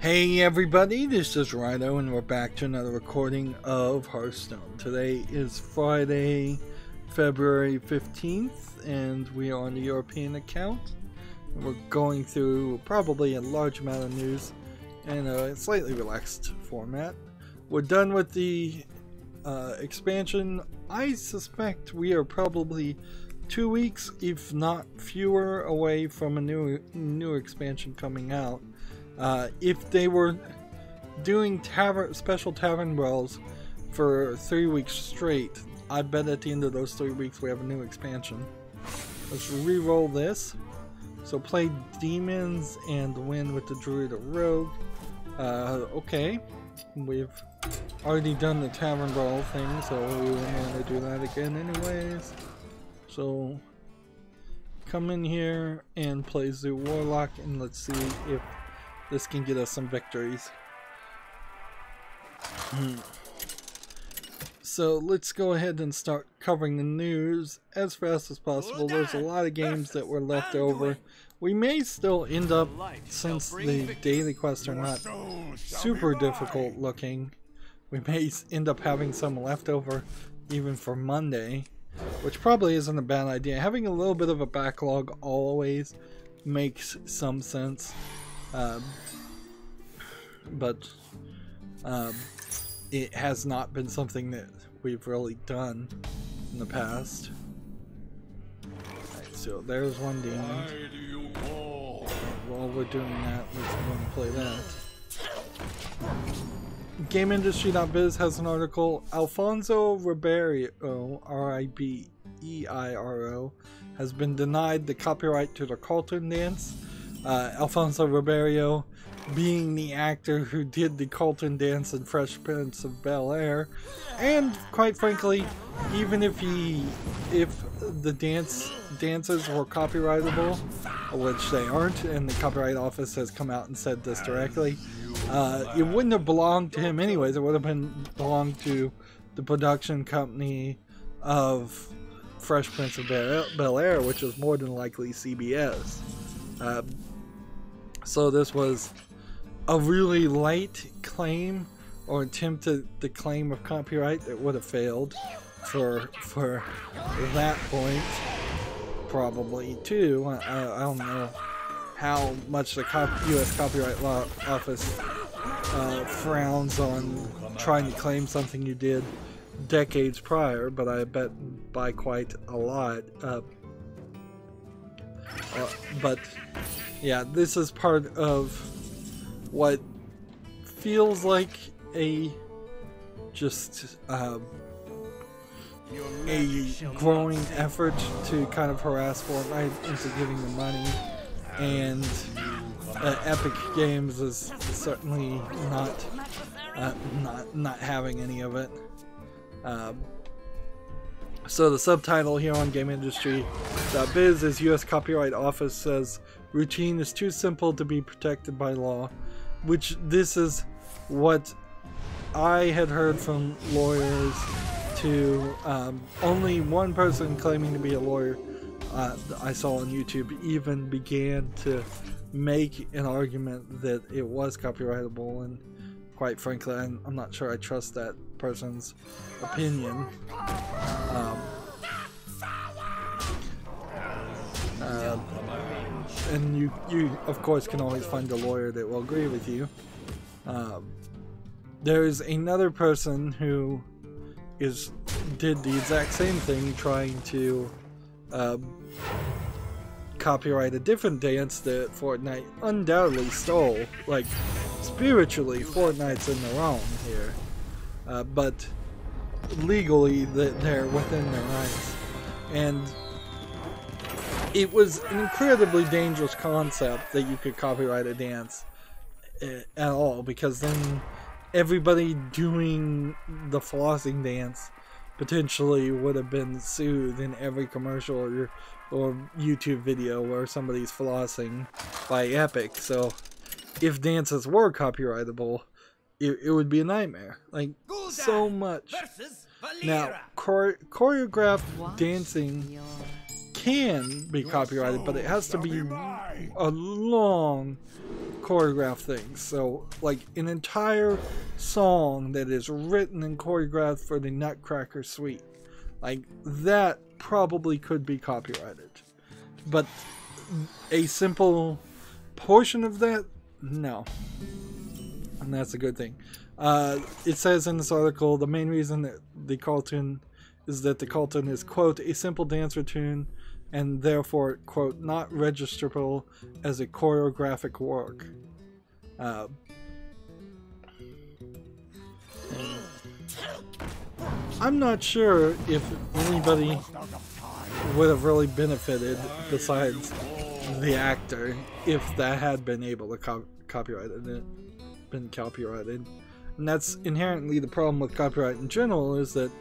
Hey everybody, this is Rydo and we're back to another recording of Hearthstone. Today is Friday, February 15th, and we are on the European account. We're going through probably a large amount of news in a slightly relaxed format. We're done with the expansion. I suspect we are probably 2 weeks, if not fewer, away from a new expansion coming out. If they were doing special tavern brawls for 3 weeks straight, I bet at the end of those 3 weeks we have a new expansion. Let's re-roll this. So play demons and win with the druid or rogue. Okay, we've already done the tavern brawl thing, so we wouldn't want to do that again anyways. So come in here and play Zoo Warlock, and let's see if this can get us some victories. So let's go ahead and start covering the news as fast as possible. There's a lot of games that were left over. We may still end up, since the daily quests are not super difficult looking, we may end up having some left over even for Monday, which probably isn't a bad idea. Having a little bit of a backlog always makes some sense. But it has not been something that we've really done in the past. Alright, so there's one demon. While we're doing that, let's go and play that. GameIndustry.biz has an article. Alfonso Ribeiro, R-I-B-E-I-R-O, has been denied the copyright to the Carlton dance. Alfonso Ribeiro being the actor who did the Carlton dance in Fresh Prince of Bel-Air, and quite frankly, even if the dances were copyrightable, which they aren't, and the Copyright Office has come out and said this directly, it wouldn't have belonged to him anyways. It would have belonged to the production company of Fresh Prince of Bel-Air, which was more than likely CBS. So this was a really light claim or attempt to claim of copyright that would have failed for that point, probably too. I don't know how much the U.S. Copyright Law Office frowns on trying to claim something you did decades prior, but I bet by quite a lot. But yeah, this is part of what feels like a growing effort to kind of harass Fortnite into giving them money, and Epic Games is certainly not having any of it. So the subtitle here on GameIndustry.biz is U.S. Copyright Office says routine is too simple to be protected by law, which this is what I had heard from lawyers to only one person claiming to be a lawyer I saw on YouTube even began to make an argument that it was copyrightable, and quite frankly I'm not sure I trust that person's opinion. And you of course can always find a lawyer that will agree with you. There's another person who did the exact same thing, trying to copyright a different dance that Fortnite undoubtedly stole. Like, spiritually, Fortnite's in the wrong here, but legally they're within their rights. And it was an incredibly dangerous concept that you could copyright a dance at all, because then everybody doing the flossing dance potentially would have been sued in every commercial or YouTube video where somebody's flossing by Epic. So if dances were copyrightable, it would be a nightmare. Like, so much. Now, choreographed dancing can be copyrighted, but it has to be a long choreograph things. So, like an entire song that is written and choreographed for the Nutcracker Suite, like that probably could be copyrighted. But a simple portion of that, no. And that's a good thing. It says in this article, the main reason that the cartoon is that the cartoon is, quote, a simple dance routine and therefore, quote, not registerable as a choreographic work. I'm not sure if anybody would have really benefited besides the actor if that had been able to been copyrighted. And that's inherently the problem with copyright in general, is that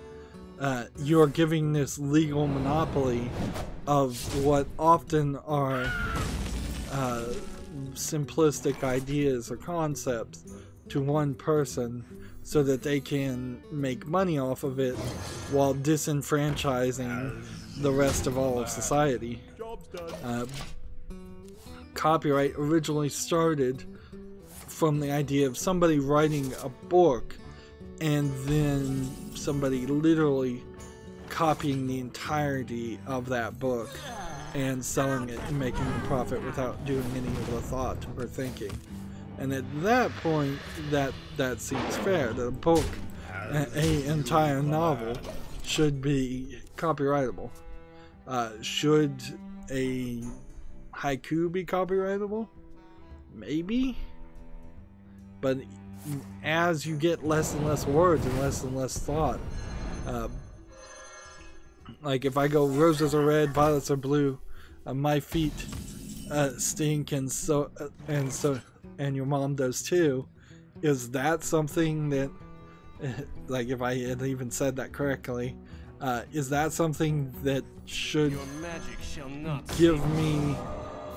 you're giving this legal monopoly of what often are simplistic ideas or concepts to one person so that they can make money off of it while disenfranchising the rest of all of society. Copyright originally started from the idea of somebody writing a book and then somebody literally copying the entirety of that book and selling it and making a profit without doing any of the thought or thinking. And at that point, that seems fair. That a book, an entire novel, should be copyrightable. Should a haiku be copyrightable? Maybe. But as you get less and less words and less thought, like if I go, roses are red, violets are blue, my feet stink, and your mom does too. Is that something that, like if I had even said that correctly, is that something that should give me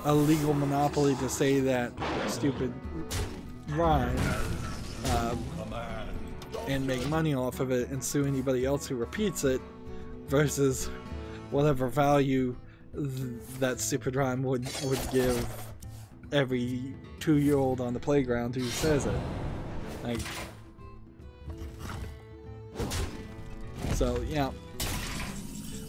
a legal monopoly to say that stupid rhyme and make money off of it and sue anybody else who repeats it, versus whatever value that stupid rhyme would give every 2-year-old on the playground who says it? Like, so yeah,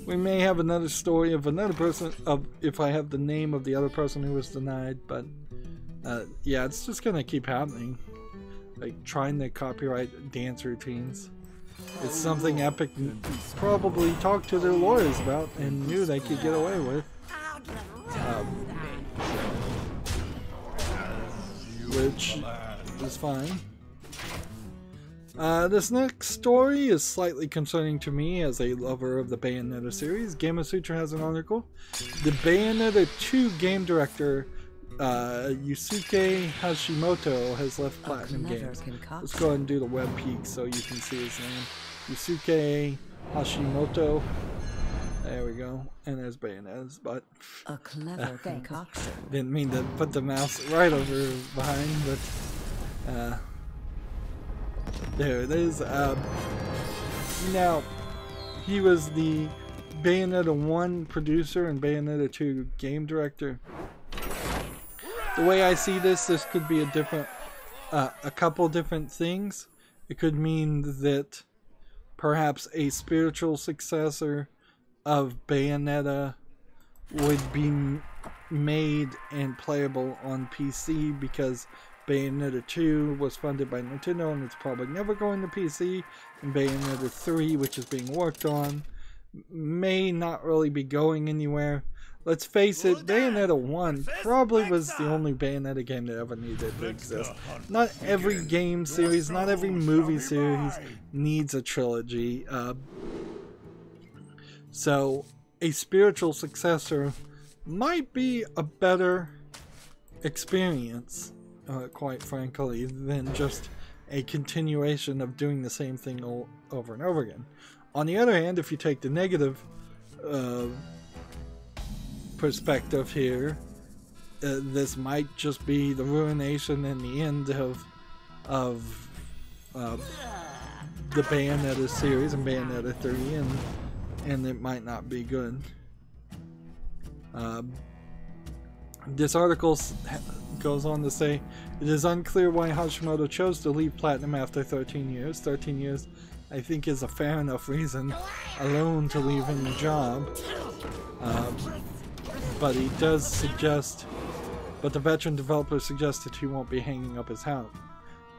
we may have another story of another person, of if I have the name of the other person who was denied, but yeah, it's just gonna keep happening. Like trying to copyright dance routines. It's something Epic probably talked to their lawyers about and knew they could get away with. Which is fine. This next story is slightly concerning to me as a lover of the Bayonetta series. Gamasutra has an article. The Bayonetta 2 game director Yusuke Hashimoto has left Platinum Games. Let's go ahead and do the web peek so you can see his name. Yusuke Hashimoto. There we go. And there's Bayonetta's butt. A clever concoction. Didn't mean to put the mouse right over behind, but there it is. Now, he was the Bayonetta 1 producer and Bayonetta 2 game director. The way I see this could be a couple different things. It could mean that perhaps a spiritual successor of Bayonetta would be made and playable on PC, because Bayonetta 2 was funded by Nintendo and it's probably never going to PC, and Bayonetta 3, which is being worked on, may not really be going anywhere. Let's face it, Bayonetta 1 probably was the only Bayonetta game that ever needed to exist. Not every game series, not every movie series needs a trilogy. So, a spiritual successor might be a better experience, quite frankly, than just a continuation of doing the same thing over and over again. On the other hand, if you take the negative perspective here, this might just be the ruination and the end of the Bayonetta series and Bayonetta 3, and it might not be good. This article goes on to say, it is unclear why Hashimoto chose to leave Platinum after 13 years. 13 years, I think, is a fair enough reason alone to leave any job. But he does suggest, but the veteran developer suggested he won't be hanging up his hat.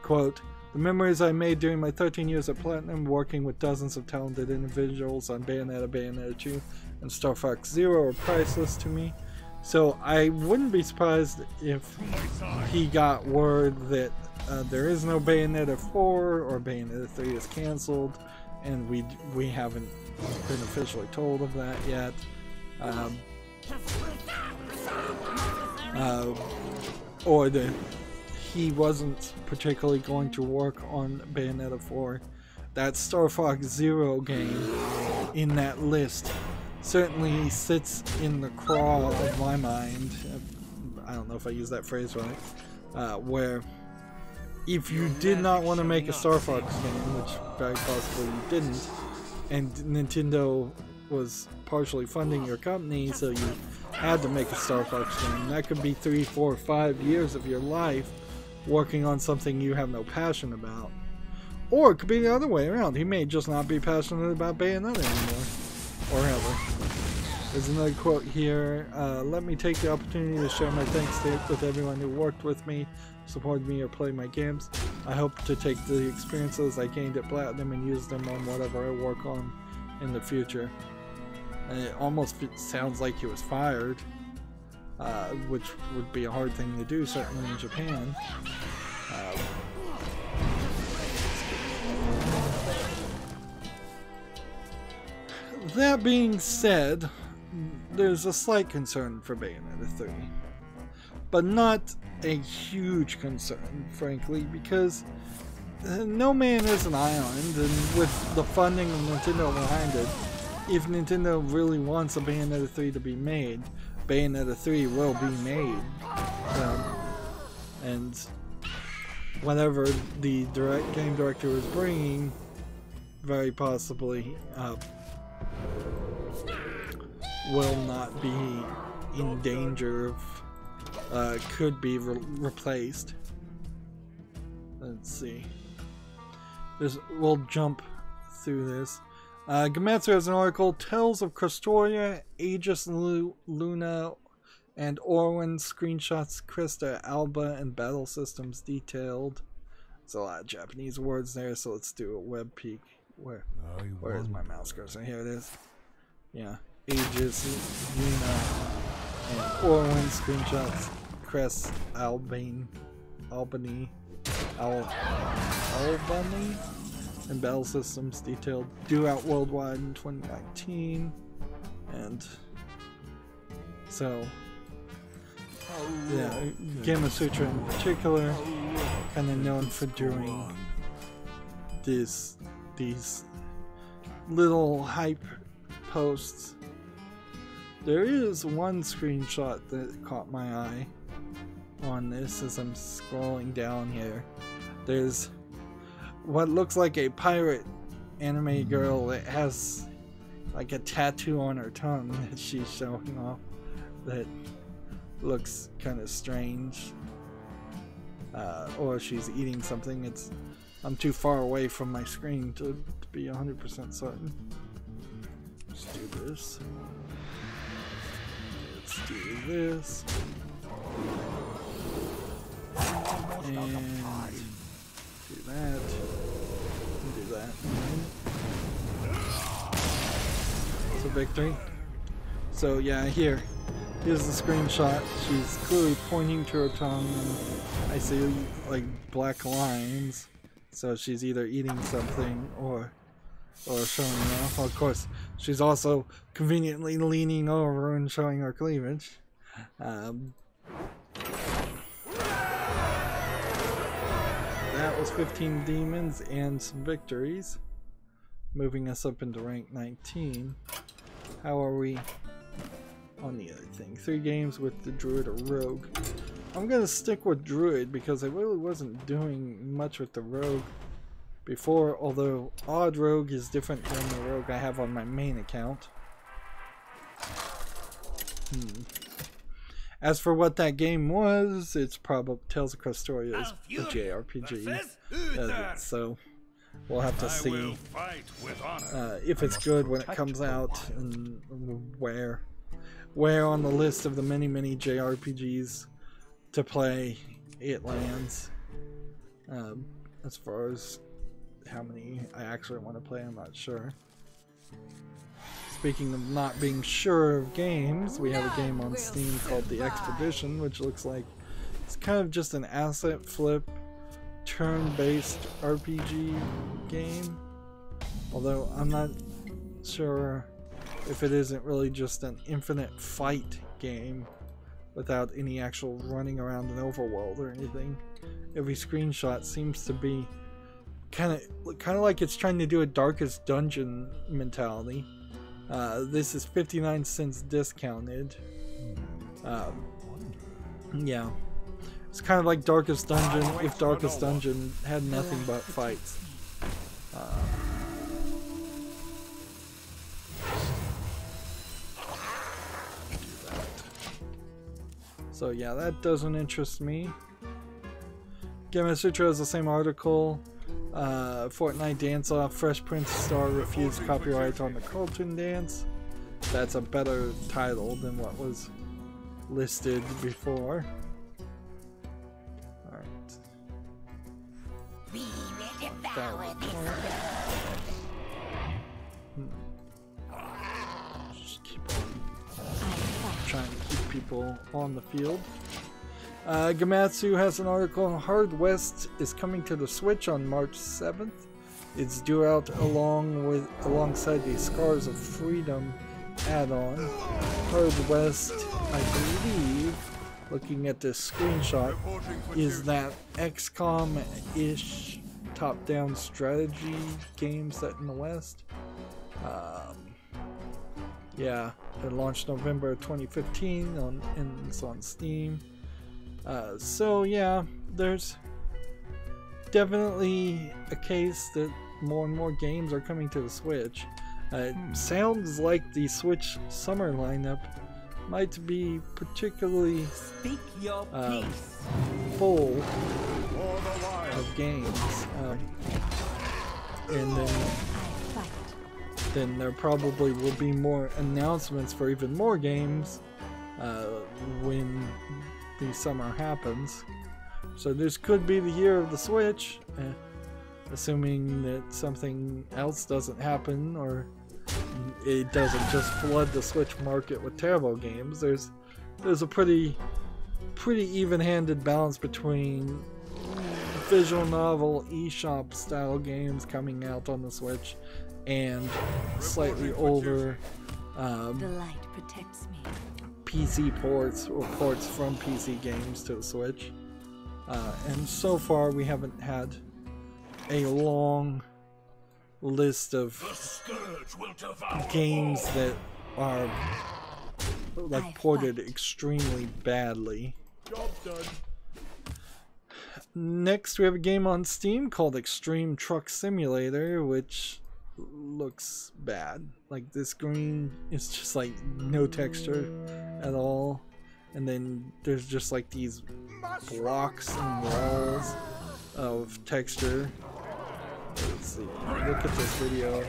Quote, the memories I made during my 13 years at Platinum, working with dozens of talented individuals on Bayonetta, Bayonetta 2, and Star Fox Zero are priceless to me. So I wouldn't be surprised if he got word that there is no Bayonetta 4 or Bayonetta 3 is cancelled, and we haven't been officially told of that yet. Or that he wasn't particularly going to work on Bayonetta 4. That Star Fox Zero game in that list certainly sits in the craw of my mind. I don't know if I use that phrase right. Where if you did not want to make a Star Fox game, which very possibly you didn't, and Nintendo was partially funding your company, so you had to make a Star Fox game, that could be 3, 4, 5 years of your life working on something you have no passion about. Or it could be the other way around. He may just not be passionate about Bayonetta anymore. Or ever. There's another quote here. Let me take the opportunity to share my thanks with everyone who worked with me, supported me, or played my games. I hope to take the experiences I gained at Platinum and use them on whatever I work on in the future. And it almost sounds like he was fired, which would be a hard thing to do, certainly in Japan. That being said, there's a slight concern for Bayonetta 3, but not a huge concern, frankly, because no man is an island, and with the funding of Nintendo behind it, if Nintendo really wants a Bayonetta 3 to be made, Bayonetta 3 will be made. And whatever the game director is bringing, very possibly will not be in danger of could be replaced. Let's see. We'll jump through this. Gematsu has an article, Tales of Krastoria, Aegis Luna, and Orwin, screenshots, Krista, Alba, and battle systems detailed. There's a lot of Japanese words there, so let's do a web peek. Where is my mouse cursor? Here it is. Yeah. Aegis, Luna, and Orwin, screenshots, Crest, Albany, and battle systems detailed, due out worldwide in 2019. And so yeah, Gamma Sutra in particular, kind of known for doing these little hype posts. There is one screenshot that caught my eye on this as I'm scrolling down here. There's what looks like a pirate anime girl that has like a tattoo on her tongue that she's showing off that looks kind of strange. Or she's eating something. I'm too far away from my screen to be 100% certain. Let's do this. Let's do this. And do that. And do that. It's a victory. So yeah, here's the screenshot. She's clearly pointing to her tongue, and I see like black lines. So she's either eating something or showing off. Of course, she's also conveniently leaning over and showing her cleavage. That was 15 demons and some victories, moving us up into rank 19. How are we on the other thing? 3 games with the Druid or Rogue. I'm gonna stick with Druid because I really wasn't doing much with the Rogue before, although Odd Rogue is different than the Rogue I have on my main account. As for what that game was, it's probably Tales of Questoria is a JRPG. So we'll have to see if it's good when it comes out and where on the list of the many JRPGs to play it lands. As far as how many I actually want to play, I'm not sure. Speaking of not being sure of games, we have a game on Steam called The Expedition, which looks like it's kind of just an asset flip, turn-based RPG game. Although I'm not sure if it isn't really just an infinite fight game without any actual running around an overworld or anything. Every screenshot seems to be kind of like it's trying to do a Darkest Dungeon mentality. This is 59 cents discounted. Yeah, it's kind of like Darkest Dungeon if Darkest Dungeon had nothing but fights. So yeah, that doesn't interest me. Game Sutra has the same article. Fortnite Dance-Off, Fresh Prince star refused copyright on the Carlton dance. That's a better title than what was listed before. Alright. Just keep on trying to keep people on the field. Gamatsu has an article. Hard West is coming to the Switch on March 7th. It's due out alongside the Scars of Freedom add-on. Hard West, I believe, looking at this screenshot, is that XCOM-ish top-down strategy game set in the West. Yeah, it launched November 2015 and it's on Steam. So yeah, there's definitely a case that more and more games are coming to the Switch. It sounds like the Switch summer lineup might be particularly full of games, and then there probably will be more announcements for even more games when the summer happens. So this could be the year of the Switch, assuming that something else doesn't happen or it doesn't just flood the Switch market with terrible games. There's a pretty even-handed balance between visual novel eShop style games coming out on the Switch and slightly older The light protects me. PC ports or ports from PC games to the Switch. And so far we haven't had a long list of games that are like ported extremely badly. Job done. Next we have a game on Steam called Extreme Truck Simulator, which looks bad. Like this screen is just like no texture at all, and then there's just like these blocks and walls of texture. Let's see, look at this video.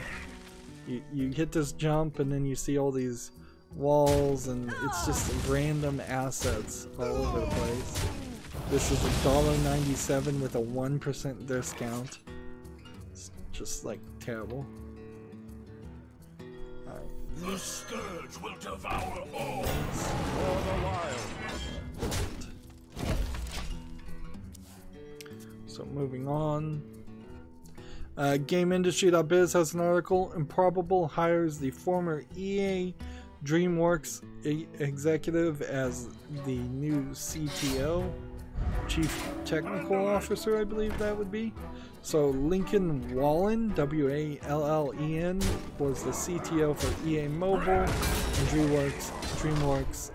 You hit this jump and then you see all these walls and it's just random assets all over the place. This is $1.97 with a 1% discount. It's just like terrible. The scourge will devour all for the wild. So moving on. GameIndustry.biz has an article. Improbable hires the former EA DreamWorks executive as the new CTO, Chief Technical Officer, I believe that would be. So Lincoln Wallen, W-A-L-L-E-N, was the CTO for EA Mobile and DreamWorks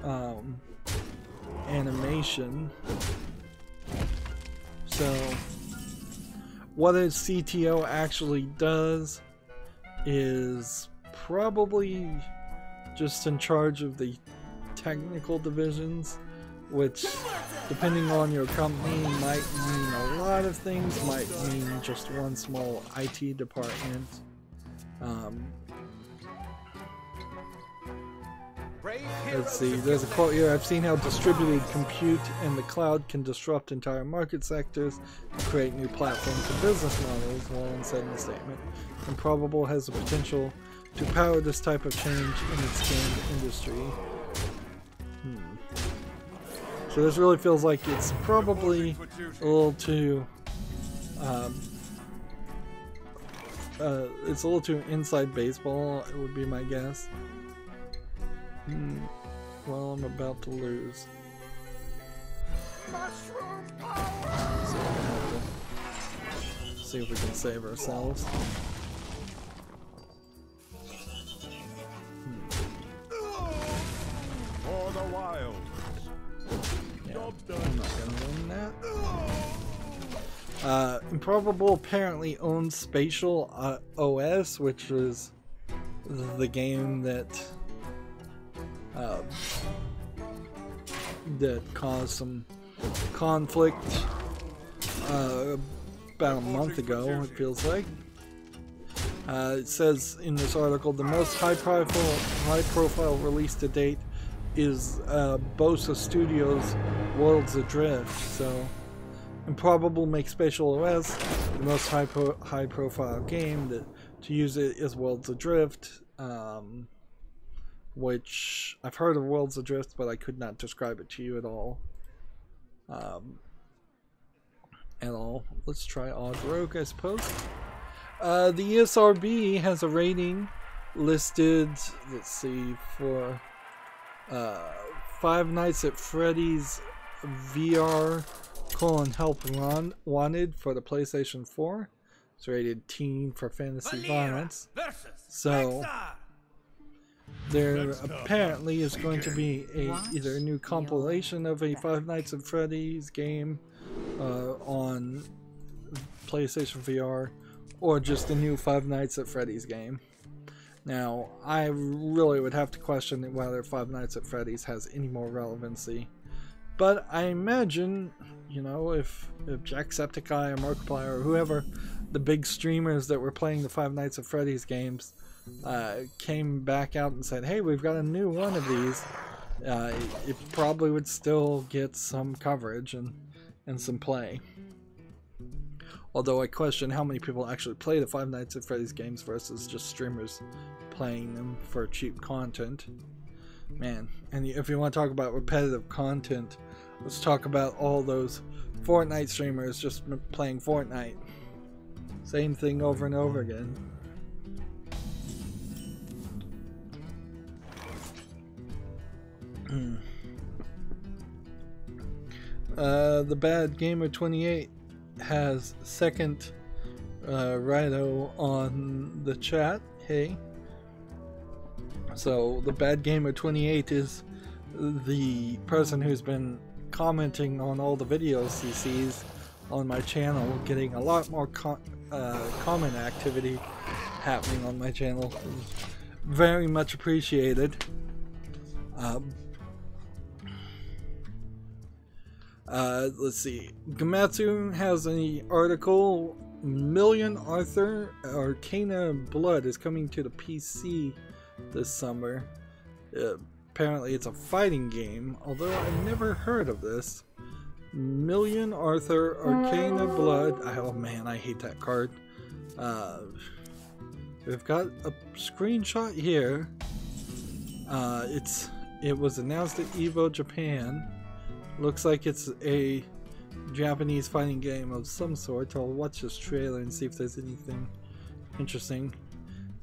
Animation. So what a CTO actually does is probably just in charge of the technical divisions which, depending on your company, might mean a lot of things, might mean just one small IT department. Let's see, there's a quote here: "I've seen how distributed compute and the cloud can disrupt entire market sectors and create new platforms and business models," Wallen said in the statement. "Improbable has the potential to power this type of change in its game industry." So this really feels like it's probably a little too it's a little too inside baseball, it would be my guess. Well, I'm about to lose. So we're gonna have to see if we can save ourselves. For the wild. Yeah, I'm not gonna win that. Improbable apparently owns Spatial OS, which is the game that caused some conflict about a month ago, it feels like. It says in this article, the most high-profile release to date is Bosa Studios' Worlds Adrift. So, Improbable makes Spatial OS the most high-profile game. To use it is Worlds Adrift, which I've heard of Worlds Adrift, but I could not describe it to you at all. Let's try Odd Rogue, I suppose. The ESRB has a rating listed, let's see, for Five Nights at Freddy's VR : Help Wanted for the PlayStation 4. It's rated teen for fantasy violence. So there apparently is going to be either a new compilation of a Five Nights at Freddy's game on PlayStation VR, or just a new Five Nights at Freddy's game. Now, I really would have to question whether Five Nights at Freddy's has any more relevancy. But I imagine, you know, if Jacksepticeye or Markiplier or whoever, the big streamers that were playing the Five Nights at Freddy's games, came back out and said, hey, we've got a new one of these, it probably would still get some coverage and some play. Although I question how many people actually play the Five Nights at Freddy's games versus just streamers playing them for cheap content. Man, and if you want to talk about repetitive content, let's talk about all those Fortnite streamers just playing Fortnite. Same thing over and over again. The Bad Gamer 28 has second Rydo on the chat. Hey. So the Bad Gamer 28 is the person who's been commenting on all the videos he sees on my channel, getting a lot more comment activity happening on my channel. Very much appreciated. Let's see. Gamatsu has an article. Million Arcana Blood is coming to the PC this summer. Apparently it's a fighting game, although I've never heard of this. Million Arcana Blood. Oh man, I hate that card. We've got a screenshot here. It was announced at EVO Japan. Looks like it's a Japanese fighting game of some sort. I'll watch this trailer and see if there's anything interesting.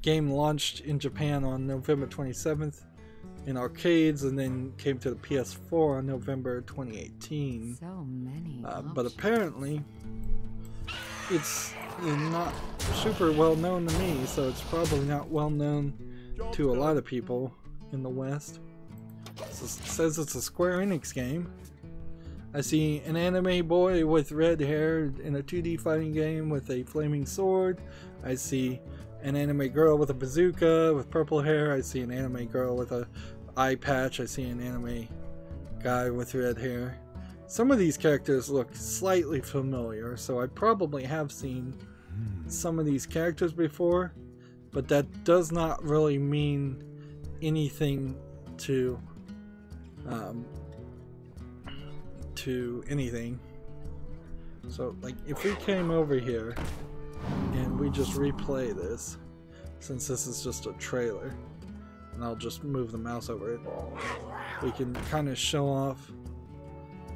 Game launched in Japan on November 27th in arcades, and then came to the PS4 on November 2018. So many but apparently it's not super well known to me, so it's probably not well known to a lot of people in the West. It says it's a Square Enix game. I see an anime boy with red hair in a 2D fighting game with a flaming sword. I see an anime girl with a bazooka with purple hair. I see an anime girl with a eye patch. I see an anime guy with red hair. Some of these characters look slightly familiar, so I probably have seen some of these characters before, but that does not really mean anything to anything. So like if we came over here and we just replay this, since this is just a trailer, and I'll just move the mouse over it, we can kind of show off.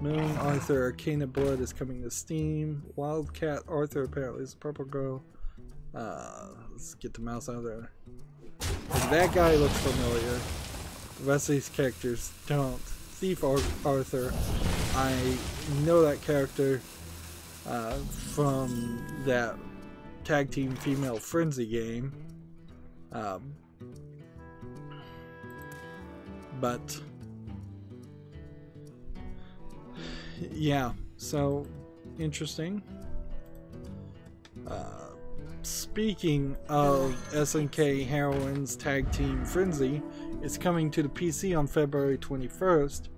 Moon Arthur Arcana Blood is coming to Steam. Wildcat Arthur apparently is a purple girl. Let's get the mouse out of there. That guy looks familiar. The rest of these characters don't. Thief Arthur, I know that character from that Tag Team Female Frenzy game. But yeah, so interesting. Speaking of SNK Heroines Tag Team Frenzy, it's coming to the PC on February 21st.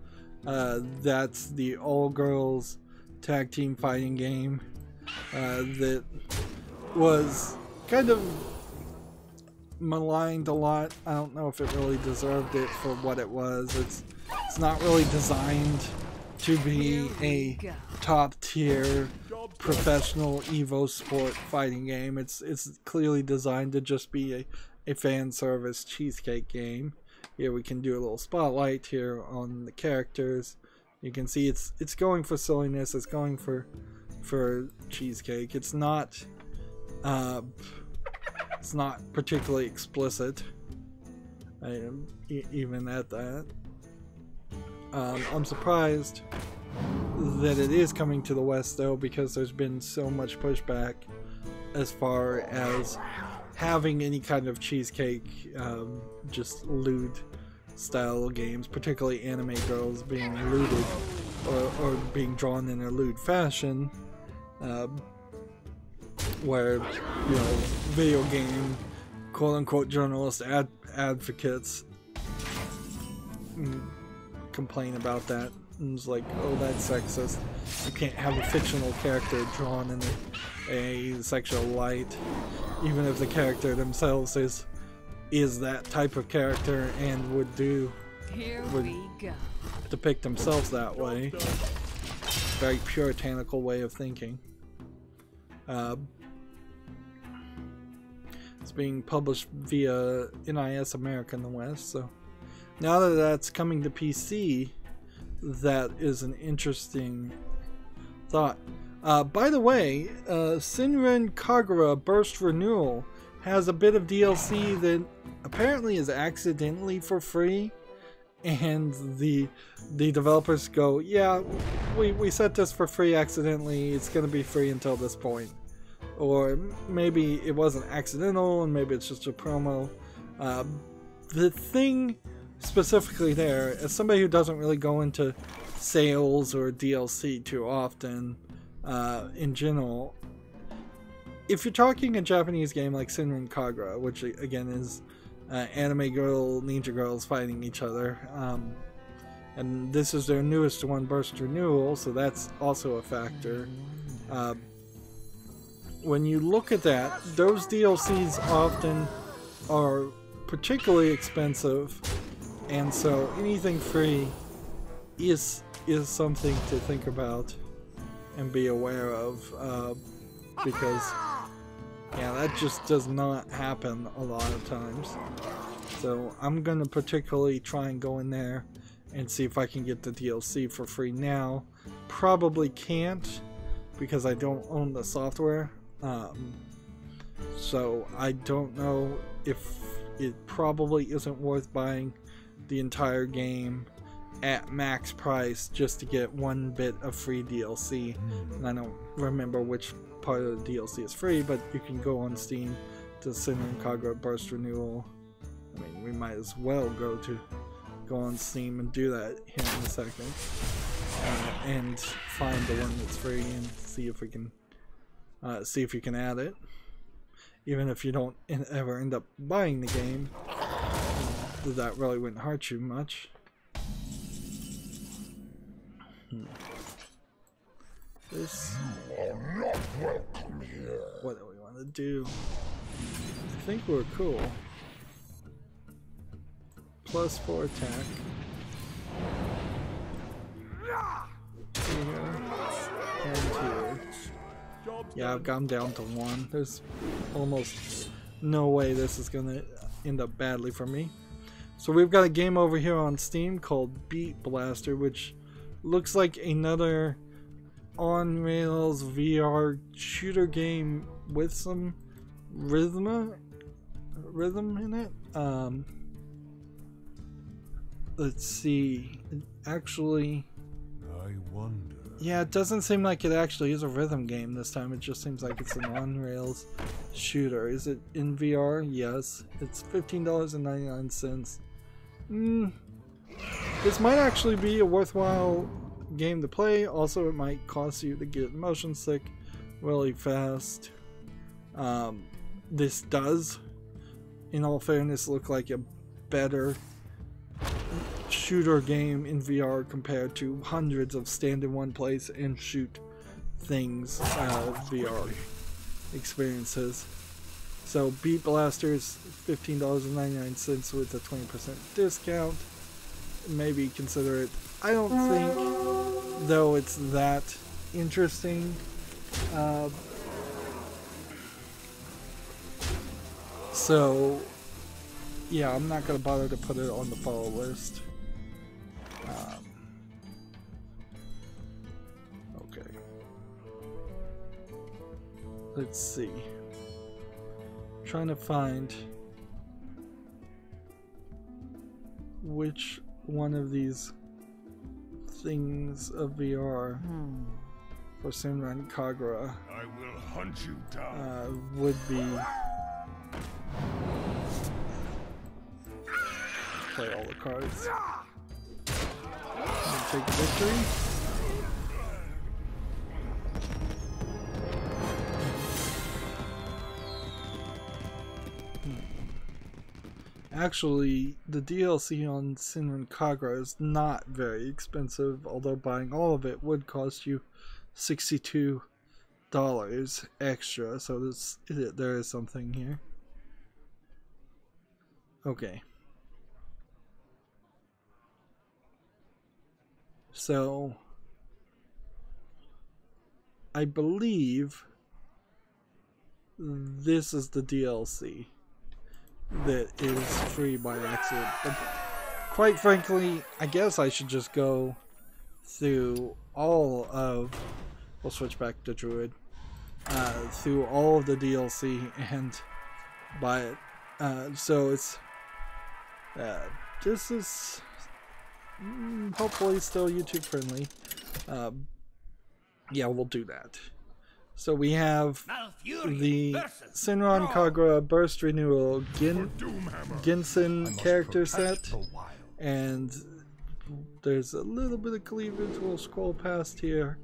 That's the all-girls tag team fighting game that was kind of maligned a lot. I don't know if it really deserved it for what it was. It's not really designed to be a top-tier professional Evo sport fighting game. It's clearly designed to just be a fan service cheesecake game. Here we can do a little spotlight here on the characters. You can see it's going for silliness. It's going for cheesecake. It's not particularly explicit, even at that. I'm surprised that it is coming to the West though, because there's been so much pushback as far as having any kind of cheesecake, just lewd style games, particularly anime girls being lewded or being drawn in a lewd fashion, where, you know, video game quote-unquote journalist advocates complain about that. And it's like, oh, that's sexist. You can't have a fictional character drawn in a sexual light, even if the character themselves is that type of character and would depict themselves that way. Very puritanical way of thinking. It's being published via NIS America in the West, so now that that's coming to PC, that is an interesting thought. By the way, Senran Kagura Burst Renewal has a bit of DLC that apparently is accidentally for free, and the developers go, yeah, we set this for free accidentally, it's going to be free until this point. Or maybe it wasn't accidental and maybe it's just a promo. The thing specifically there, as somebody who doesn't really go into sales or DLC too often, in general, if you're talking a Japanese game like Senran Kagura, which again is anime girl, ninja girls fighting each other, and this is their newest one, Burst Renewal, so that's also a factor. When you look at that, those DLCs often are particularly expensive, and so anything free is something to think about and be aware of, because yeah, that just does not happen a lot of times. So I'm gonna particularly try and go in there and see if I can get the DLC for free now. Probably can't, because I don't own the software. So I don't know if it probably isn't worth buying the entire game at max price just to get one bit of free DLC. And I don't remember which part of the DLC is free, but you can go on Steam to Senran Kagura Burst Renewal. I mean, we might as well go on Steam and do that here in a second, and find the one that's free and see if we can you can add it, even if you don't ever end up buying the game. That really wouldn't hurt you much. This. You are not welcome here. What do we want to do? I think we're cool. +4 attack. Here and here. Yeah, I've gone down to 1. There's almost no way this is gonna end up badly for me. So we've got a game over here on Steam called Beat Blaster, which looks like another on-rails VR shooter game with some rhythm in it. Let's see. Actually, I wonder. yeah, it doesn't seem like it actually is a rhythm game this time. It just seems like it's an on-rails shooter. Is it in VR? Yes. It's $15.99. This might actually be a worthwhile game to play. Also, it might cost you to get motion sick really fast. This does, in all fairness, look like a better shooter game in VR compared to hundreds of stand in one place and shoot things VR experiences. So Beat Blaster is $15.99 with a 20% discount. Maybe consider it. I don't think, though, it's that interesting. So yeah, I'm not gonna bother to put it on the follow list. Okay. Let's see. Trying to find which one of these things of VR for Sunrun Kagura I will hunt you down. would be. Play all the cards. And take victory. Actually, the DLC on Sunrun Kagura is not very expensive, although buying all of it would cost you $62 extra, so there is something here. Okay. So, I believe this is the DLC that is free by accident. But quite frankly, I guess I should just go through all of... We'll switch back to Druid. Through all of the DLC and buy it. So it's... this is... hopefully still YouTube friendly. Yeah, we'll do that. So we have the Sunrun Kagura Burst Renewal Genshin character set, and there's a little bit of cleavage. We'll scroll past here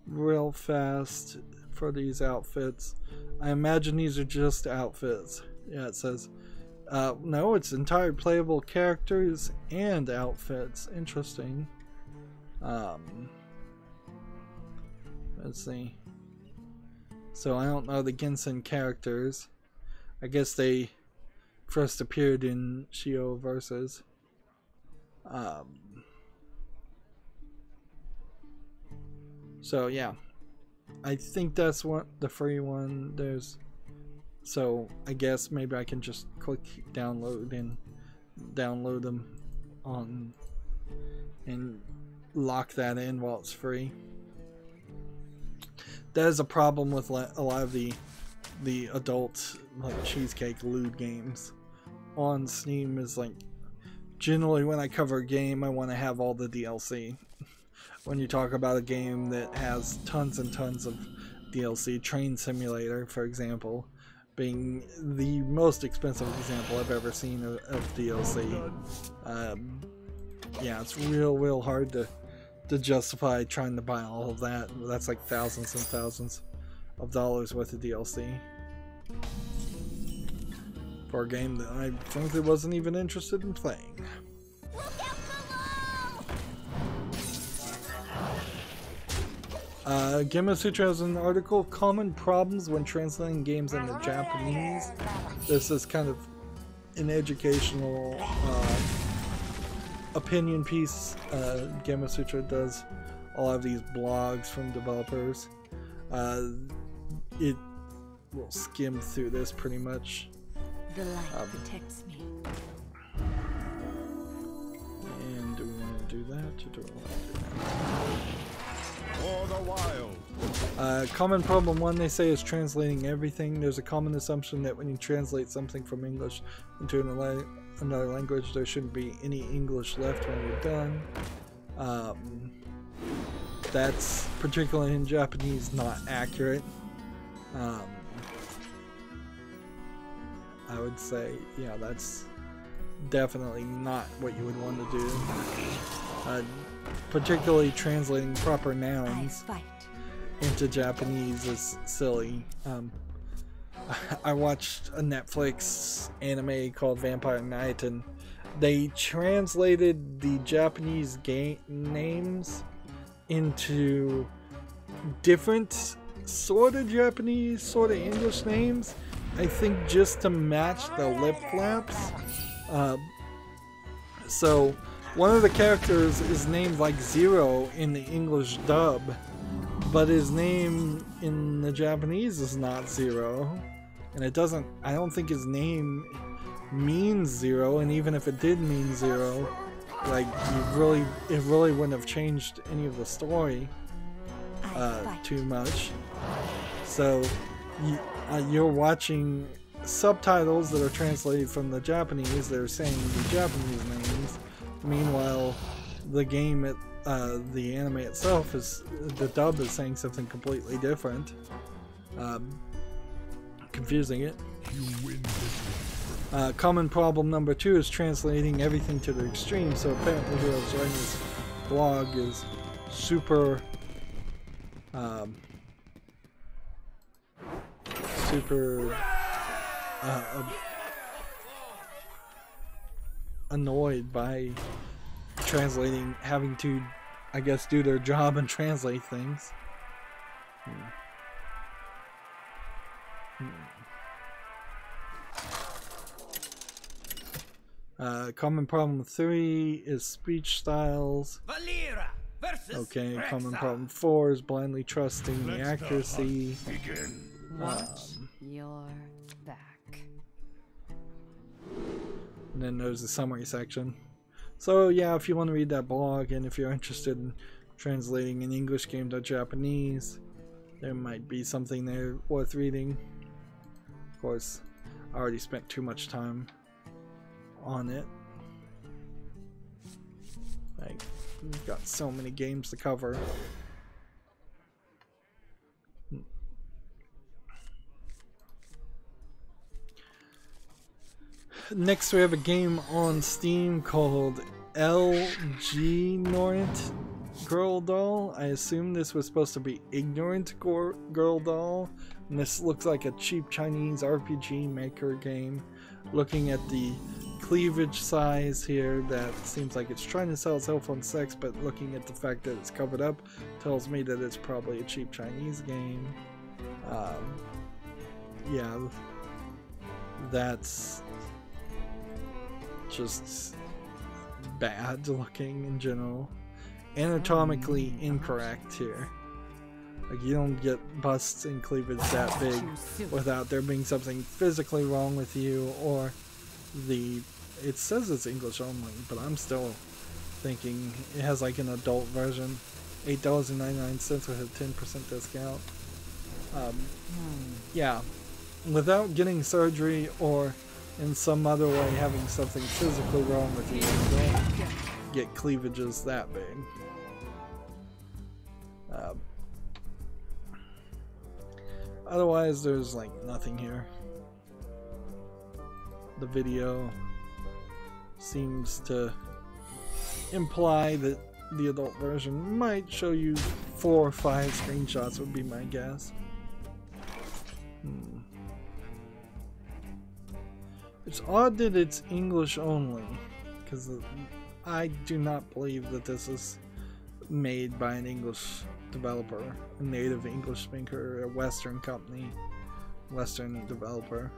real fast for these outfits. I imagine these are just outfits. Yeah, it says. No, it's entire playable characters and outfits. Interesting. Let's see. So I don't know the Genshin characters. I guess they first appeared in Shio Versus. So yeah, I think that's what the free one. There's. So I guess maybe I can just click download and download them on and lock that in while it's free. That is a problem with a lot of the adult like cheesecake lewd games on Steam. Is like generally when I cover a game I want to have all the DLC. When you talk about a game that has tons and tons of DLC, Train Simulator for example being the most expensive example I've ever seen of DLC. Yeah, it's real hard to justify trying to buy all of that. That's like thousands and thousands of dollars worth of DLC for a game that I frankly wasn't even interested in playing. Gamma Sutra has an article, Common Problems When Translating Games into Japanese. This is kind of an educational opinion piece. Gamma Sutra does all of these blogs from developers. It will skim through this pretty much. The light protects me. And do we want to do that? Or do we want to do that? For the wild. Common problem one, they say, is translating everything. There's a common assumption that when you translate something from English into another language, there shouldn't be any English left when you're done. That's, particularly in Japanese, not accurate. I would say, yeah, that's definitely not what you would want to do. Particularly translating proper nouns into Japanese is silly. I watched a Netflix anime called Vampire Knight, and they translated the Japanese game names into different sort of Japanese, sort of English names, I think just to match the lip flaps. So one of the characters is named like Zero in the English dub, but his name in the Japanese is not Zero, and it doesn't, I don't think his name means Zero, and even if it did mean Zero, like it really wouldn't have changed any of the story too much. So you're watching subtitles that are translated from the Japanese. They're saying the Japanese names. Meanwhile, the game, the anime itself, is the dub is saying something completely different, confusing it. Common problem number 2 is translating everything to the extreme. So apparently, whoever's writing this blog is super, annoyed by translating, having to, I guess, do their job and translate things. Common problem 3 is speech styles. Okay, common problem 4 is blindly trusting the accuracy. Your back. And then there's the summary section. So yeah, if you want to read that blog, and if you're interested in translating an English game to Japanese, there might be something there worth reading. Of course, I already spent too much time on it. Like, we've got so many games to cover. Next, we have a game on Steam called Ignorant Girl Doll. I assume this was supposed to be Ignorant Girl Doll, and this looks like a cheap Chinese RPG maker game. Looking at the cleavage size here, that seems like it's trying to sell cell phone sex, but looking at the fact that it's covered up tells me that it's probably a cheap Chinese game. Yeah, that's just bad looking in general. Anatomically incorrect here. Like, you don't get busts and cleavage that big without there being something physically wrong with you, or it says it's English only, but I'm still thinking it has like an adult version. $8.99 with a 10% discount. Yeah, without getting surgery or in some other way having something physically wrong with you, you don't get cleavages that big. Otherwise, there's like nothing here. The video seems to imply that the adult version might show you 4 or 5 screenshots, would be my guess. It's odd that it's English only, because I do not believe that this is made by an English developer, a native English speaker, a Western company, Western developer.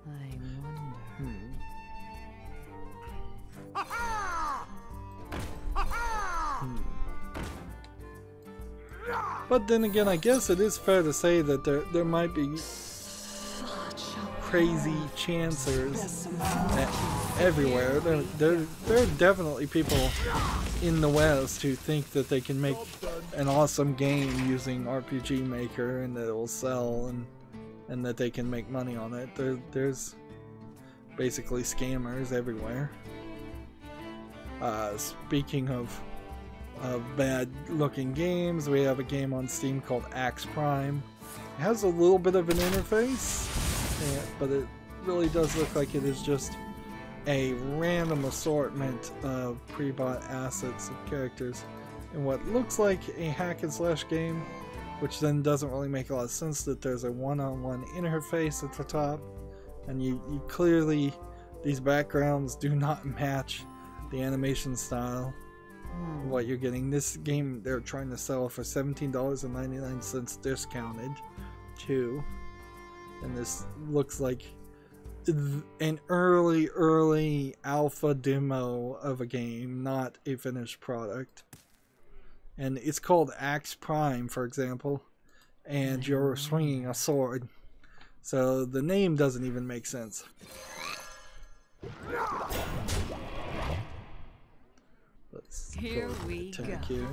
I wonder. But then again, I guess it is fair to say that there might be crazy chancers everywhere. There are definitely people in the West who think that they can make an awesome game using RPG Maker and that it will sell and that they can make money on it. There's basically scammers everywhere. Speaking of bad looking games, we have a game on Steam called Axe Prime. It has a little bit of an interface, but it really does look like it is just a random assortment of pre-bought assets of characters in what looks like a hack and slash game, which then doesn't really make a lot of sense that there's a one-on-one interface at the top, and you clearly, these backgrounds do not match the animation style of what you're getting. This game they're trying to sell for $17.99 discounted too, and this looks like an early alpha demo of a game, not a finished product. And it's called Axe Prime, for example, and you're swinging a sword, so the name doesn't even make sense. Here we go. Here.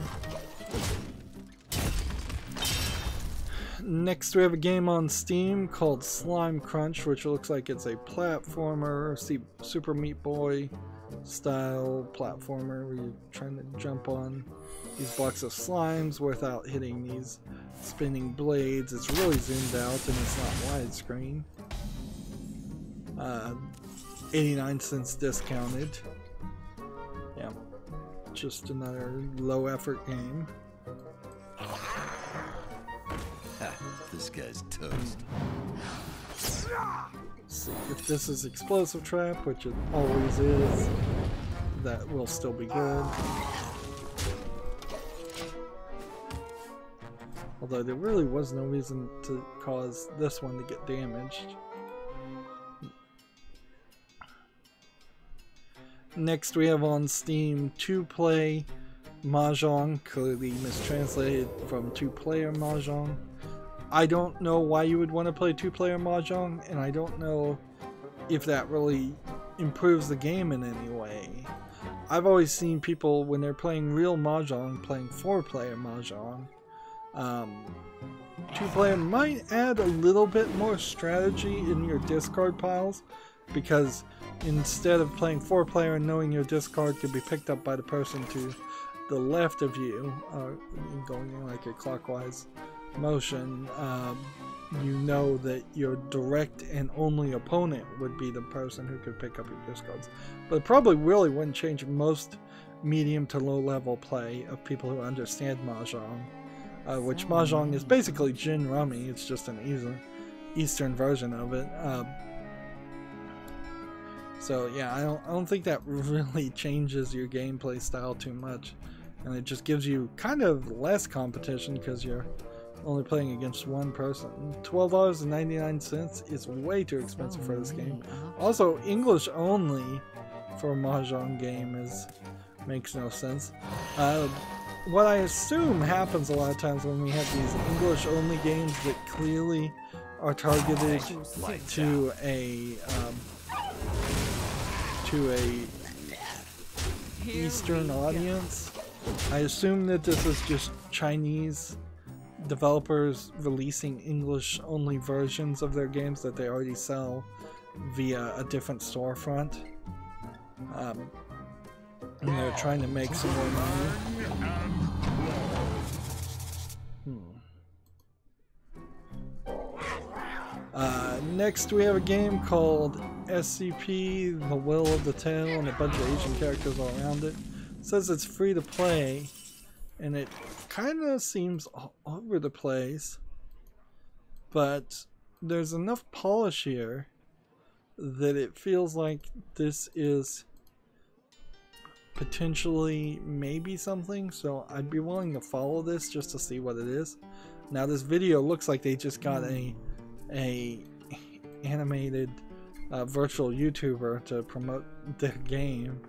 Next we have a game on Steam called Slime Crunch, which looks like it's a platformer, Super Meat Boy style platformer where you're trying to jump on these blocks of slimes without hitting these spinning blades. It's really zoomed out and it's not widescreen. 89 cents discounted. Yeah, just another low effort game. This guy's toast. Let's see if this is Explosive Trap, which it always is. That will still be good. Although there really was no reason to cause this one to get damaged. Next we have on Steam 2-Play Mahjong, clearly mistranslated from 2-player Mahjong. I don't know why you would want to play 2-player Mahjong, and I don't know if that really improves the game in any way. I've always seen people, when they're playing real Mahjong, playing 4-player Mahjong. 2-player might add a little bit more strategy in your discard piles, because instead of playing 4-player and knowing your discard could be picked up by the person to the left of you, going in like a clockwise motion, you know that your direct and only opponent would be the person who could pick up your discards. But it probably really wouldn't change most medium to low level play of people who understand Mahjong, which Mahjong is basically Gin Rummy. It's just an Eastern version of it. So yeah, I don't think that really changes your gameplay style too much, and it just gives you kind of less competition because you're only playing against one person. $12.99 is way too expensive for this game. Also, English only for a Mahjong game makes no sense. What I assume happens a lot of times when we have these English only games that clearly are targeted to a Eastern audience. I assume that this is just Chinese developers releasing English only versions of their games that they already sell via a different storefront, and they're trying to make some more money. Next we have a game called SCP The Will of the Tale, and a bunch of Asian characters all around it. It says it's free to play, and it kind of seems all over the place, but there's enough polish here that it feels like this is potentially maybe something, so I'd be willing to follow this just to see what it is. Now this video looks like they just got a animated virtual YouTuber to promote their game.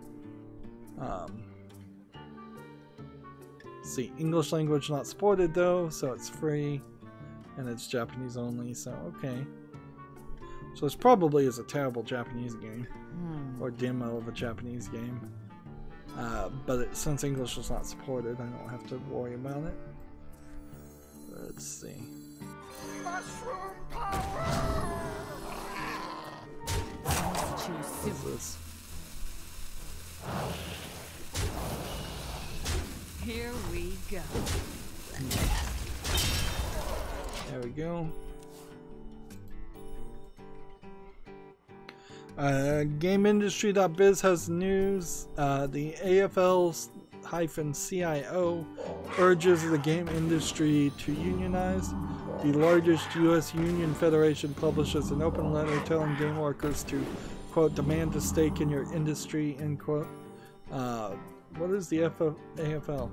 See, English language not supported though, so it's free, and it's Japanese only, so okay. So this probably is a terrible Japanese game, or demo of a Japanese game. But since English is not supported, I don't have to worry about it. Let's see. Mushroom power! What is this? Here we go. There we go. GameIndustry.biz has news. The AFL-CIO urges the game industry to unionize. The largest U.S. union federation publishes an open letter telling game workers to, quote, demand a stake in your industry, end quote. What is the AFL?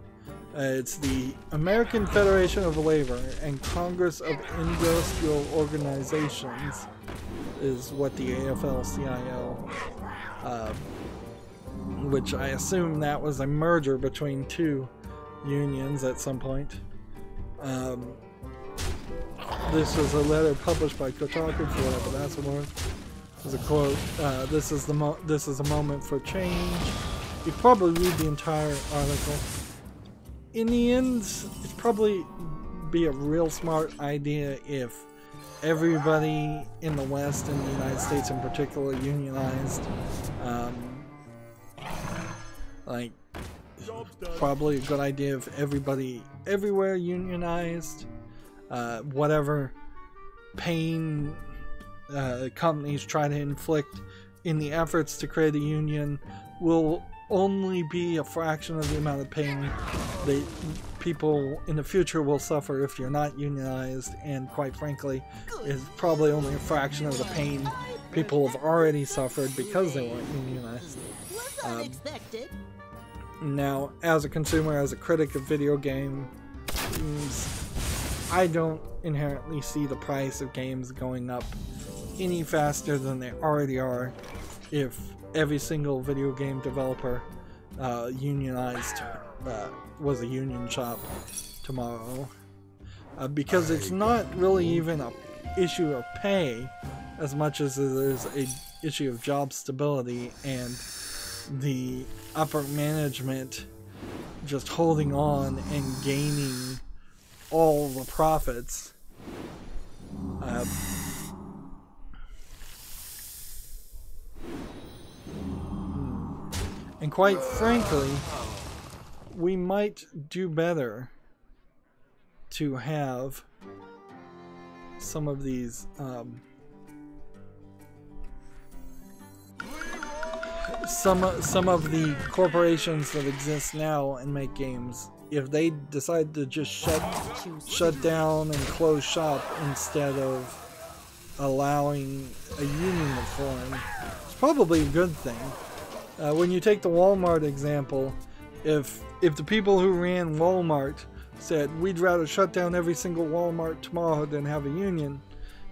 It's the American Federation of Labor and Congress of Industrial Organizations is what the AFL-CIO, which I assume that was a merger between two unions at some point. This was a letter published by Kotaku, for whatever that's worth. There's a quote, this is a moment for change. You probably read the entire article. In the end, it'd probably be a real smart idea if everybody in the West and the United States in particular unionized. Like, probably a good idea if everybody everywhere unionized. Whatever pain companies try to inflict in the efforts to create a union will only be a fraction of the amount of pain that people in the future will suffer if you're not unionized, and quite frankly is probably only a fraction of the pain people have already suffered because they weren't unionized. Now, as a consumer, as a critic of video games, I don't inherently see the price of games going up any faster than they already are if every single video game developer unionized was a union shop tomorrow, because it's not really even an issue of pay as much as it is an issue of job stability and the upper management just holding on and gaining all the profits. And quite frankly, we might do better to have some of these some of the corporations that exist now and make games, if they decide to just shut down and close shop instead of allowing a union to form. It's probably a good thing. When you take the Walmart example, if the people who ran Walmart said we'd rather shut down every single Walmart tomorrow than have a union,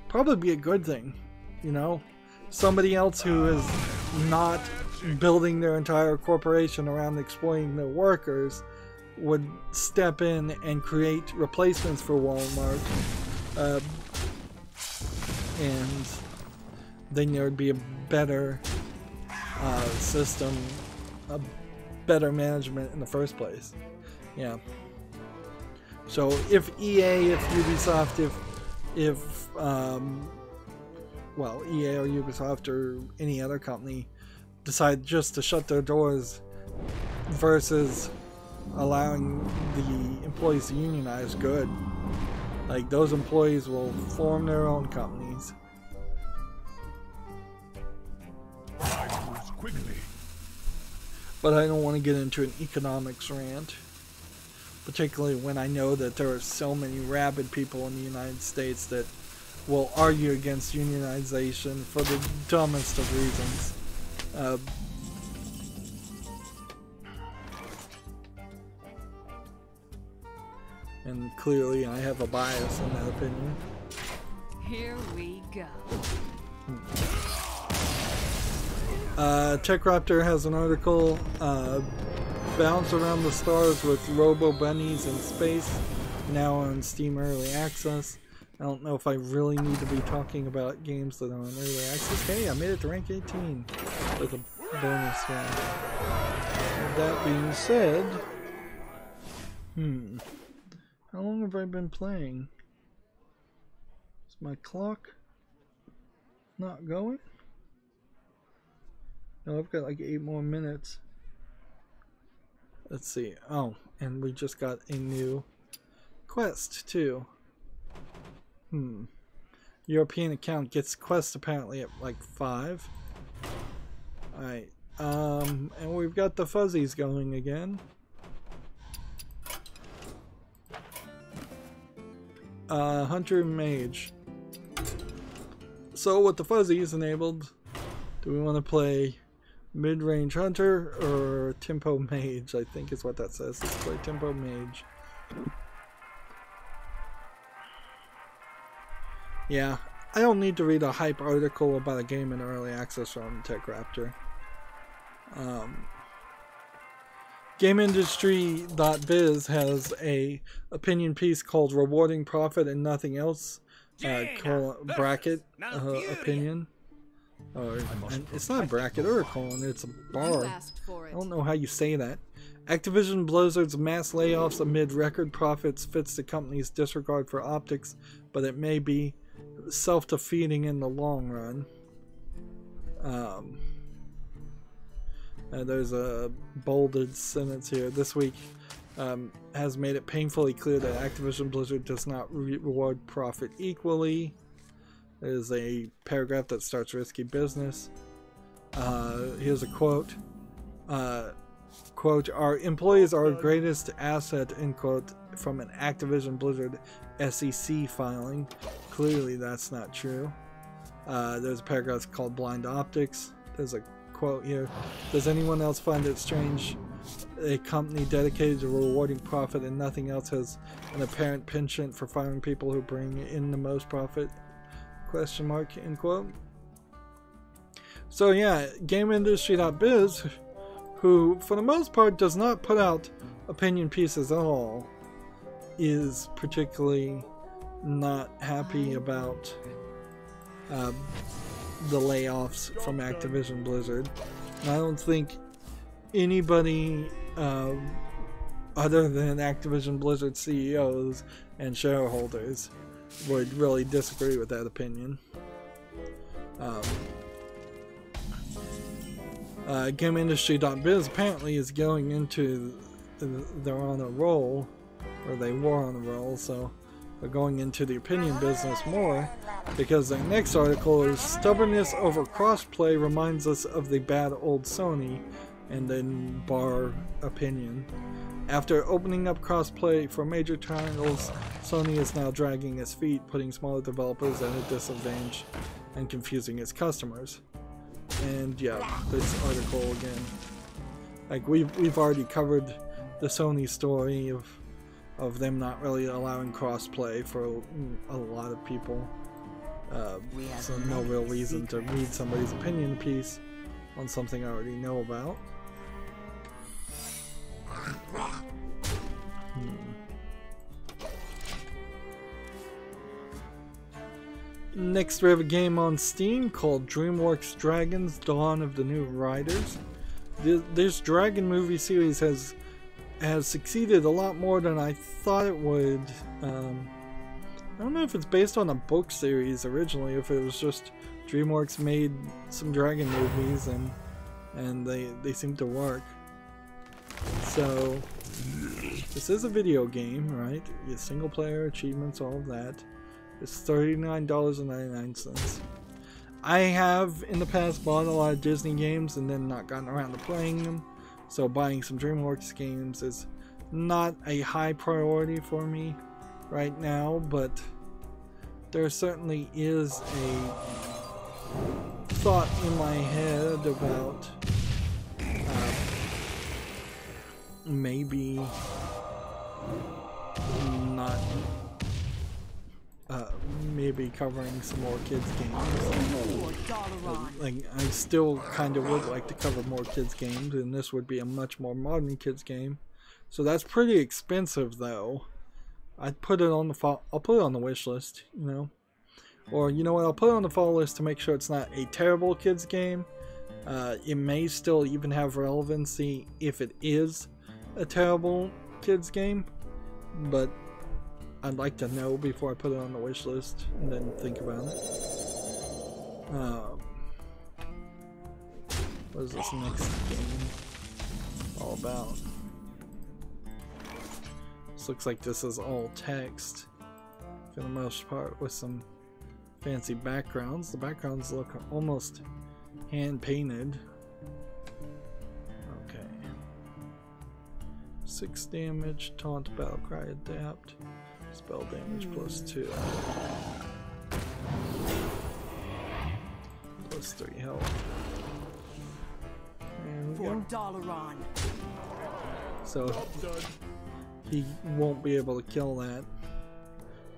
probably be a good thing, you know? Somebody else who is not building their entire corporation around exploiting their workers would step in and create replacements for Walmart, and then there would be a better system, a better management in the first place. Yeah. So if EA, if Ubisoft, if well, EA or Ubisoft or any other company decide just to shut their doors versus allowing the employees to unionize, good. Like, those employees will form their own companies. But I don't want to get into an economics rant, particularly when I know that there are so many rabid people in the United States that will argue against unionization for the dumbest of reasons. And clearly I have a bias in that opinion. Here we go. TechRaptor has an article, Bounce Around the Stars with Robo Bunnies in Space, now on Steam Early Access. I don't know if I really need to be talking about games that are on Early Access. Hey, I made it to rank 18 with a bonus round. That being said, how long have I been playing? Is my clock not going? No, I've got like 8 more minutes. Let's see. Oh, and we just got a new quest too. European account gets quest apparently at like 5. Alright. And we've got the fuzzies going again. Hunter Mage. So with the fuzzies enabled, do we want to play mid-range Hunter or Tempo Mage? I think is what that says. Let's play Tempo Mage. Yeah, I don't need to read a hype article about a game in early access from TechRaptor. GameIndustry.biz has a opinion piece called "Rewarding Profit and Nothing Else." Bracket opinion. And it's not a bracket or a colon, it's a bar. I don't know how you say that. Activision Blizzard's mass layoffs amid record profits fits the company's disregard for optics, but it may be self-defeating in the long run. There's a bolded sentence here. This week has made it painfully clear that Activision Blizzard does not reward profit equally. There's a paragraph that starts risky business. Here's a quote. Quote, "Our employees are our greatest asset," end quote, from an Activision Blizzard SEC filing. Clearly that's not true. There's a paragraph called "Blind Optics." There's a quote here. "Does anyone else find it strange a company dedicated to rewarding profit and nothing else has an apparent penchant for firing people who bring in the most profit? Question mark, end quote." So yeah, GameIndustry.biz, who for the most part does not put out opinion pieces at all, is particularly not happy about the layoffs from Activision Blizzard. And I don't think anybody other than Activision Blizzard CEOs and shareholders would really disagree with that opinion. GameIndustry.biz apparently is going into, they're on a roll, or they were on a roll, so they're going into the opinion business more, because their next article is "Stubbornness over crossplay reminds us of the bad old Sony," and then bar opinion. "After opening up crossplay for major titles, Sony is now dragging its feet, putting smaller developers at a disadvantage and confusing its customers." And yeah, this article again, like we've already covered the Sony story of them not really allowing crossplay for a lot of people. So no real reason to read somebody's opinion piece on something I already know about. Next we have a game on Steam called DreamWorks Dragons: Dawn of the New Riders. This dragon movie series has succeeded a lot more than I thought it would. I don't know if it's based on a book series originally, if it was just DreamWorks made some dragon movies and they seem to work. So this is a video game, right? You get single player, achievements, all of that. It's $39.99. I have in the past bought a lot of Disney games and then not gotten around to playing them, so buying some DreamWorks games is not a high priority for me right now, but there certainly is a thought in my head about maybe not maybe covering some more kids games. Like, I still kind of would like to cover more kids games, and this would be a much more modern kids game. So that's pretty expensive, though. I'd put it on the I'll put it on the wish list, you know. Or you know what? I'll put it on the fall list to make sure it's not a terrible kids game. It may still even have relevancy if it is a terrible kids game, but I'd like to know before I put it on the wish list and then think about it. What is this next game all about? This looks like this is all text for the most part with some fancy backgrounds. The backgrounds look almost hand painted. Okay. 6 damage, taunt, battle cry, adapt, spell damage +2. +3 health. And we go. So he won't be able to kill that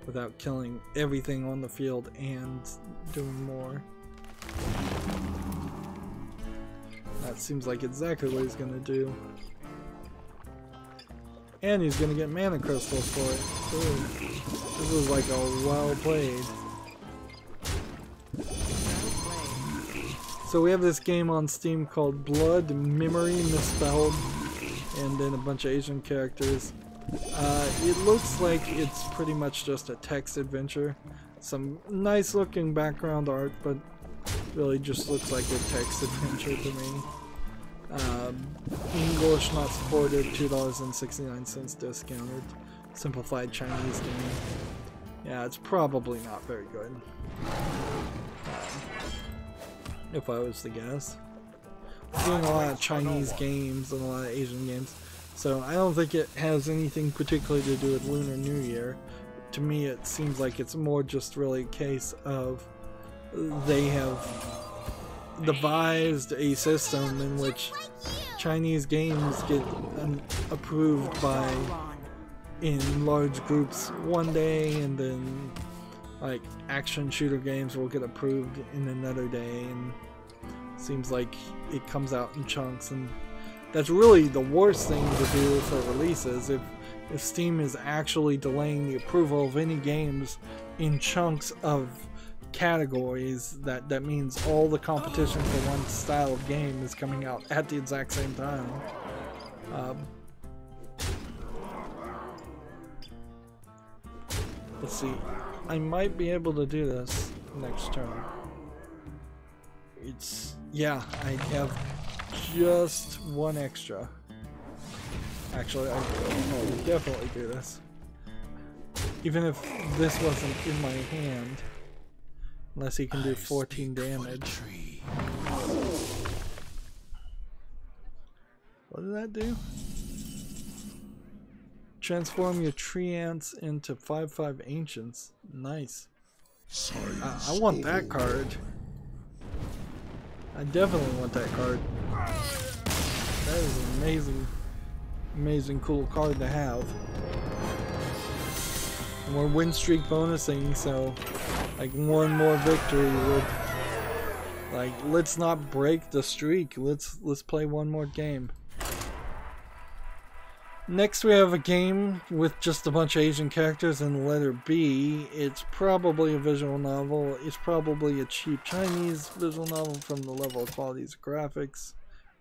without killing everything on the field and doing more. That seems like exactly what he's gonna do. And he's gonna get mana crystals for it. Ooh. This is like a well played. So we have this game on Steam called Blood Memory Misspelled, and then a bunch of Asian characters. It looks like it's pretty much just a text adventure. Some nice looking background art, but really just looks like a text adventure to me. English not supported, $2.69 discounted. Simplified Chinese game. Yeah, it's probably not very good. If I was to guess. I'm doing a lot of Chinese games and a lot of Asian games, so I don't think it has anything particularly to do with Lunar New Year. To me, it seems like it's more just really a case of they have devised a system in which Chinese games get approved by in large groups one day, and then like action shooter games will get approved in another day, and it seems like it comes out in chunks, and that's really the worst thing to do for releases. If Steam is actually delaying the approval of any games in chunks of categories, that means all the competition for one style of game is coming out at the exact same time. Let's see, I might be able to do this next turn. Yeah, I have just one extra. Actually, I will definitely do this. Even if this wasn't in my hand. Unless he can do 14 damage. What did that do? Transform your tree ants into 5/5 ancients. Nice. I want that card. I definitely want that card. That is an amazing cool card to have. And we're win streak bonusing, so like one more victory would, like, let's not break the streak. Let's play one more game. Next we have a game with just a bunch of Asian characters in the letter B. It's probably a visual novel. It's probably a cheap Chinese visual novel from the level of qualities of graphics.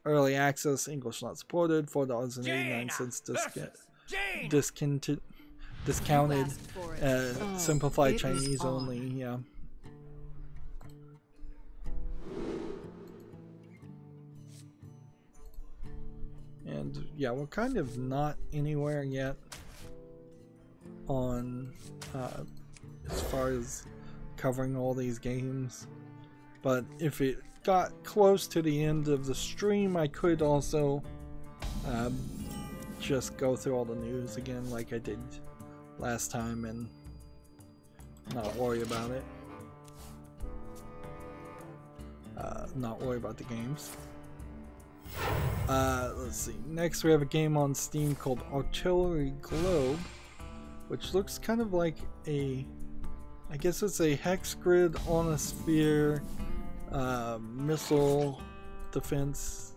Early access, English not supported, $4.89 discounted, simplified Chinese only, yeah. And yeah, we're kind of not anywhere yet on as far as covering all these games, but if it got close to the end of the stream, I could also just go through all the news again like I did last time and not worry about it. Not worry about the games. Let's see. Next we have a game on Steam called Artillery Globe. which looks kind of like a, I guess it's a hex grid on a sphere missile defense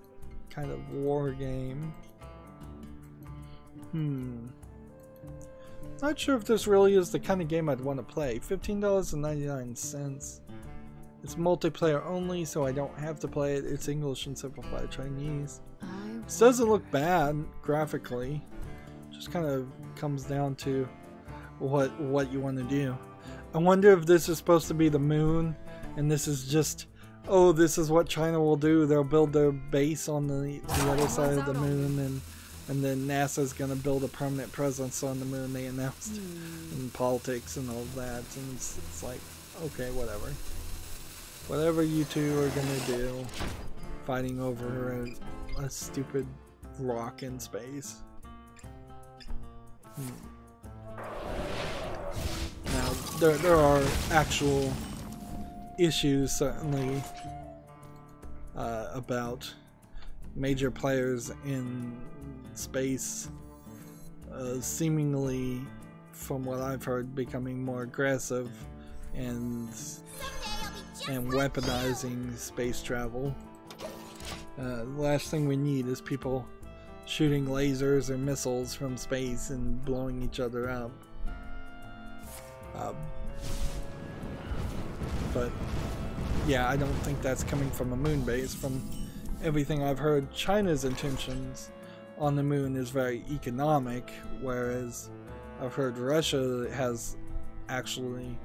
kind of war game. Not sure if this really is the kind of game I'd want to play. $15.99. It's multiplayer only, so I don't have to play it. It's English and simplified Chinese. This doesn't look bad graphically. Just kind of comes down to what you want to do. I wonder if this is supposed to be the moon, and this is just, oh, this is what China will do. They'll build their base on the other side of the moon, and then NASA's gonna build a permanent presence on the moon. They announced in politics and all of that, and it's like, okay, whatever you two are gonna do, fighting over a stupid rock in space. Now there are actual issues certainly about major players in space seemingly, from what I've heard, becoming more aggressive and weaponizing space travel. The last thing we need is people shooting lasers or missiles from space and blowing each other up. But yeah, I don't think that's coming from a moon base. From everything I've heard, China's intentions on the moon is very economic, whereas I've heard Russia has actually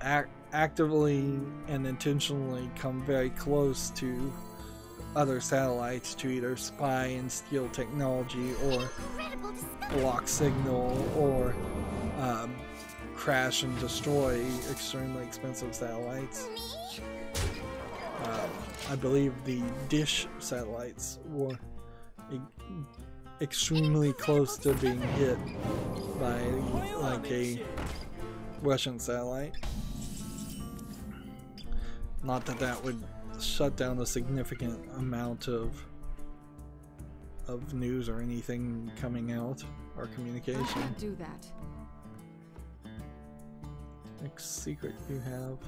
actively and intentionally come very close to other satellites to either spy and steal technology, or block signal, or crash and destroy extremely expensive satellites. I believe the dish satellites were extremely close to being hit by like a Russian satellite. Not that that would shut down a significant amount of news or anything coming out, or communication. I can't do that. Next secret you have.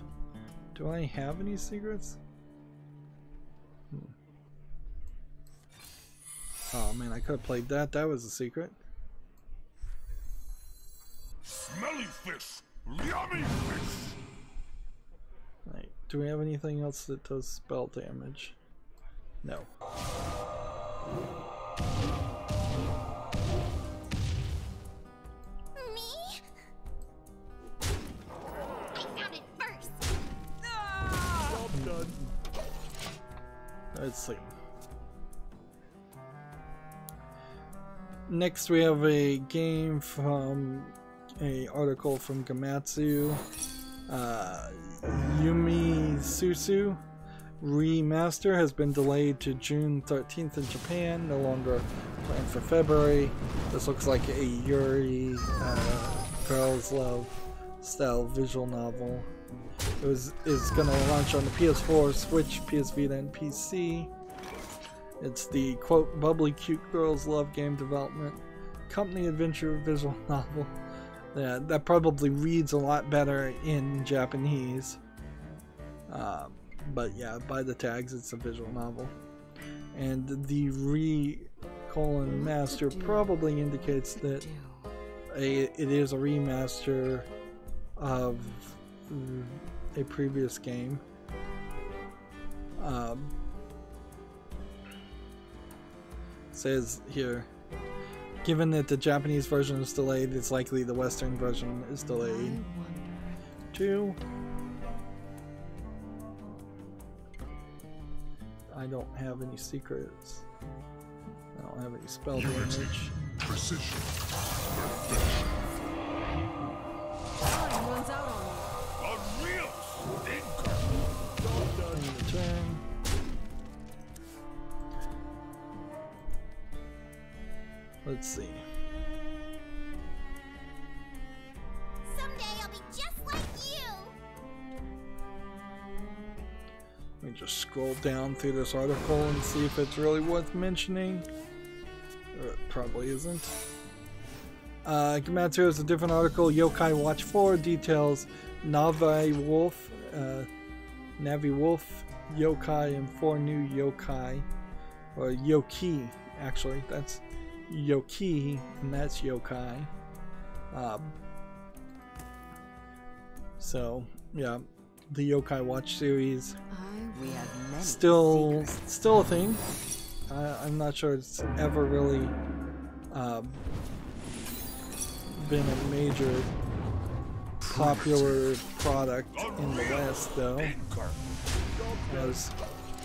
Do I have any secrets? Oh man, I could have played that. That was a secret. Smelly fish! Yummy fish! Right. Do we have anything else that does spell damage? No. Me? I found it first. Well done. Let's see. Next we have a game from a article from Gamatsu. Yumi Susu Remaster has been delayed to June 13th in Japan, no longer planned for February. This looks like a Yuri Girls Love style visual novel. It's going to launch on the PS4, Switch, PS Vita, and PC. It's the quote bubbly cute girls love game development company adventure visual novel. Yeah, that probably reads a lot better in Japanese. But yeah, by the tags, it's a visual novel. And the master probably indicates that it is a remaster of a previous game. Says here, given that the Japanese version is delayed, it's likely the Western version is delayed too. I don't have any secrets. I don't have any spell damage. Precision. One's out on me. A real stinker. End the turn. Let's see. Someday I'll be just like you. Let me just scroll down through this article and see if it's really worth mentioning. Or it probably isn't. Gematsu has a different article. Yokai Watch 4 details Navi Wolf yokai and 4 new yokai, or yoki actually. That's yoki and that's yokai. So yeah, the Yokai Watch series still a thing. I'm not sure it's ever really been a major popular product in the West, though, as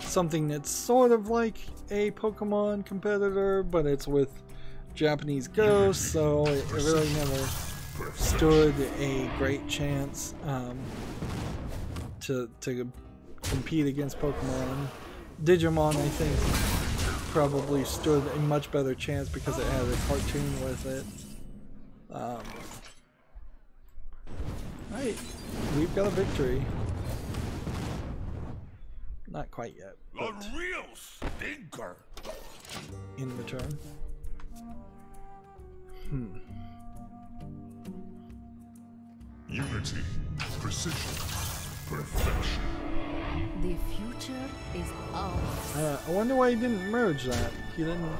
something that's sort of like a Pokemon competitor, but it's with Japanese ghosts, so it really never stood a great chance to compete against Pokemon. Digimon, I think, probably stood a much better chance because it had a cartoon with it. Right, we've got a victory. Not quite yet, but A real stinker. in return. Unity, precision, perfection. The future is ours. I wonder why he didn't merge that. He didn't.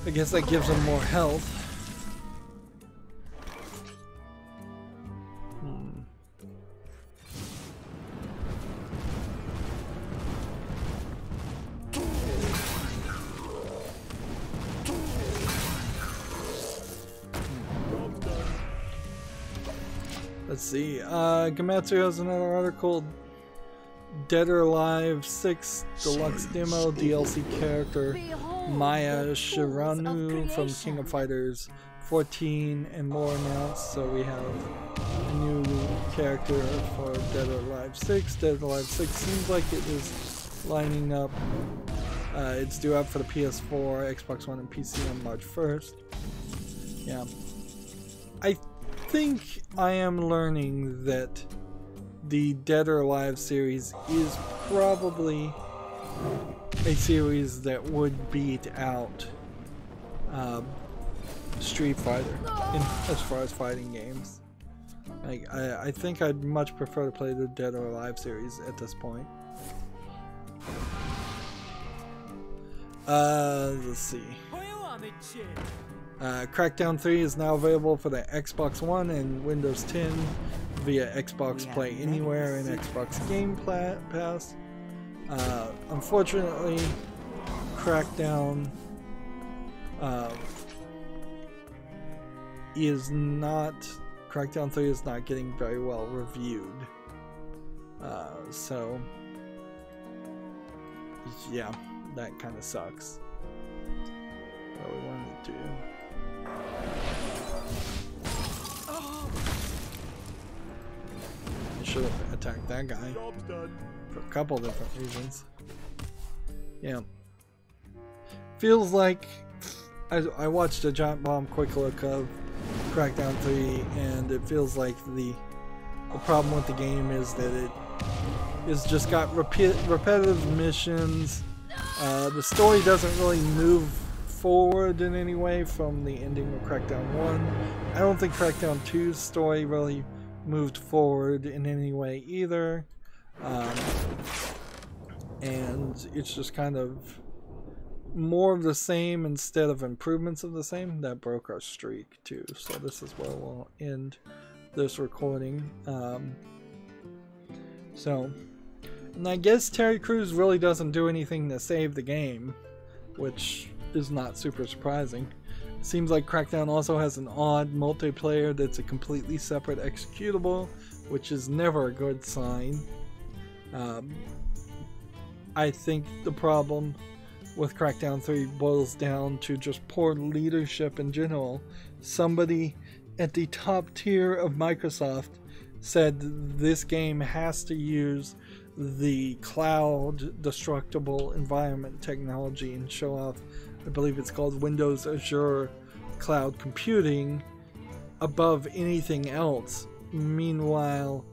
I guess that gives him more health. Let's see. Gematsu has another article. Dead or Alive 6 Deluxe Demo DLC character Maya Shiranu from King of Fighters 14 and more announced. So we have a new character for Dead or Alive 6. Dead or Alive 6 seems like it is lining up. It's due out for the PS4, Xbox One, and PC on March 1st. Yeah. I think I am learning that the Dead or Alive series is probably a series that would beat out Street Fighter as far as fighting games. Like, I think I'd much prefer to play the Dead or Alive series at this point. Let's see. Crackdown 3 is now available for the Xbox One and Windows 10 via Xbox Play Anywhere and Xbox Game Pass. Unfortunately, Crackdown Crackdown 3 is not getting very well reviewed. So yeah, that kind of sucks. What we wanted to do. I should have attacked that guy for a couple different reasons. Yeah. Feels like I watched a Giant Bomb quick look of Crackdown 3, and it feels like the problem with the game is that it is just got repetitive missions. The story doesn't really move forward in any way from the ending of Crackdown 1. I don't think Crackdown 2's story really moved forward in any way either. And it's just kind of more of the same instead of improvements of the same. That broke our streak too, so this is where we'll end this recording. And I guess Terry Crews really doesn't do anything to save the game, which is not super surprising. Seems like Crackdown also has an odd multiplayer that's a completely separate executable, which is never a good sign. I think the problem with Crackdown 3 boils down to just poor leadership in general. Somebody at the top tier of Microsoft said this game has to use the cloud destructible environment technology and show off, I believe it's called Windows Azure Cloud Computing, above anything else. Meanwhile,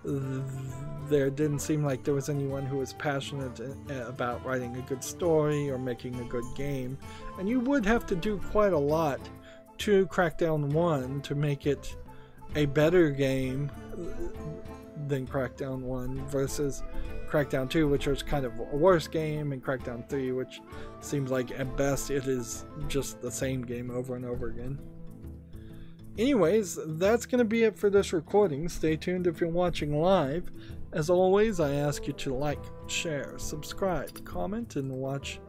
there didn't seem like there was anyone who was passionate about writing a good story or making a good game. And you would have to do quite a lot to Crackdown 1 to make it a better game than Crackdown 1 versus Crackdown 2, which was kind of a worse game, and Crackdown 3, which seems like at best it is just the same game over and over again. Anyways, that's going to be it for this recording. Stay tuned if you're watching live. As always, I ask you to like, share, subscribe, comment, and watch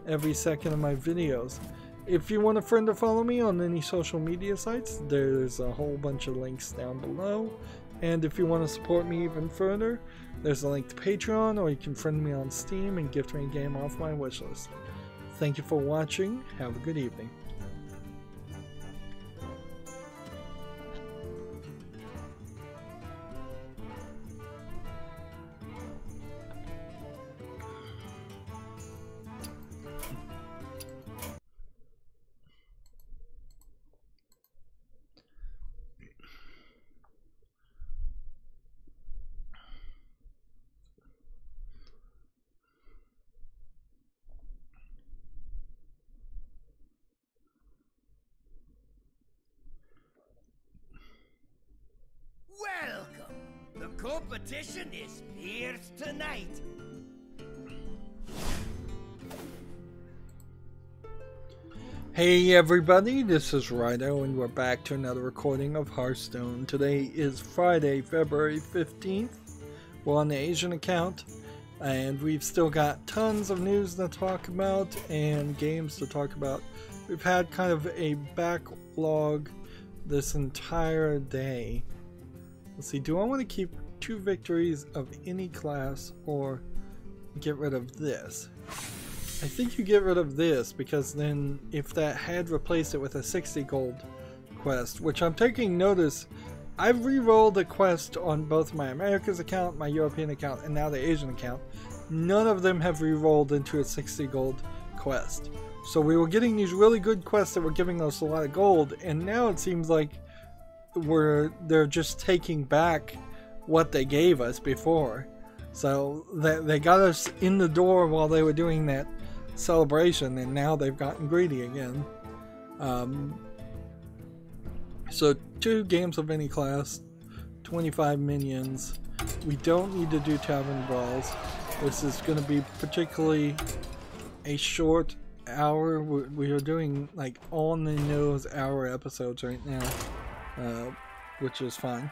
every second of my videos. If you want a friend to follow me on any social media sites, there's a whole bunch of links down below. And if you want to support me even further, there's a link to Patreon, or you can friend me on Steam and gift me a game off my wishlist. Thank you for watching. Have a good evening. Welcome! The competition is fierce tonight. Hey everybody, this is Rydo, and we're back to another recording of Hearthstone. Today is Friday, February 15th. We're on the Asian account, and we've still got tons of news to talk about and games to talk about. We've had kind of a backlog this entire day. Let's see, do I want to keep 2 victories of any class or get rid of this? I think you get rid of this, because then if that had replaced it with a 60 gold quest, which I'm taking notice, I've re-rolled a quest on both my Americas account, my European account, and now the Asian account. None of them have re-rolled into a 60 gold quest. So we were getting these really good quests that were giving us a lot of gold, and now it seems like they're just taking back what they gave us before. So they got us in the door while they were doing that celebration, and now they've gotten greedy again. So 2 games of any class, 25 minions. We don't need to do tavern brawls. This is going to be particularly a short hour. We are doing like on the nose hour episodes right now, which is fine.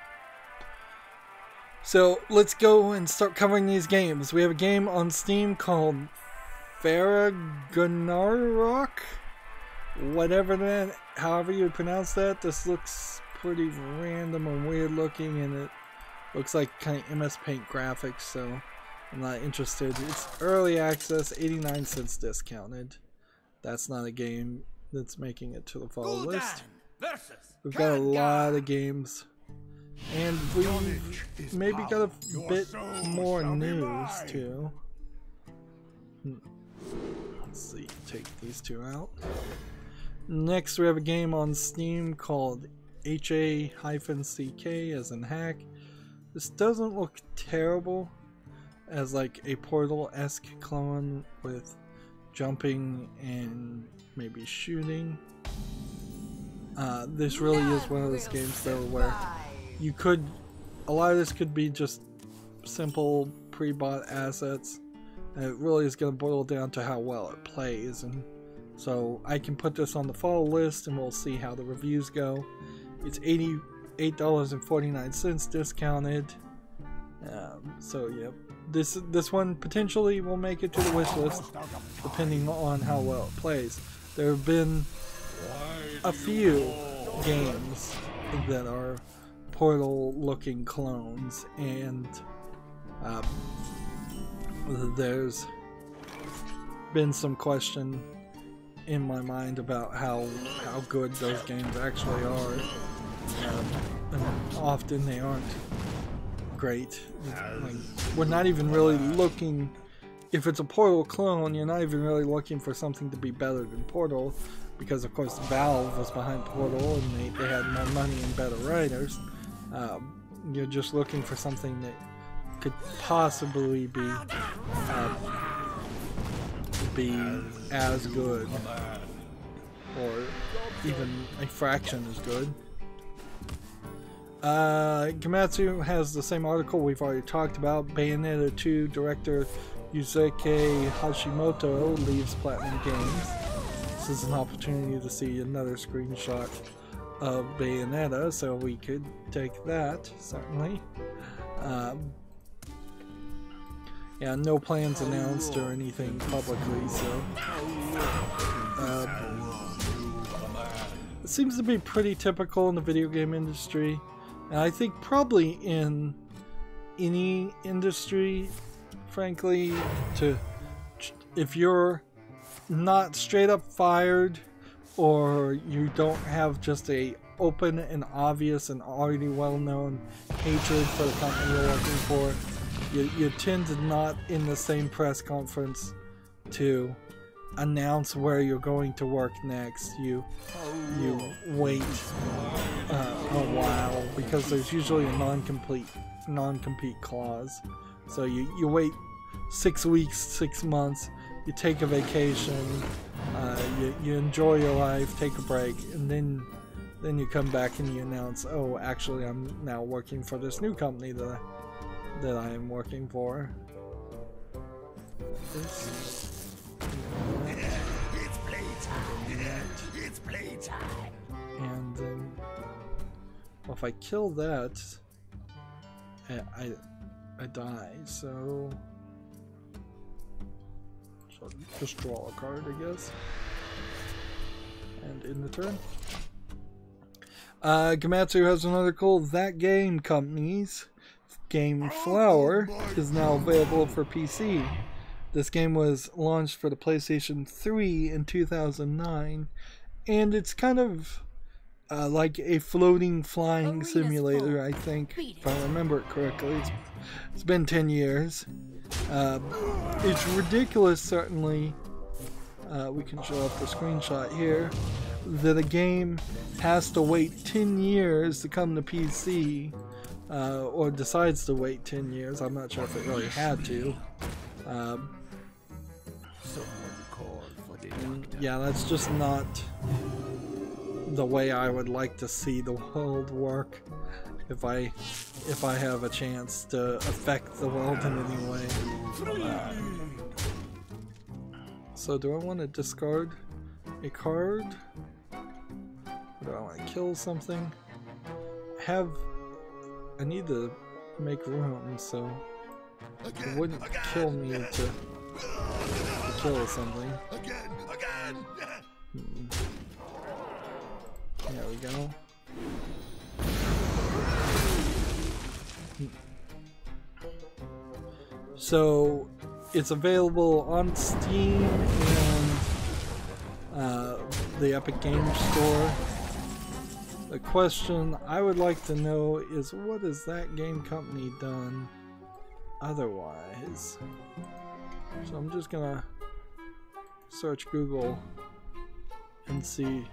So let's go and start covering these games. We have a game on Steam called Faraghanarok, whatever that, however you pronounce that. This looks pretty random and weird looking, and it looks like kind of MS Paint graphics, so I'm not interested. It's early access, 89 cents discounted. That's not a game that's making it to the fall list. We've got a lot of games, and we've maybe got a bit more news too. Let's see, take these 2 out. Next we have a game on Steam called HA-CK as in hack. This doesn't look terrible as like a Portal-esque clone with jumping and maybe shooting. This really is one of those games though where you could, a lot of this could be just simple pre-bought assets, and it really is going to boil down to how well it plays. And so I can put this on the fall list and we'll see how the reviews go. It's $88.49 discounted. So yeah, this one potentially will make it to the wish list depending on how well it plays. There have been a few games that are Portal looking clones, and there's been some question in my mind about how good those games actually are, and often they aren't great. Like, we're not even really looking, if it's a Portal clone, you're not even really looking for something to be better than Portal, because of course Valve was behind Portal and they had more money and better writers. you're just looking for something that could possibly be as good, or even a fraction as good. Gamatsu has the same article we've already talked about. Bayonetta 2 director Yusuke Hashimoto leaves Platinum Games. This is an opportunity to see another screenshot of Bayonetta, so we could take that, certainly. Yeah, no plans announced or anything publicly, so it seems to be pretty typical in the video game industry, and I think probably in any industry, frankly, if you're not straight up fired, or you don't have just a open and obvious and already well-known hatred for the company you're working for, you tend to not in the same press conference to announce where you're going to work next. You wait a while, because there's usually a non-compete clause. So you wait 6 weeks, 6 months, you take a vacation, you enjoy your life, take a break, and then you come back and you announce, oh, actually I'm now working for this new company that I am working for. It's playtime. It's playtime. And then, well, if I kill that, I die. So just draw a card, I guess, and in the turn. Gamatsu has another cool That Game company's game Flower is now available for PC. This game was launched for the PlayStation 3 in 2009, and it's kind of like a floating flying simulator, I think, if I remember it correctly. It's been 10 years. It's ridiculous, certainly. We can show up the screenshot here, that a game has to wait 10 years to come to PC, or decides to wait 10 years. I'm not sure if it really had to. Yeah, that's just not the way I would like to see the world work if I have a chance to affect the world in any way. So do I want to discard a card? Or do I want to kill something? I need to make room, so it wouldn't kill me to kill something. There we go. So it's available on Steam and the Epic Games Store. The question I would like to know is, what has That Game company done otherwise? So I'm just gonna search Google and see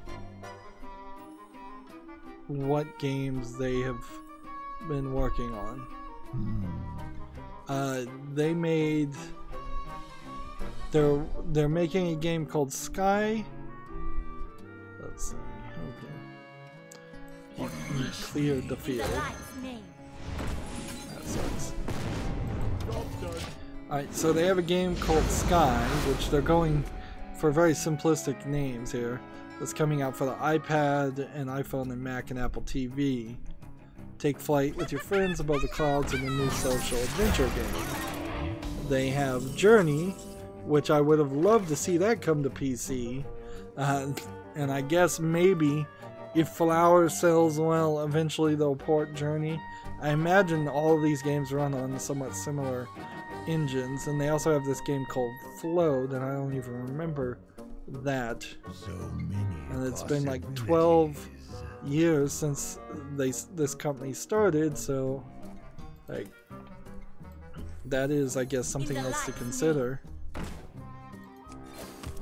what games they have been working on. They're making a game called Sky. Let's see. Okay. You cleared the field. That sucks. Alright, so they have a game called Sky, which they're going for very simplistic names here. That's coming out for the iPad and iPhone and Mac and Apple TV. Take flight with your friends above the clouds in a new social adventure game. They have Journey, which I would have loved to see that come to PC. And I guess maybe if Flower sells well, eventually they'll port Journey. I imagine all of these games run on somewhat similar engines. And they also have this game called Flow that I don't even remember that. And it's been like 12 years since this company started, so like that is, I guess, something else to consider.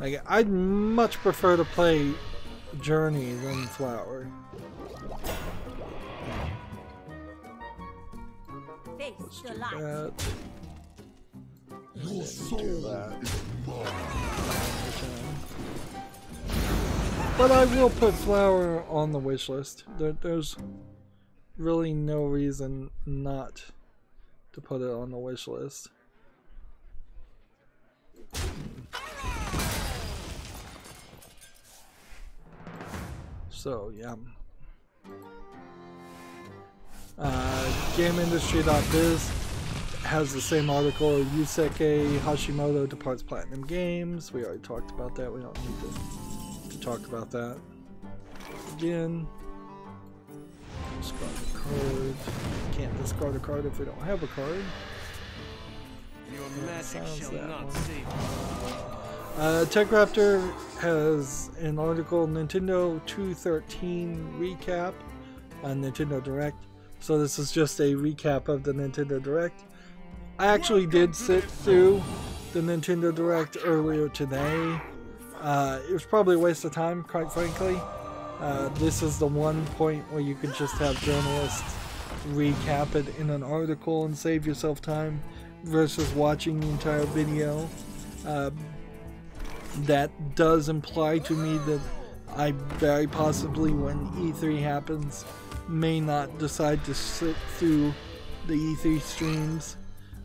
Like, I'd much prefer to play Journey than Flower. Face Let's the do light. that. Your soul is mine. But I will put flour on the wish list. There's really no reason not to put it on the wish list. So yeah. GameIndustry.biz has the same article. Yusuke Hashimoto departs Platinum Games. We already talked about that. We don't need to talk about that again. Discard a card. Can't discard a card if we don't have a card. Your magic shall not save. TechRaptor has an article, Nintendo 213 recap on Nintendo Direct. So this is just a recap of the Nintendo Direct. I actually did sit through the Nintendo Direct earlier today. It was probably a waste of time, quite frankly. This is the one point where you could just have journalists recap it in an article and save yourself time versus watching the entire video. That does imply to me that I very possibly, when E3 happens, may not decide to sit through the E3 streams.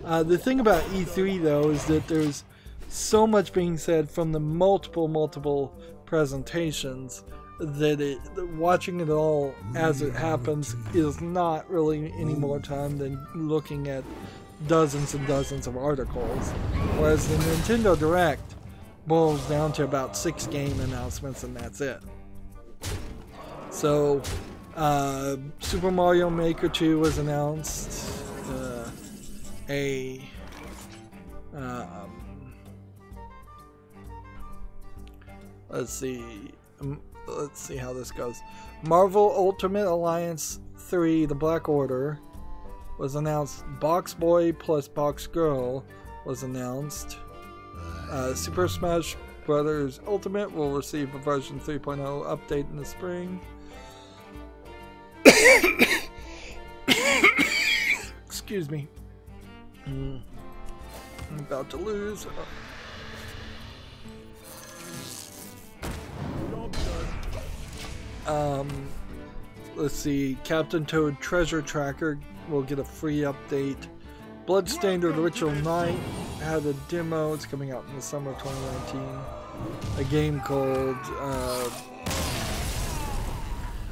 The thing about E3 though is that there's so much being said from the multiple presentations that watching it all as it happens is not really any more time than looking at dozens and dozens of articles. Whereas the Nintendo Direct boils down to about 6 game announcements and that's it. So Super Mario Maker 2 was announced. Let's see how this goes. Marvel Ultimate Alliance 3 The Black Order was announced. Box Boy plus Box Girl was announced. Super Smash Bros. Ultimate will receive a version 3.0 update in the spring. Excuse me. I'm about to lose. Let's see. Captain Toad Treasure Tracker will get a free update. Bloodstained Ritual Night had a demo. It's coming out in the summer of 2019. A game called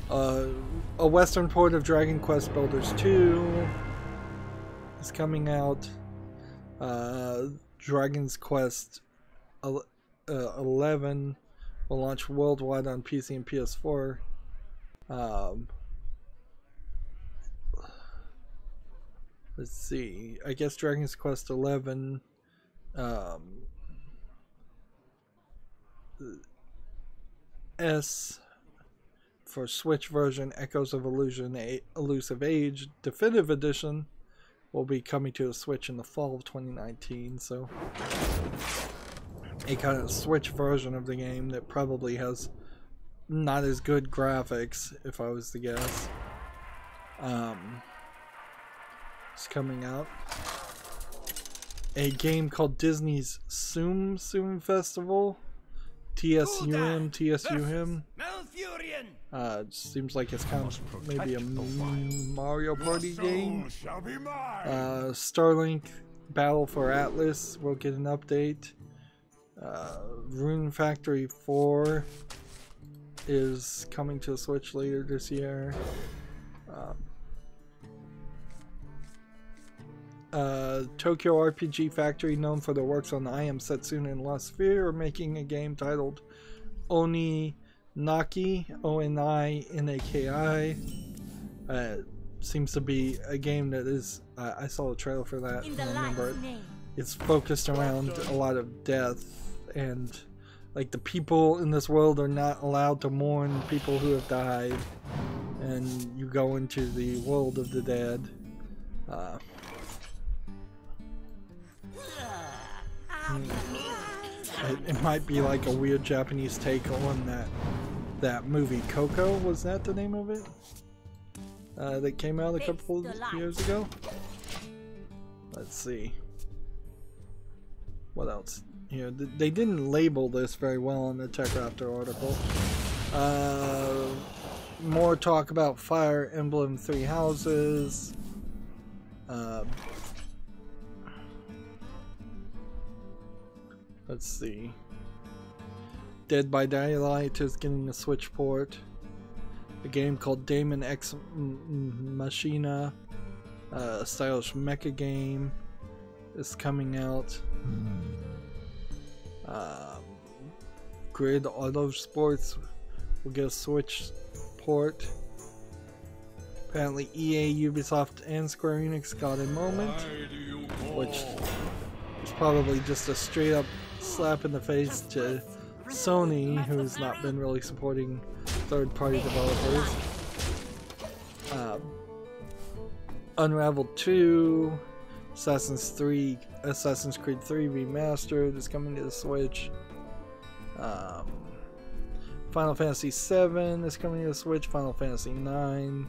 a Western port of Dragon Quest Builders 2 is coming out. Dragon's Quest 11 will launch worldwide on PC and PS4. Let's see. I guess Dragon's Quest 11 S for Switch version, Echoes of Illusion, Elusive Age Definitive Edition will be coming to the Switch in the fall of 2019. So a kind of Switch version of the game that probably has not as good graphics, if I was to guess. It's coming out. A game called Disney's Tsum Tsum Festival. TSUM. It seems like it's kind of maybe a Mario Party game. Starlink Battle for Atlas will get an update. Rune Factory 4 is coming to the Switch later this year. Tokyo RPG Factory, known for their works on I Am Setsuna and Lost Sphere, are making a game titled Oni Naki, O-N-I-N-A-K-I. Seems to be a game that is, I saw a trailer for that, and I remember it. It's focused around a lot of death, and like the people in this world are not allowed to mourn people who have died, and you go into the world of the dead. It might be like a weird Japanese take on that movie Coco. Was that the name of it? That came out a couple years ago. Let's see. What else? Here, they didn't label this very well in the TechRaptor article. More talk about Fire Emblem Three Houses. Let's see. Dead by Daylight is getting a Switch port. A game called Daemon X Machina, a stylish mecha game, is coming out. Grid Auto Sports will get a Switch port. Apparently EA, Ubisoft, and Square Enix got a moment, which is probably just a straight up slap in the face to Sony, who's not been really supporting third-party developers. Unravel 2, Assassin's Creed 3 Remastered is coming to the Switch. Final Fantasy 7 is coming to the Switch. Final Fantasy 9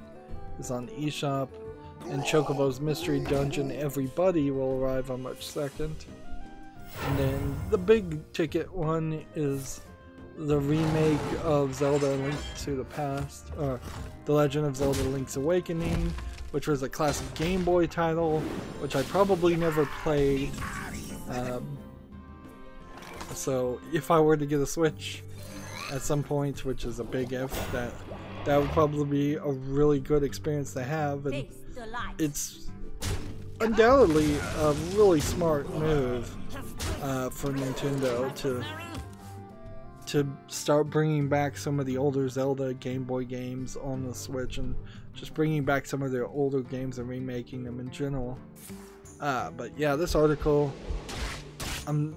is on the eShop. And Chocobo's Mystery Dungeon Everybody will arrive on March 2nd. And then the big ticket one is the remake of Zelda Link to the Past, or The Legend of Zelda Link's Awakening, which was a classic Game Boy title, which I probably never played. So if I were to get a Switch at some point, which is a big if, that would probably be a really good experience to have, and it's undoubtedly a really smart move for Nintendo to start bringing back some of the older Zelda Game Boy games on the Switch, and just bringing back some of their older games and remaking them in general. But yeah, this article,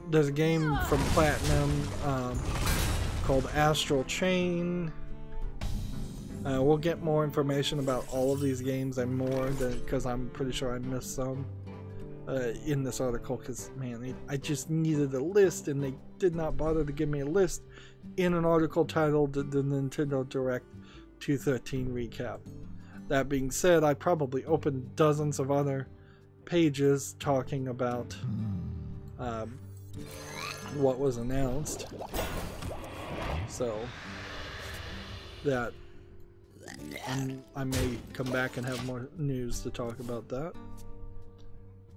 there's a game from Platinum called Astral Chain. We'll get more information about all of these games and more, because I'm pretty sure I missed some in this article, because man, I just needed a list and they did not bother to give me a list in an article titled the Nintendo Direct 213 Recap. That being said, I probably opened dozens of other pages talking about what was announced, so that I may come back and have more news to talk about that.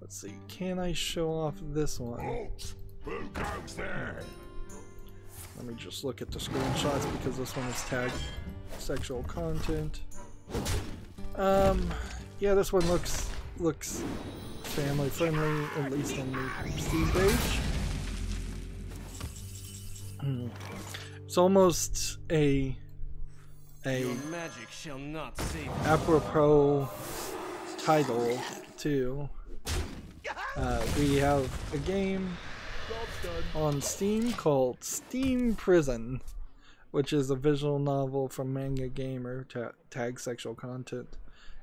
Let's see, can I show off this one? Who goes there? Let me just look at the screenshots, because this one is tagged sexual content. Yeah, this one looks family friendly, at least on the Steam page. It's almost a magic shall not save apropos title too. We have a game on Steam called Steam Prison, which is a visual novel from Manga Gamer, tag sexual content.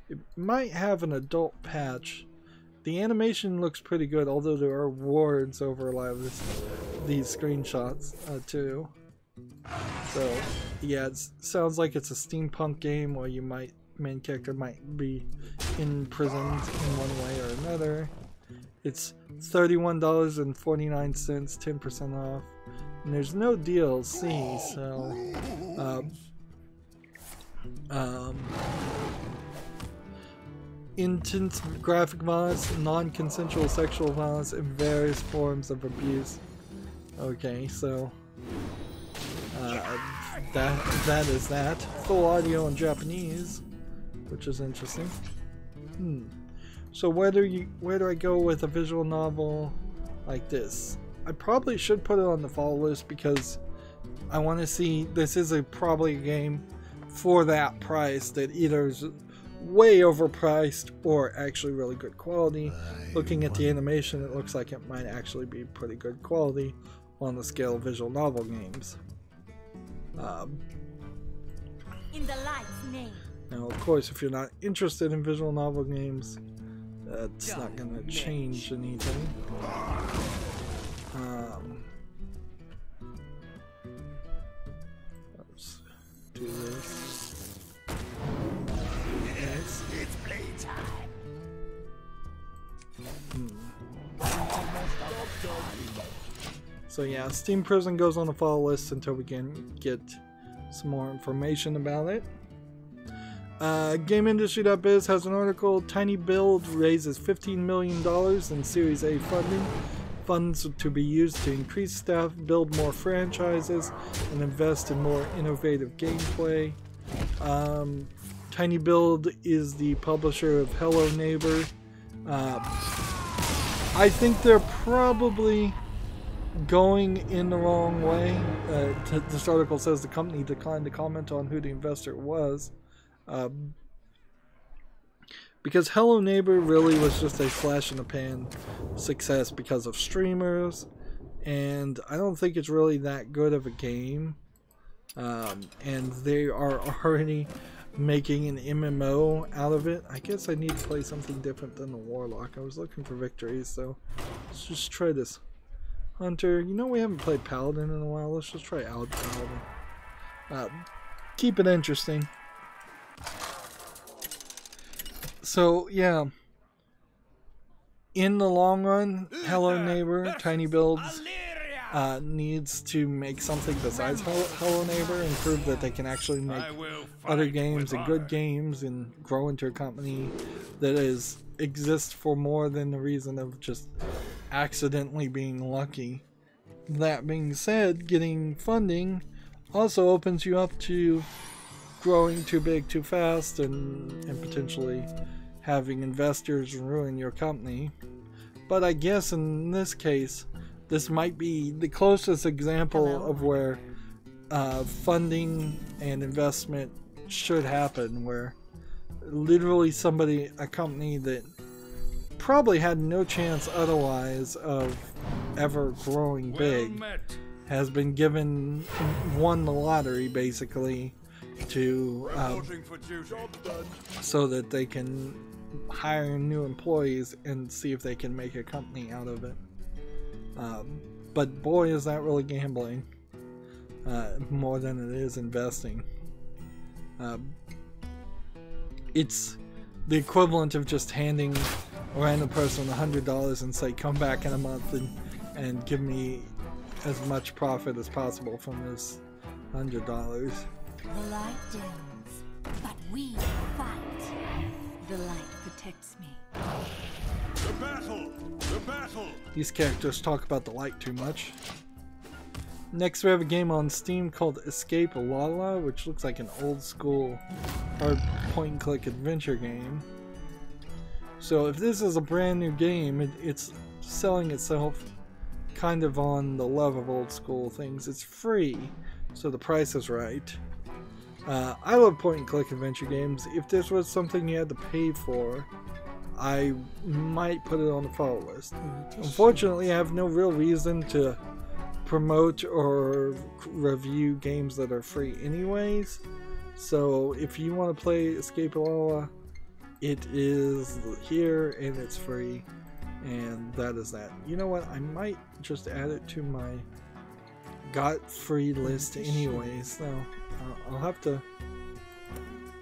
It might have an adult patch. The animation looks pretty good, although there are words over a lot of these screenshots too. So yeah, it sounds like it's a steampunk game where main character might be imprisoned in one way or another. It's $31.49, 10% off, and there's no DLC, so intense graphic violence, non-consensual sexual violence, and various forms of abuse. Okay, so that is that. Full audio in Japanese, which is interesting. So where do I go with a visual novel like this? I probably should put it on the follow list, because I want to see, this is probably a game for that price that either is way overpriced or actually really good quality. Looking at the animation, it looks like it might actually be pretty good quality on the scale of visual novel games. In the light's name. Now, of course, if you're not interested in visual novel games, that's not going to change anything. Let's do this. It's playtime. So yeah, Steam Prison goes on the follow list until we can get some more information about it. GameIndustry.biz has an article, Tiny Build raises $15 million in Series A funding. Funds to be used to increase staff, build more franchises, and invest in more innovative gameplay. Tiny Build is the publisher of Hello Neighbor. I think they're probably going in the wrong way. This article says the company declined to comment on who the investor was. Because Hello Neighbor really was just a flash in the pan success because of streamers, and I don't think it's really that good of a game. And they are already making an MMO out of it. I guess I need to play something different than the Warlock. I was looking for victories, so let's just try this. Hunter, you know we haven't played Paladin in a while. Let's just try out Paladin. Keep it interesting. So yeah, in the long run, Hello Neighbor, Tiny Builds needs to make something besides Hello Neighbor and prove that they can actually make other games and good games and grow into a company that exists for more than the reason of just accidentally being lucky. That being said, getting funding also opens you up to growing too big too fast and potentially having investors ruin your company. But I guess in this case, this might be the closest example of where funding and investment should happen, where literally a company that probably had no chance otherwise of ever growing big has been won the lottery basically to so that they can hire new employees and see if they can make a company out of it. But boy, is that really gambling more than it is investing. It's the equivalent of just handing a random person $100 and say, come back in a month and give me as much profit as possible from this $100. The light dims, but we fight. The light protects me. The battle! The battle! These characters talk about the light too much. Next we have a game on Steam called Escape Lala, which looks like an old school hard point and click adventure game. So if this is a brand new game, it's selling itself kind of on the love of old school things. It's free, so the price is right. I love point and click adventure games. If this was something you had to pay for, I might put it on the follow list. Unfortunately, I have no real reason to promote or review games that are free anyways. So if you want to play Escape Lala, it is here and it's free, and that is that. You know what? I might just add it to my got free list anyways. So I'll have to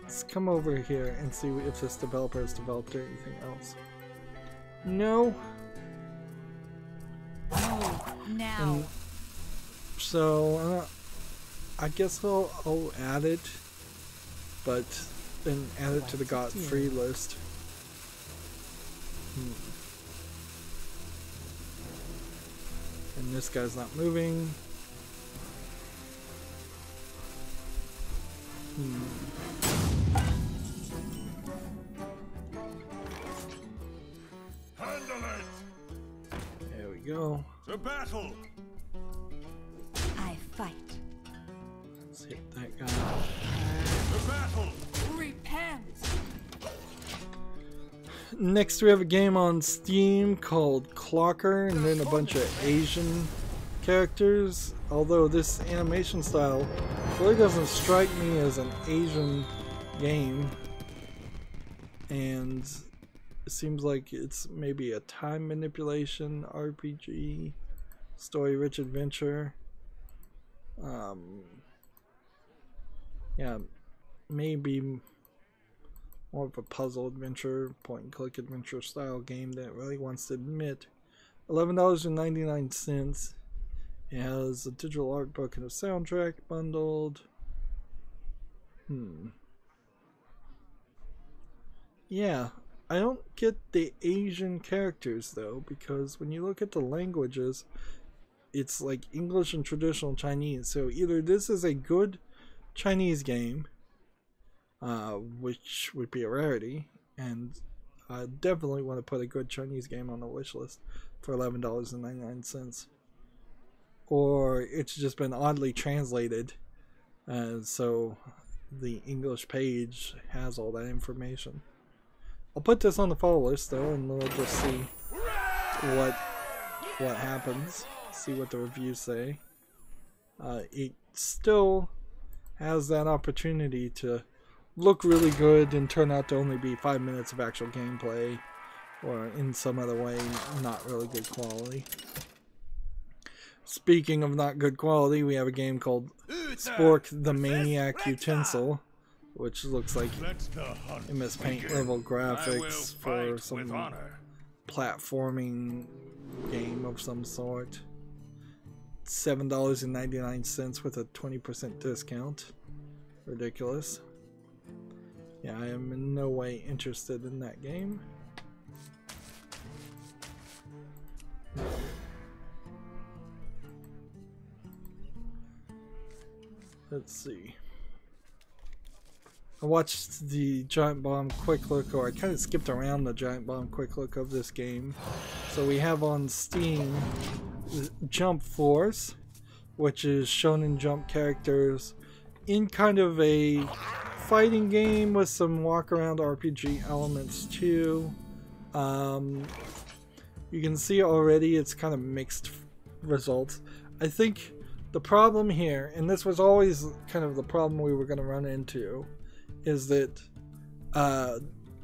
let's come over here and see if this developer has developed anything else. No. Now. And so I guess I'll add it, but then add it to the got free list. And this guy's not moving. Handle it! There we go. To battle! I fight. Let's hit that guy. To battle! Repent. Next we have a game on Steam called Clocker, and then a bunch of Asian characters. Although this animation style really doesn't strike me as an Asian game, and it seems like it's maybe a time manipulation RPG, story-rich adventure. Yeah, maybe more of a puzzle adventure, point and click adventure style game that really wants to admit $11.99. It has a digital art book and a soundtrack bundled. Yeah, I don't get the Asian characters though, because when you look at the languages, it's like English and traditional Chinese. So either this is a good Chinese game, which would be a rarity, and I definitely want to put a good Chinese game on the wish list for $11.99. Or it's just been oddly translated, so the English page has all that information. I'll put this on the follow list though, and we'll just see what happens. See what the reviews say. It still has that opportunity to look really good and turn out to only be 5 minutes of actual gameplay, or in some other way not really good quality. Speaking of not good quality, we have a game called Spork the Maniac Utensil, which looks like MS Paint level graphics for some platforming game of some sort. $7.99 with a 20% discount. Ridiculous. Yeah, I am in no way interested in that game. Let's see. I watched the Giant Bomb quick look, or I kind of skipped around the Giant Bomb quick look of this game. So we have on Steam Jump Force, which is Shonen Jump characters in kind of a fighting game with some walk around RPG elements too. You can see already it's kind of mixed results. I think the problem here, and this was always kind of the problem we were going to run into, is that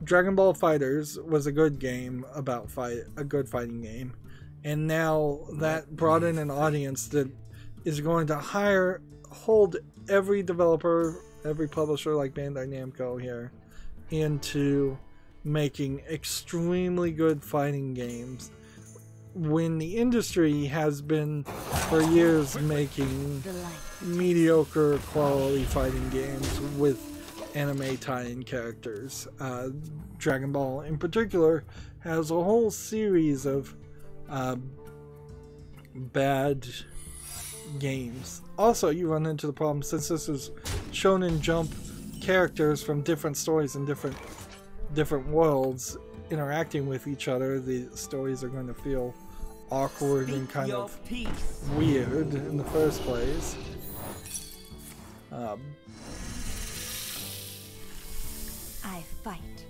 Dragon Ball FighterZ was a good game about a good fighting game, and now that brought in an audience that is going to hold every developer, every publisher like Bandai Namco here, into making extremely good fighting games, when the industry has been for years making mediocre quality fighting games with anime tie-in characters. Dragon Ball in particular has a whole series of bad games. Also, you run into the problem, since this is Shonen Jump characters from different stories and different worlds interacting with each other, the stories are going to feel awkward and kind of weird in the first place. I fight.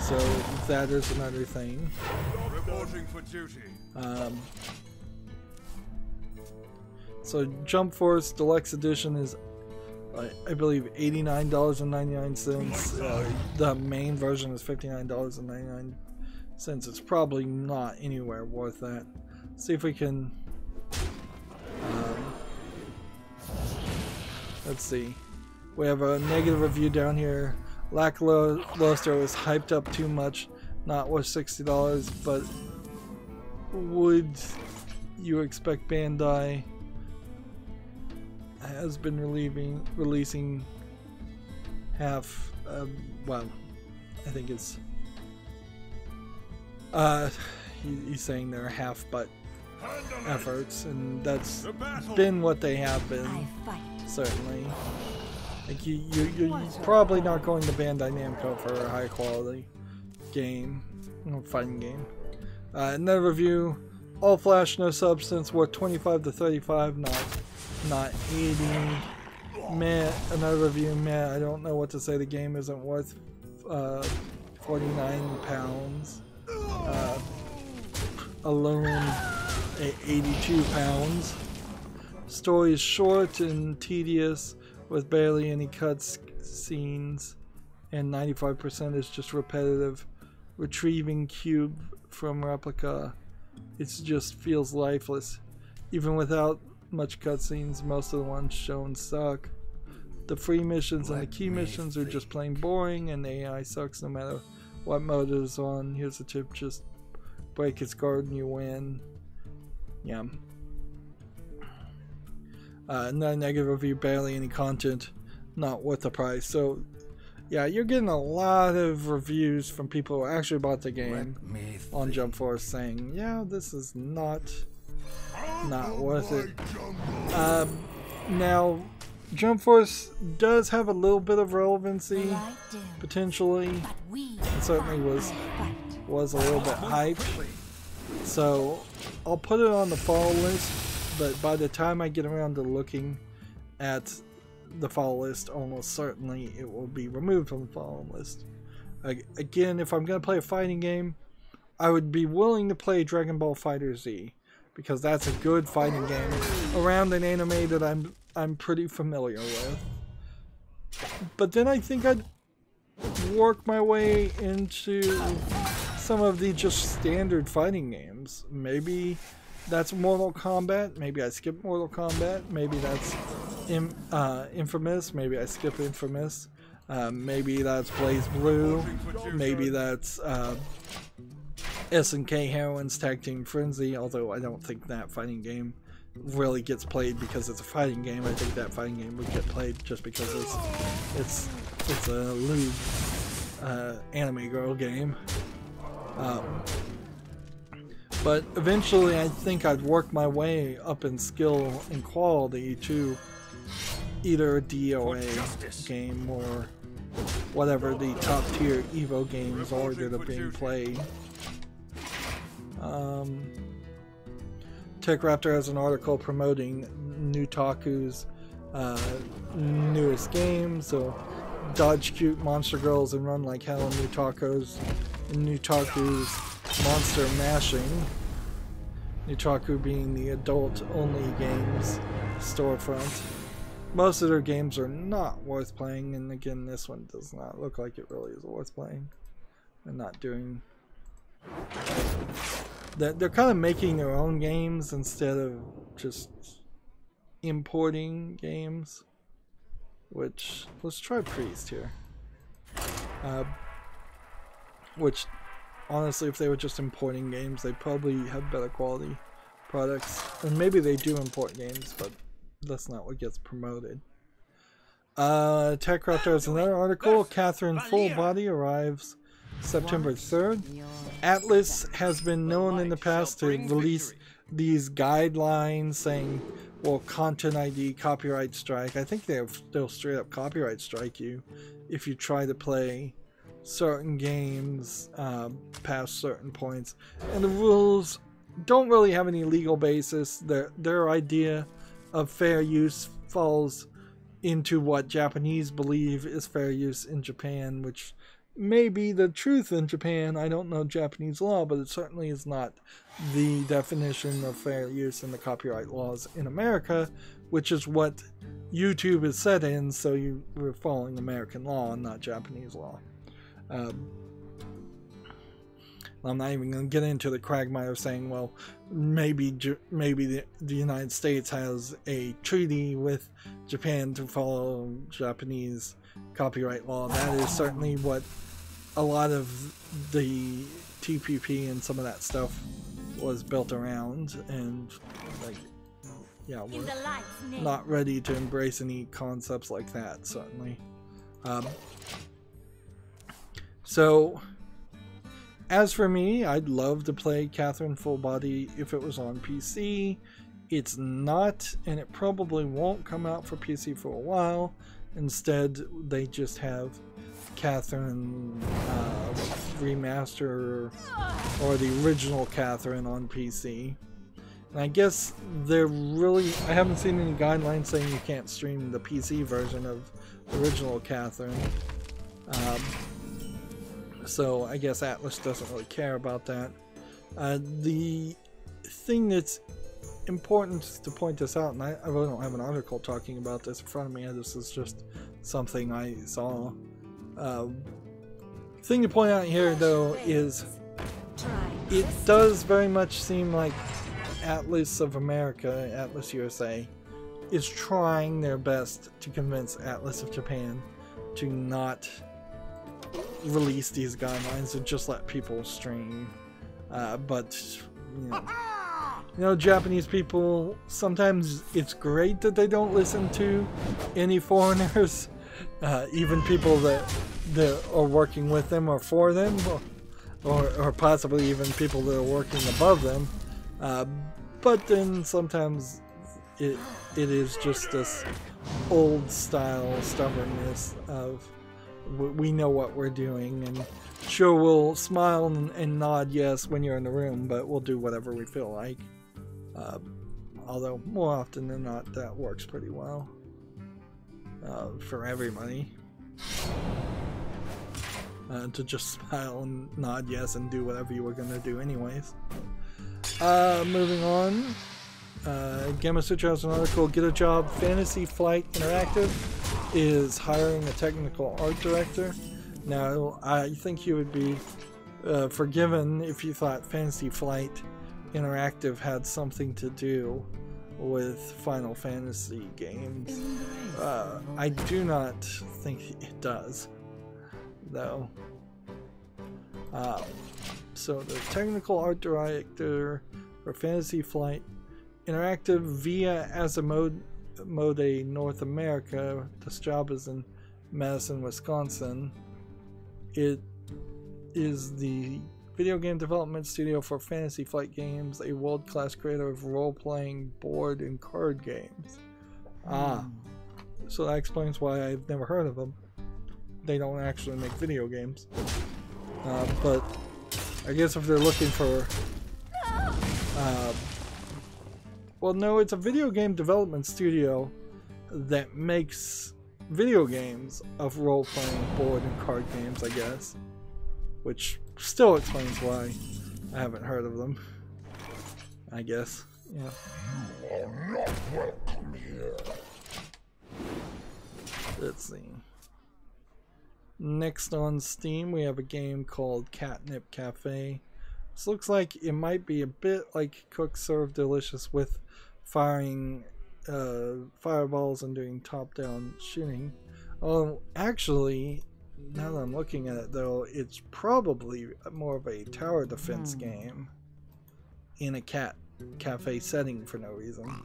So that is another thing. Reporting for duty. So Jump Force Deluxe Edition is, I believe, $89.99. The main version is $59.99. It's probably not anywhere worth that. See if we can. Let's see. We have a negative review down here. Lackluster was hyped up too much. Not worth $60. But would you expect Bandai has been releasing half? Well, I think it's. He's saying they're half-butt efforts, and that's been what they have been. Certainly. Like you're probably not going to Bandai Namco for a high-quality game, fighting game. Another review: all flash, no substance, worth 25 to 35, not 80. Meh. Another review: meh. I don't know what to say. The game isn't worth £49. Alone at £82. Story is short and tedious with barely any cutscenes, and 95% is just repetitive. Retrieving cube from replica, it just feels lifeless. Even without much cutscenes, most of the ones shown suck. The free missions and the key missions are just plain boring, and the AI sucks no matter what mode it is on. Here's a tip: just break his guard and you win. Yeah. No negative review, barely any content, not worth the price. So, yeah, you're getting a lot of reviews from people who actually bought the game on GeForce saying, yeah, this is not worth it. Now, GeForce does have a little bit of relevancy, potentially. It certainly was a little bit hyped. So, I'll put it on the follow list, but by the time I get around to looking at the follow list, almost certainly it will be removed from the follow list. Again, if I'm going to play a fighting game, I would be willing to play Dragon Ball FighterZ, because that's a good fighting game around an anime that I'm pretty familiar with. But then I think I'd work my way into some of the just standard fighting games. Maybe that's Mortal Kombat. Maybe I skip Mortal Kombat. Maybe that's Infamous. Maybe I skip Infamous. Maybe that's Blaze Blue. Maybe that's SNK Heroines Tag Team Frenzy, although I don't think that fighting game really gets played because it's a fighting game. I think that fighting game would get played just because it's a lewd anime girl game. But eventually I think I'd work my way up in skill and quality to either a DOA game or whatever the top tier Evo games are that are being played. TechRaptor has an article promoting Nutaku's newest game, so dodge cute monster girls and run like hell in Nutaku's Monster Mashing. Nutaku being the adult-only games storefront. Most of their games are not worth playing, and again, this one does not look like it really is worth playing. They're not doing... They're kind of making their own games instead of just importing games. Which, let's try Priest here. Which, honestly, if they were just importing games, they'd probably have better quality products. And maybe they do import games, but that's not what gets promoted. TechRaptor has another article. Catherine Full Body arrives September 3rd. Atlas has been known in the past to release these guidelines saying, well, content ID, copyright strike. I think they'll straight up copyright strike you if you try to play certain games past certain points. And the rules don't really have any legal basis. Their idea of fair use falls into what Japanese believe is fair use in Japan, which may be the truth in Japan. I don't know Japanese law, but it certainly is not the definition of fair use in the copyright laws in America, which is what YouTube is set in, so we're following American law and not Japanese law. I'm not even going to get into the quagmire saying, well, maybe the United States has a treaty with Japan to follow Japanese copyright law. That is certainly what a lot of the TPP and some of that stuff was built around, and like, yeah, we're not ready to embrace any concepts like that, certainly. So, as for me, I'd love to play Catherine Full Body if it was on PC. It's not, and it probably won't come out for PC for a while. Instead, they just have Catherine Remaster or the original Catherine on PC. And I guess I haven't seen any guidelines saying you can't stream the PC version of the original Catherine. So I guess Atlas doesn't really care about that. The thing that's important to point this out, and I really don't have an article talking about this in front of me, this is just something I saw. Thing to point out here, though, is it does very much seem like Atlas of America, Atlas USA, is trying their best to convince Atlas of Japan to not release these guidelines and just let people stream. But you know, Japanese people, sometimes it's great that they don't listen to any foreigners, even people that are working with them or for them, or possibly even people that are working above them. But then sometimes it is just this old style stubbornness of we know what we're doing, and sure, we'll smile and nod yes when you're in the room, but we'll do whatever we feel like. Although more often than not that works pretty well for everybody. To just smile and nod yes and do whatever you were going to do anyways. Moving on. Gamma Sutra has an article, Get a Job, Fantasy Flight Interactive is hiring a technical art director. Now, I think you would be forgiven if you thought Fantasy Flight Interactive had something to do with Final Fantasy games. I do not think it does, though. So the technical art director for Fantasy Flight Interactive via Asimode North America. This job is in Madison, Wisconsin. It is the video game development studio for Fantasy Flight Games, a world-class creator of role-playing board and card games. So that explains why I've never heard of them. They don't actually make video games. But I guess if they're looking for... well, no, it's a video game development studio that makes video games of role-playing board and card games, I guess. Which still explains why I haven't heard of them. I guess. Yeah. You are not welcome here. Let's see. Next on Steam, we have a game called Catnip Cafe. This looks like it might be a bit like Cook Serve Delicious with firing fireballs and doing top-down shooting. Actually, now that I'm looking at it, though, it's probably more of a tower defense game in a cafe setting for no reason.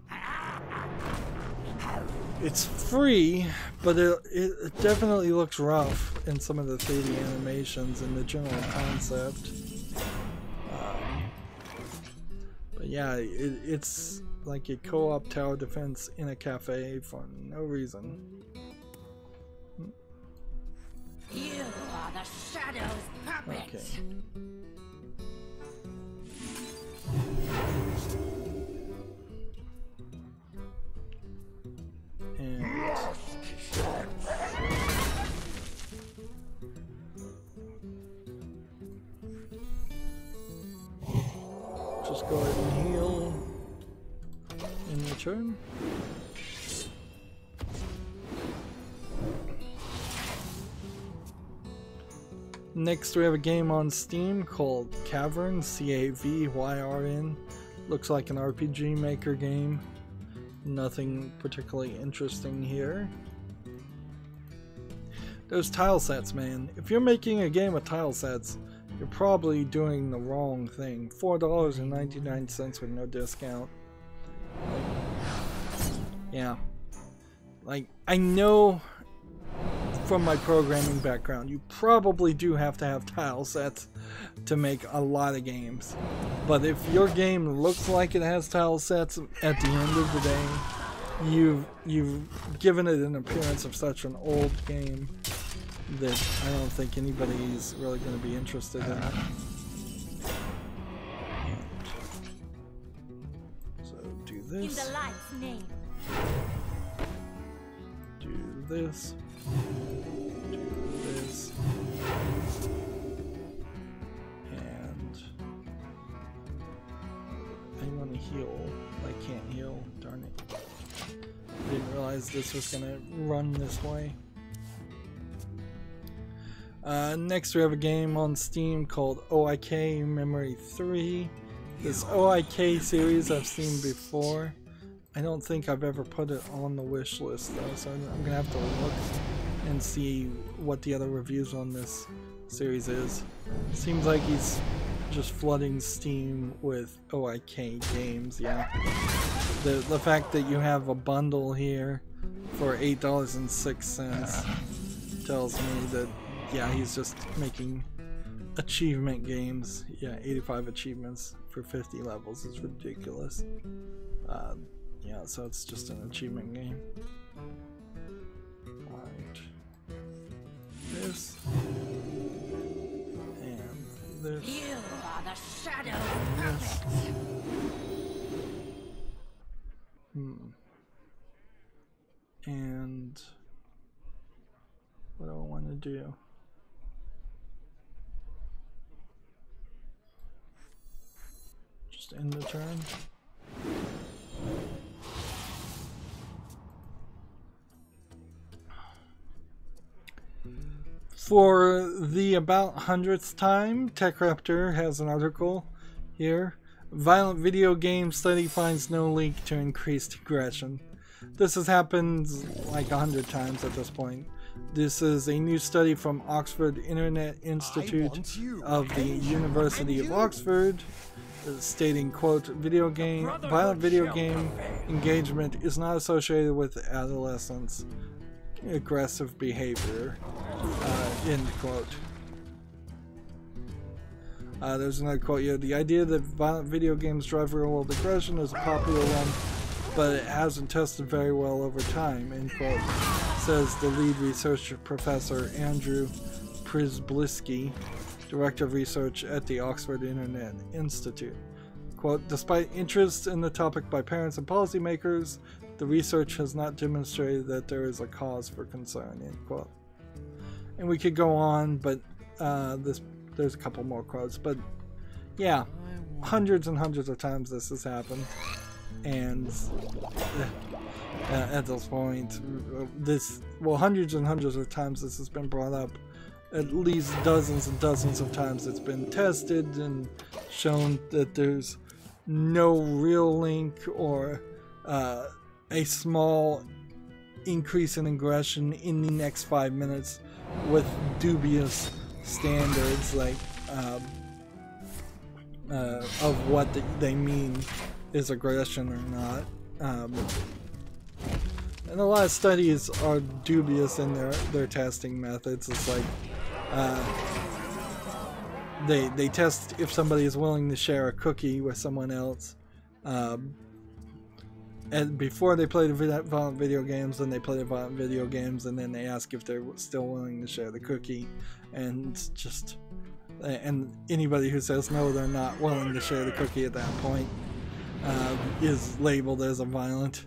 It's free, but it definitely looks rough in some of the 3D animations and the general concept. But yeah, it's like a co-op tower defense in a cafe for no reason. You are the Shadow's puppet. Okay. And just go ahead and heal in return. Next, we have a game on Steam called Cavern, C-A-V-Y-R-N. Looks like an RPG Maker game. Nothing particularly interesting here. Those tile sets, man. If you're making a game with tile sets, you're probably doing the wrong thing. $4.99 with no discount. Yeah. Like, I know from my programming background, you probably do have to have tile sets to make a lot of games. But if your game looks like it has tile sets at the end of the day, you've given it an appearance of such an old game that I don't think anybody's really going to be interested in it. So do this. In the light's name. Do this. Do this. And I want to heal. I can't heal. Darn it. I didn't realize this was going to run this way. Next we have a game on Steam called OIK Memory 3. This OIK series I've seen before. I don't think I've ever put it on the wish list though, so I'm gonna have to look and see what the other reviews on this series is. Seems like he's just flooding Steam with OIK games. Yeah, the fact that you have a bundle here for $8.06 tells me that, yeah, he's just making achievement games. Yeah, 85 achievements for 50 levels is ridiculous. Yeah, so it's just an achievement game. Alright. This. And this. You are the shadow This. puppet. And what do I want to do? Just end the turn. For the about 100th time, TechRaptor has an article here. Violent video game study finds no link to increased aggression. This has happened like 100 times at this point. This is a new study from Oxford Internet Institute of the University of Oxford, stating, quote, violent video game engagement is not associated with adolescents' aggressive behavior, end quote. There's another quote here. The idea that violent video games drive real-world aggression is a popular one, but it hasn't tested very well over time, end quote, says the lead research professor Andrew Przybylski, director of research at the Oxford Internet Institute. Quote, despite interest in the topic by parents and policymakers, the research has not demonstrated that there is a cause for concern, end quote. And we could go on, but there's a couple more quotes, but yeah, hundreds and hundreds of times this has happened. And at this point, hundreds and hundreds of times this has been brought up. At least dozens and dozens of times it's been tested and shown that there's no real link or a small increase in aggression in the next 5 minutes with dubious standards like of what they mean is aggression or not. And a lot of studies are dubious in their testing methods. It's like they test if somebody is willing to share a cookie with someone else, and before they play the violent video games, then they play the violent video games, and then they ask if they're still willing to share the cookie, and anybody who says no, they're not willing to share the cookie at that point is labeled as a violent,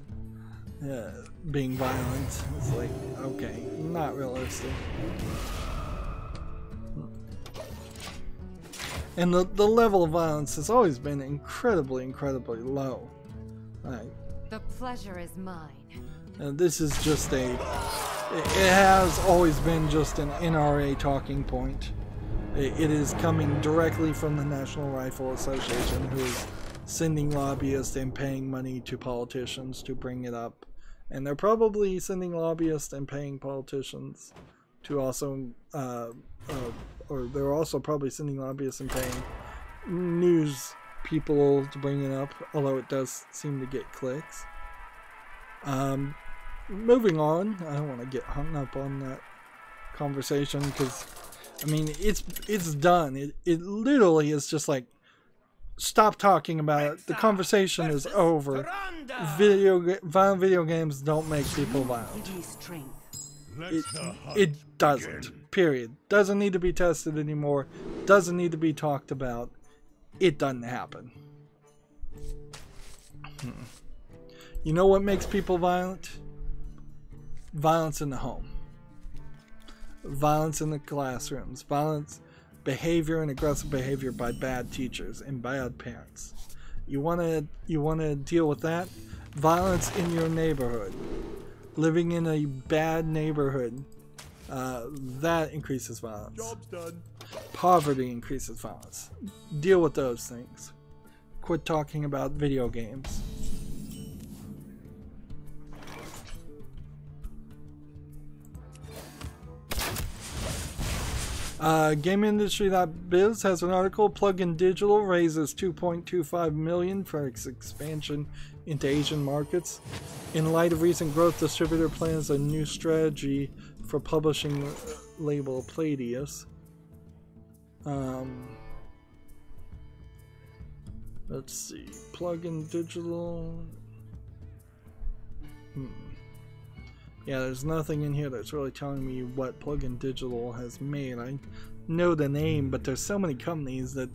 being violent. It's like, okay, not realistic. And the level of violence has always been incredibly, incredibly low. The pleasure is mine. This is just it has always been just an NRA talking point. It is coming directly from the National Rifle Association, who is sending lobbyists and paying money to politicians to bring it up. And they're probably sending lobbyists and paying politicians to also, or they're also probably sending lobbyists and paying news people to bring it up, although it does seem to get clicks. Moving on, I don't want to get hung up on that conversation because, I mean, it's done. It literally is just like, stop talking about it. The conversation is over. Violent video games don't make people violent. It doesn't. Period. Doesn't need to be tested anymore. Doesn't need to be talked about. It doesn't happen. You know what makes people violent? Violence in the home. Violence in the classrooms. Violence, behavior, and aggressive behavior by bad teachers and bad parents. You wanna deal with that? Violence in your neighborhood. Living in a bad neighborhood. That increases violence. Job's done. Poverty increases violence. Deal with those things. Quit talking about video games. GameIndustry.biz has an article. Plug-in Digital raises $2.25 million for its expansion into Asian markets. In light of recent growth, distributor plans a new strategy for publishing label Palladius. Let's see. Plug-in Digital. Yeah, there's nothing in here that's really telling me what Plug-in Digital has made. I know the name, but there's so many companies that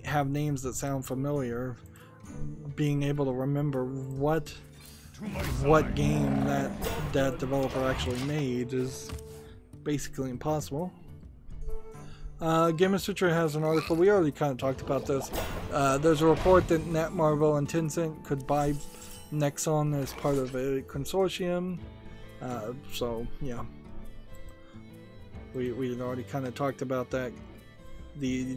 have names that sound familiar. Being able to remember what game that developer actually made is basically impossible. Game Researcher has an article. We already kind of talked about this. There's a report that Netmarble and Tencent could buy Nexon as part of a consortium. So yeah, we had already kind of talked about that. The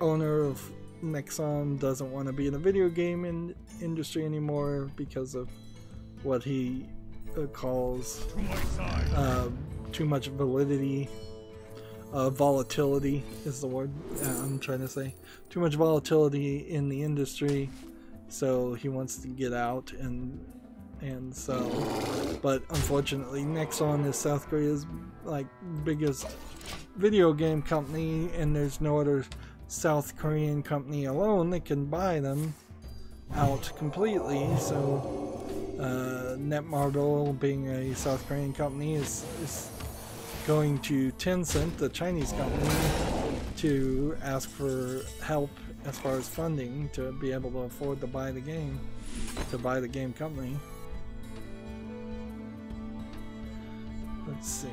owner of Nexon doesn't want to be in the video game industry anymore because of what he calls too much volatility is the word I'm trying to say. Too much volatility in the industry, so he wants to get out and so, but unfortunately Nexon is South Korea's biggest video game company, and there's no other South Korean company alone that can buy them out completely. So Netmarble, being a South Korean company, is going to Tencent, the Chinese company, to ask for help as far as funding to be able to afford to buy the game, company. Let's see.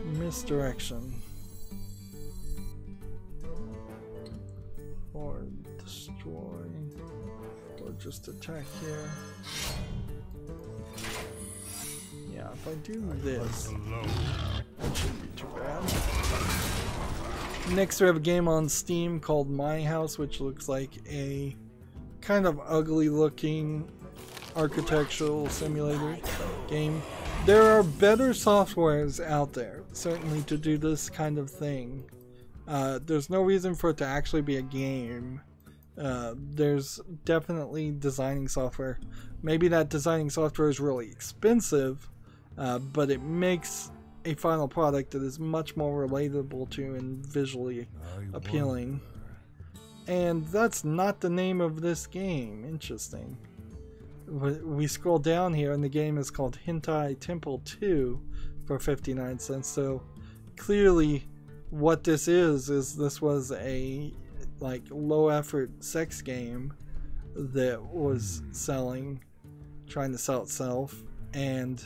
Misdirection. Or destroy. Or just attack here. Yeah, if I do this, that shouldn't be too bad. Next we have a game on Steam called My House, which looks like a kind of ugly looking architectural simulator game. There are better softwares out there, certainly, to do this kind of thing. There's no reason for it to actually be a game. There's definitely designing software. Maybe that designing software is really expensive, but it makes a final product that is much more relatable to and visually appealing. And that's not the name of this game. Interesting. We scroll down here and the game is called Hentai Temple 2 for 59 cents. So clearly what this is this was a low effort sex game that was trying to sell itself, and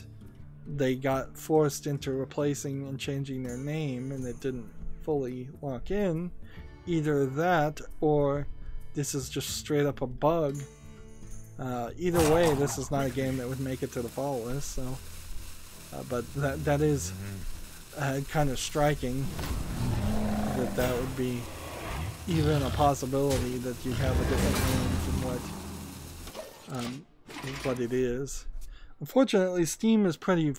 they got forced into replacing and changing their name, and it didn't fully lock in. Either that, or this is just straight up a bug. Either way, this is not a game that would make it to the follow list. So, but that is kind of striking that would be even a possibility that you have a different name from what it is. Unfortunately, Steam is pretty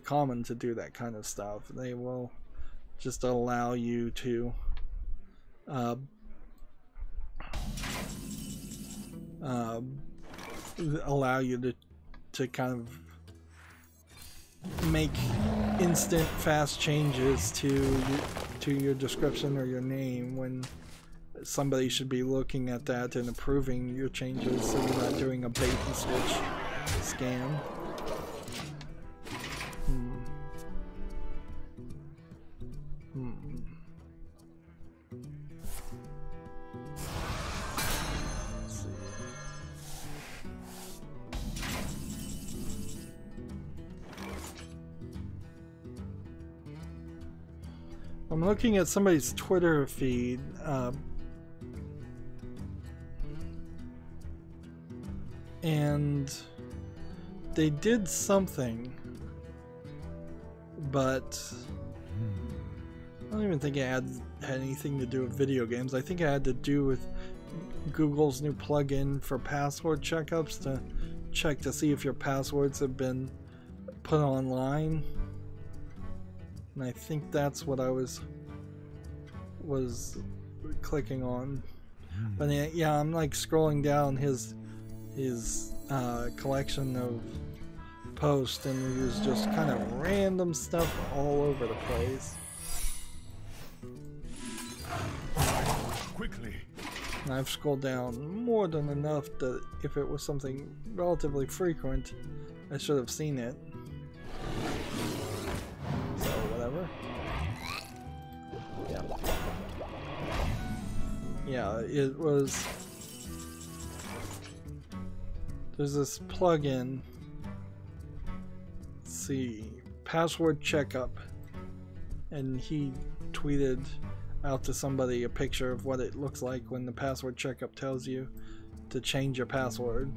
common to do that kind of stuff. They will just allow you to to kind of make instant fast changes to your description or your name, when somebody should be looking at that and approving your changes, so you're not doing a bait and switch scam. I'm looking at somebody's Twitter feed. And they did something, but I don't even think it had anything to do with video games. I think it had to do with Google's new plugin for password checkups to check to see if your passwords have been put online. And I think that's what I was was clicking on. But yeah, I'm like scrolling down his collection of posts, and he was just kind of random stuff all over the place. Quickly. And I've scrolled down more than enough that if it was something relatively frequent, I should have seen it. So whatever. Yeah, it was. There's this plugin. Let's see, password checkup, and he tweeted out to somebody a picture of what it looks like when the password checkup tells you to change your password.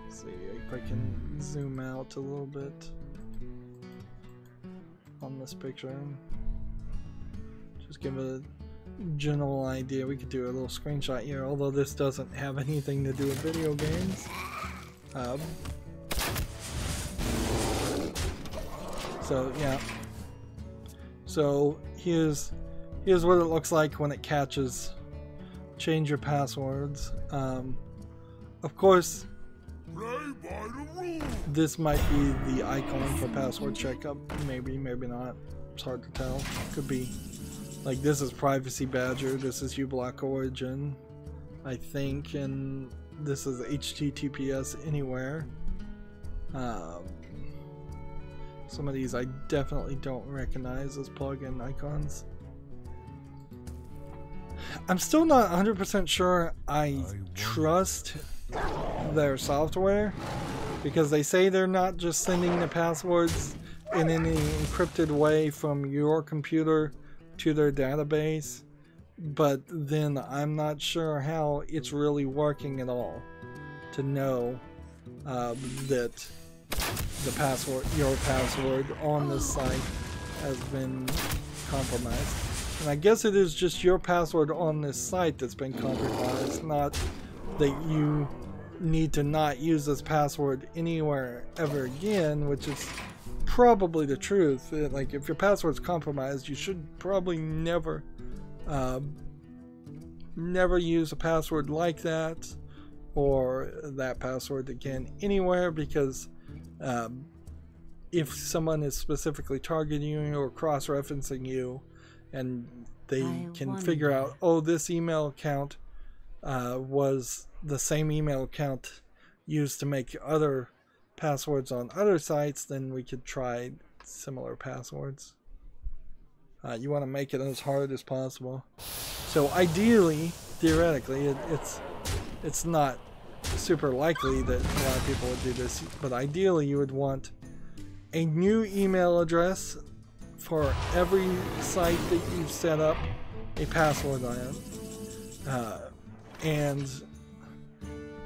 Let's see if I can zoom out a little bit on this picture. Just give a general idea. We could do a little screenshot here, although this doesn't have anything to do with video games. So yeah. So here's what it looks like when it catches change your passwords. Of course, this might be the icon for password checkup. Maybe not. It's hard to tell. Could be. Like, this is Privacy Badger, this is uBlock Origin, I think, and this is HTTPS Anywhere. Some of these I definitely don't recognize as plugin icons. I'm still not 100% sure I trust their software, because they say they're not just sending the passwords in any encrypted way from your computer to their database, but then I'm not sure how it's really working at all to know that the password, your password on this site has been compromised. And I guess it is just your password on this site that's been compromised, not that you need to not use this password anywhere ever again, which is probably the truth. Like, if your password's compromised, you should probably never use a password like that or that password again anywhere, because if someone is specifically targeting you or cross-referencing you and they can figure out, oh, this email account was the same email account used to make other passwords on other sites, then we could try similar passwords. You want to make it as hard as possible. So ideally, theoretically, it's not super likely that a lot of people would do this, but ideally you would want a new email address for every site that you've set up a password on, and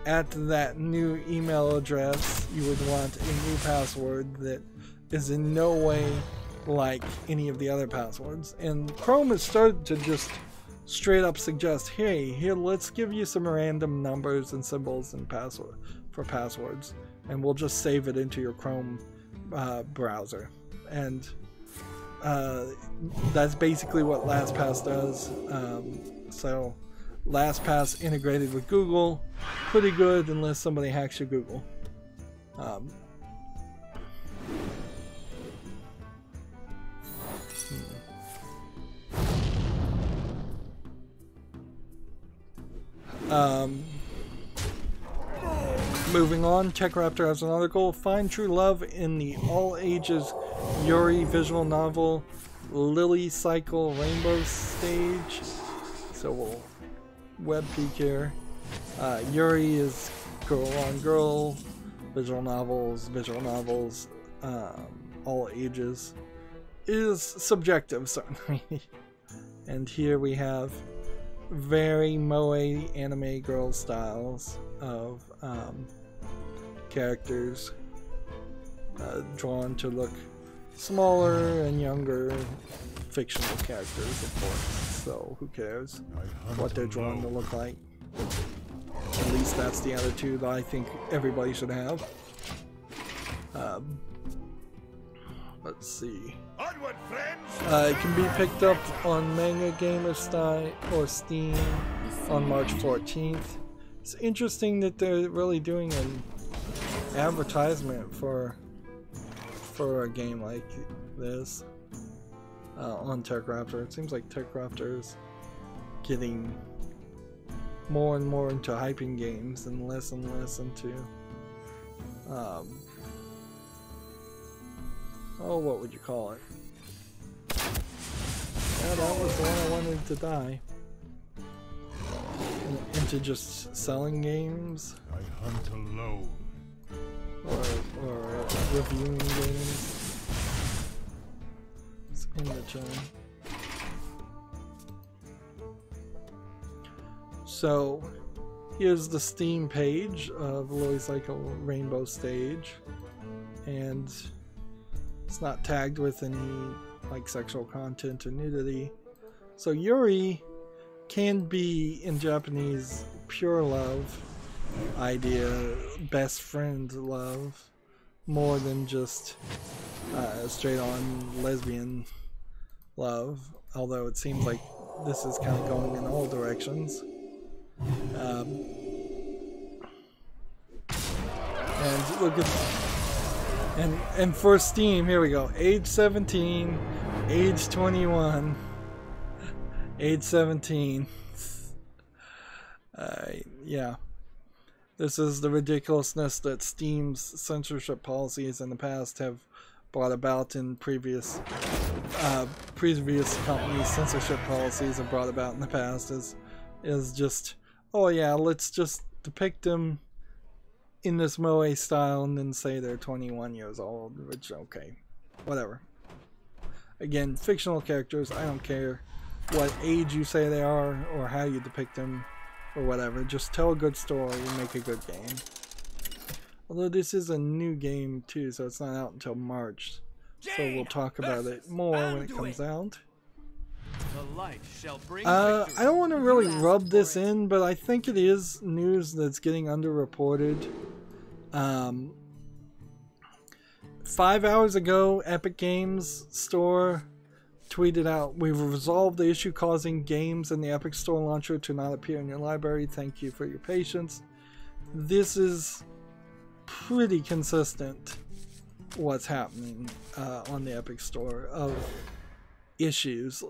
at that new email address you would want a new password that is in no way like any of the other passwords. And Chrome has started to just straight up suggest, hey, here, let's give you some random numbers and symbols and passwords, and we'll just save it into your Chrome browser. And that's basically what LastPass does. So LastPass integrated with Google, pretty good unless somebody hacks your Google. Moving on, TechRaptor has an article, Find True Love in the All-Ages Yuri visual novel Lily Cycle Rainbow Stage. So we'll web peek here. Yuri is girl on girl, visual novels, all ages. It is subjective, certainly. And here we have very moe anime girl styles of characters drawn to look smaller and younger, fictional characters, of course. So who cares what they're drawn to look like? At least that's the attitude I think everybody should have. Let's see. I Onward, friends! It can be picked up on Manga Gamer Style or Steam on March 14th. It's interesting that they're really doing an advertisement for a game like this on TechRaptor. It seems like TechRaptor is getting more and more into hyping games and less into oh, what would you call it? Yeah, that was the one I wanted to die. Into just selling games. I hunt alone. Or reviewing games. It's in the channel. So here's the Steam page of Lily's Cycle Rainbow Stage, and it's not tagged with any like sexual content or nudity. So Yuri can be in Japanese pure love idea, best friend love, more than just straight on lesbian love, although it seems like this is kind of going in all directions. And look at, and for Steam, here we go, age 17, age 21, age 17. Yeah, this is the ridiculousness that Steam's censorship policies in the past have brought about in previous companies' censorship policies have brought about in the past is just, oh yeah, let's just depict them in this moe style and then say they're 21 years old, which, okay, whatever. Again, fictional characters, I don't care what age you say they are or how you depict them or whatever, just tell a good story and make a good game. Although this is a new game too, so it's not out until March, so we'll talk about it more when it comes out. I don't want to really rub this in, but I think it is news that's getting underreported. 5 hours ago, Epic Games Store tweeted out, "We've resolved the issue causing games in the Epic Store launcher to not appear in your library. Thank you for your patience." This is pretty consistent what's happening on the Epic Store of issues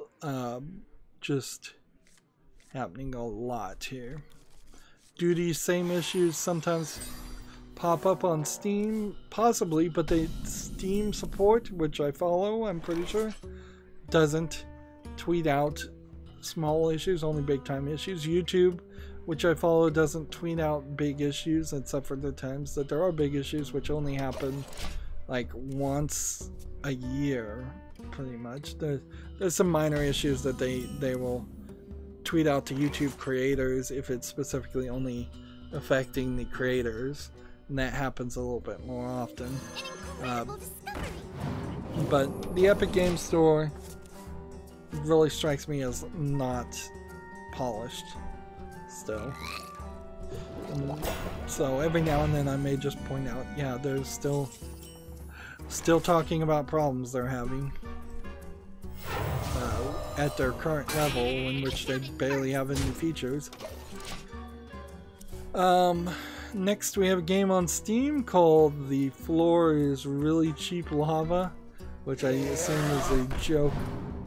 just happening a lot here. Do these same issues sometimes pop up on Steam? Possibly, but the Steam support, which I follow, I'm pretty sure, doesn't tweet out small issues, only big time issues. YouTube, which I follow, doesn't tweet out big issues, except for the times that there are big issues, which only happen like once a year, pretty much. There's some minor issues that they will tweet out to YouTube creators if it's specifically only affecting the creators, and that happens a little bit more often. But the Epic Games Store really strikes me as not polished still. So every now and then I may just point out, yeah, there's still talking about problems they're having at their current level, in which they barely have any features. Next we have a game on Steam called The Floor is Really Cheap Lava, which I assume is a joke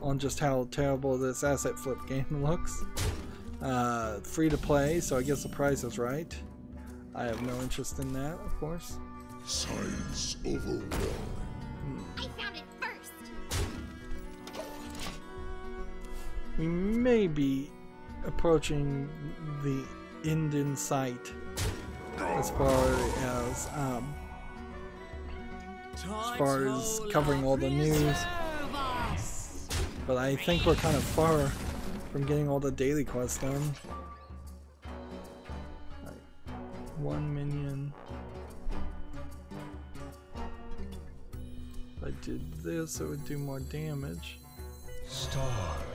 on just how terrible this asset flip game looks. Free to play, so I guess the price is right. I have no interest in that, of course. Science overwhelming. I found it first. We may be approaching the end in sight as far as covering all the news, but I think we're kind of far from getting all the daily quests done. Like 1 minion. If I did this, it would do more damage. Starlight.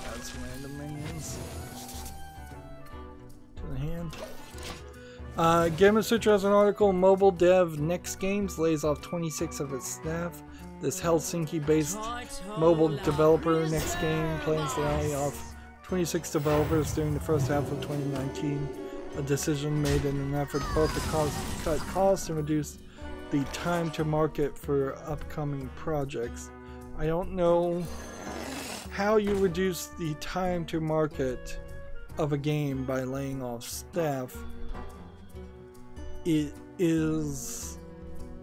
That's random minions to the hand. Game Sutra has an article. Mobile dev Next Games lays off 26 of its staff. This Helsinki-based mobile developer Next Game plans to lay off 26 developers during the first half of 2019. A decision made in an effort both to cut costs and reduce the time to market for upcoming projects. I don't know how you reduce the time to market of a game by laying off staff. It is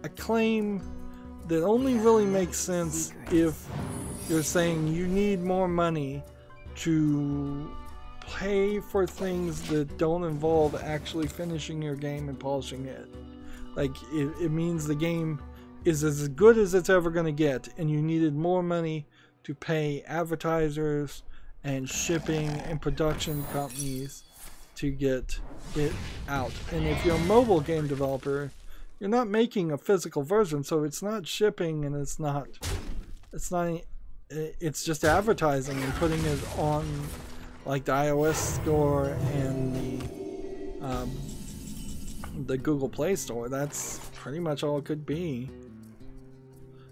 a claim that only really makes sense if you're saying you need more money to pay for things that don't involve actually finishing your game and polishing it. Like, it means the game is as good as it's ever going to get, and you needed more money to pay advertisers and shipping and production companies to get it out. And if you're a mobile game developer, you're not making a physical version, so it's not shipping, and it's just advertising and putting it on like the iOS store and the Google Play Store. That's pretty much all it could be.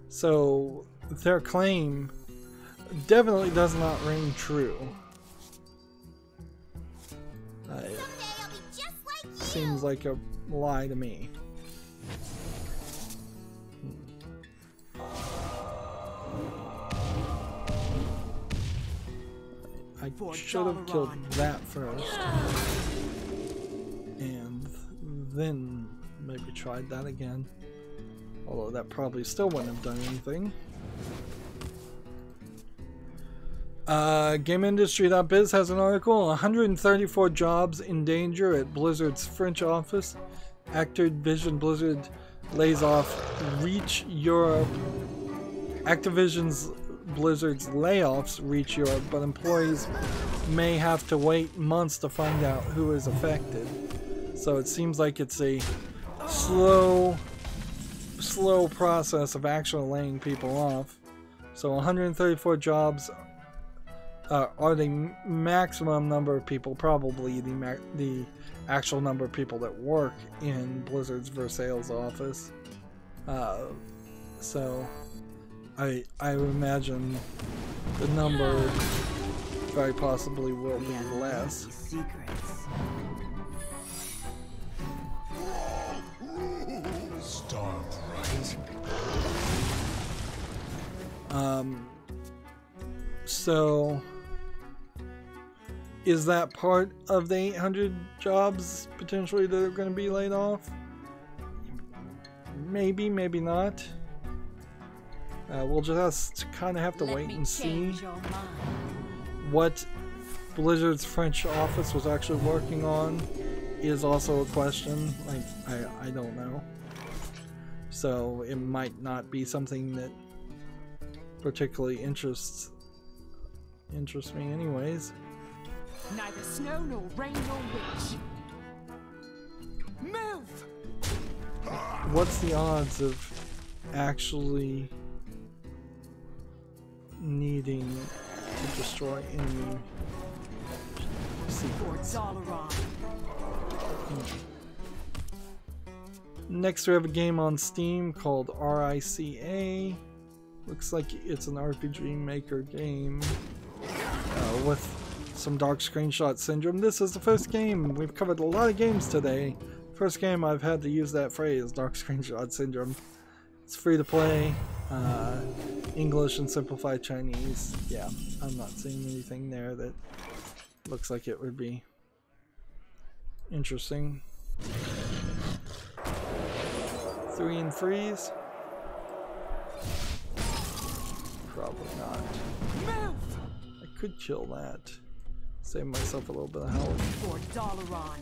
So their claim definitely does not ring true. Seems like a lie to me. I should have killed that first, and then maybe tried that again. Although that probably still wouldn't have done anything. GameIndustry.biz has an article. 134 jobs in danger at Blizzard's French office. Activision Blizzard lays off Reach Europe. Activision's Blizzard's layoffs reach Europe, but employees may have to wait months to find out who is affected. So it seems like it's a slow process of actually laying people off. So 134 jobs are the maximum number of people, probably the actual number of people that work in Blizzard's Versailles office. So I would imagine the number very possibly will be less. Start right. So is that part of the 800 jobs potentially that are going to be laid off? Maybe, maybe not. We'll just kind of have to wait and see what Blizzard's French office was actually working on. Is also a question. Like, I don't know. So it might not be something that particularly interests me anyways. Neither snow nor rain nor witch. Move! What's the odds of actually needing to destroy enemy secrets? Next we have a game on Steam called RICA. Looks like it's an RPG Maker game with some dark screenshot syndrome. This is the first game. We've covered a lot of games today. First game I've had to use that phrase, dark screenshot syndrome. It's free to play, English and simplified Chinese. Yeah, I'm not seeing anything there that looks like it would be interesting. 3 and freeze? Probably not. I could kill that. Save myself a little bit of health. For Dalaran.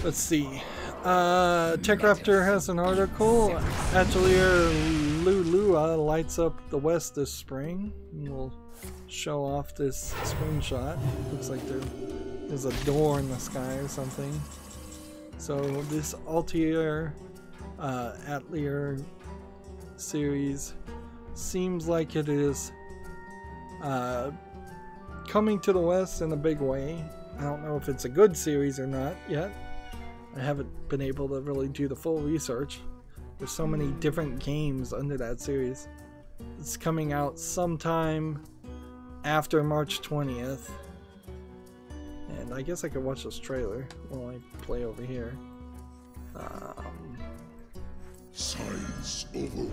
Let's see. TechRaptor has an article. Atelier Lulua lights up the west this spring. We'll show off this screenshot. Looks like there's a door in the sky or something. So this Atelier series seems like it is coming to the West in a big way. I don't know if it's a good series or not yet. I haven't been able to really do the full research. There's so many different games under that series. It's coming out sometime after March 20th. And I guess I could watch this trailer while I play over here. Science overwhelmed.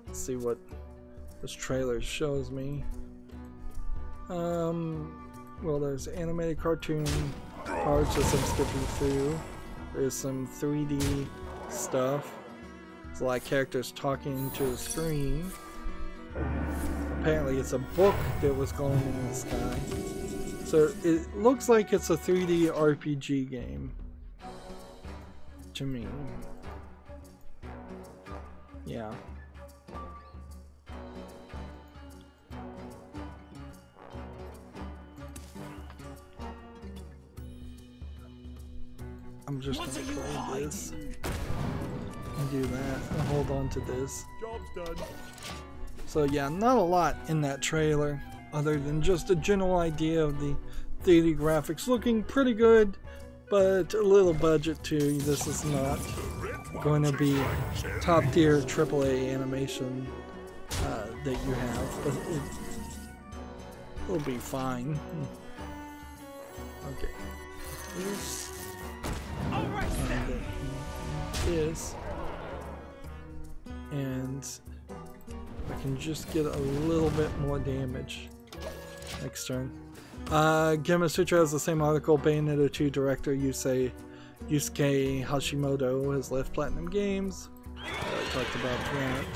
Let's see what this trailer shows me. Well, there's animated cartoon parts that I'm skipping through. There's some 3D stuff. There's a lot of characters talking to the screen. Apparently it's a book that was going in the sky. So it looks like it's a 3D RPG game to me. Yeah. I'm just gonna play this and do that and hold on to this. Job's done. So yeah, not a lot in that trailer other than just a general idea of the 3D graphics looking pretty good, but a little budget too. This is not going to be top tier AAA animation that you have, but it'll be fine. Okay. This and this, and I can just get a little bit more damage next turn. Gamma Sutra has the same article. Bayonetta 2 director Yusuke Hashimoto has left Platinum Games. I talked about that.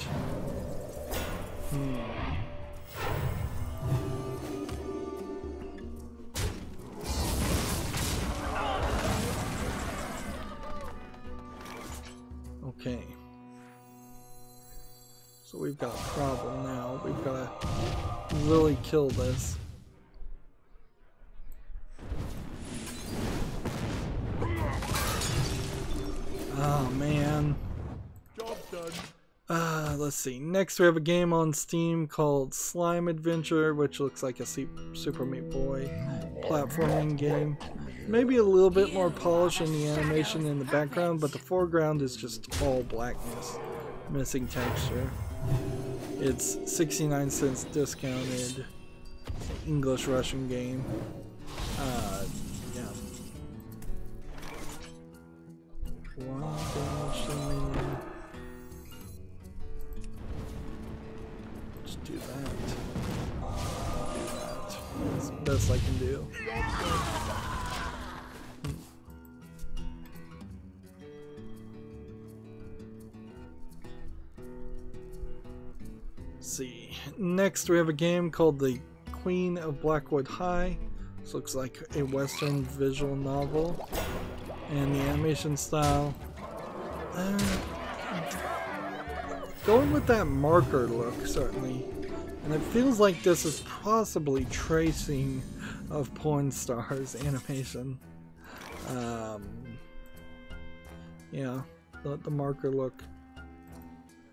Okay. So we've got a problem now. We've got to really kill this. Oh man. Job's done. Let's see. Next we have a game on Steam called Slime Adventure, which looks like a Super Meat Boy platforming game. Maybe a little bit more polish in the animation in the background, but the foreground is just all blackness, missing texture. It's 69 cents discounted. English-Russian game. Yeah. One damage to me. Just do that. That's the best I can do. See. Next we have a game called The Queen of Blackwood High. This looks like a Western visual novel. And the animation style. Going with that marker look, certainly. And it feels like this is possibly tracing of porn stars animation. Yeah, the marker look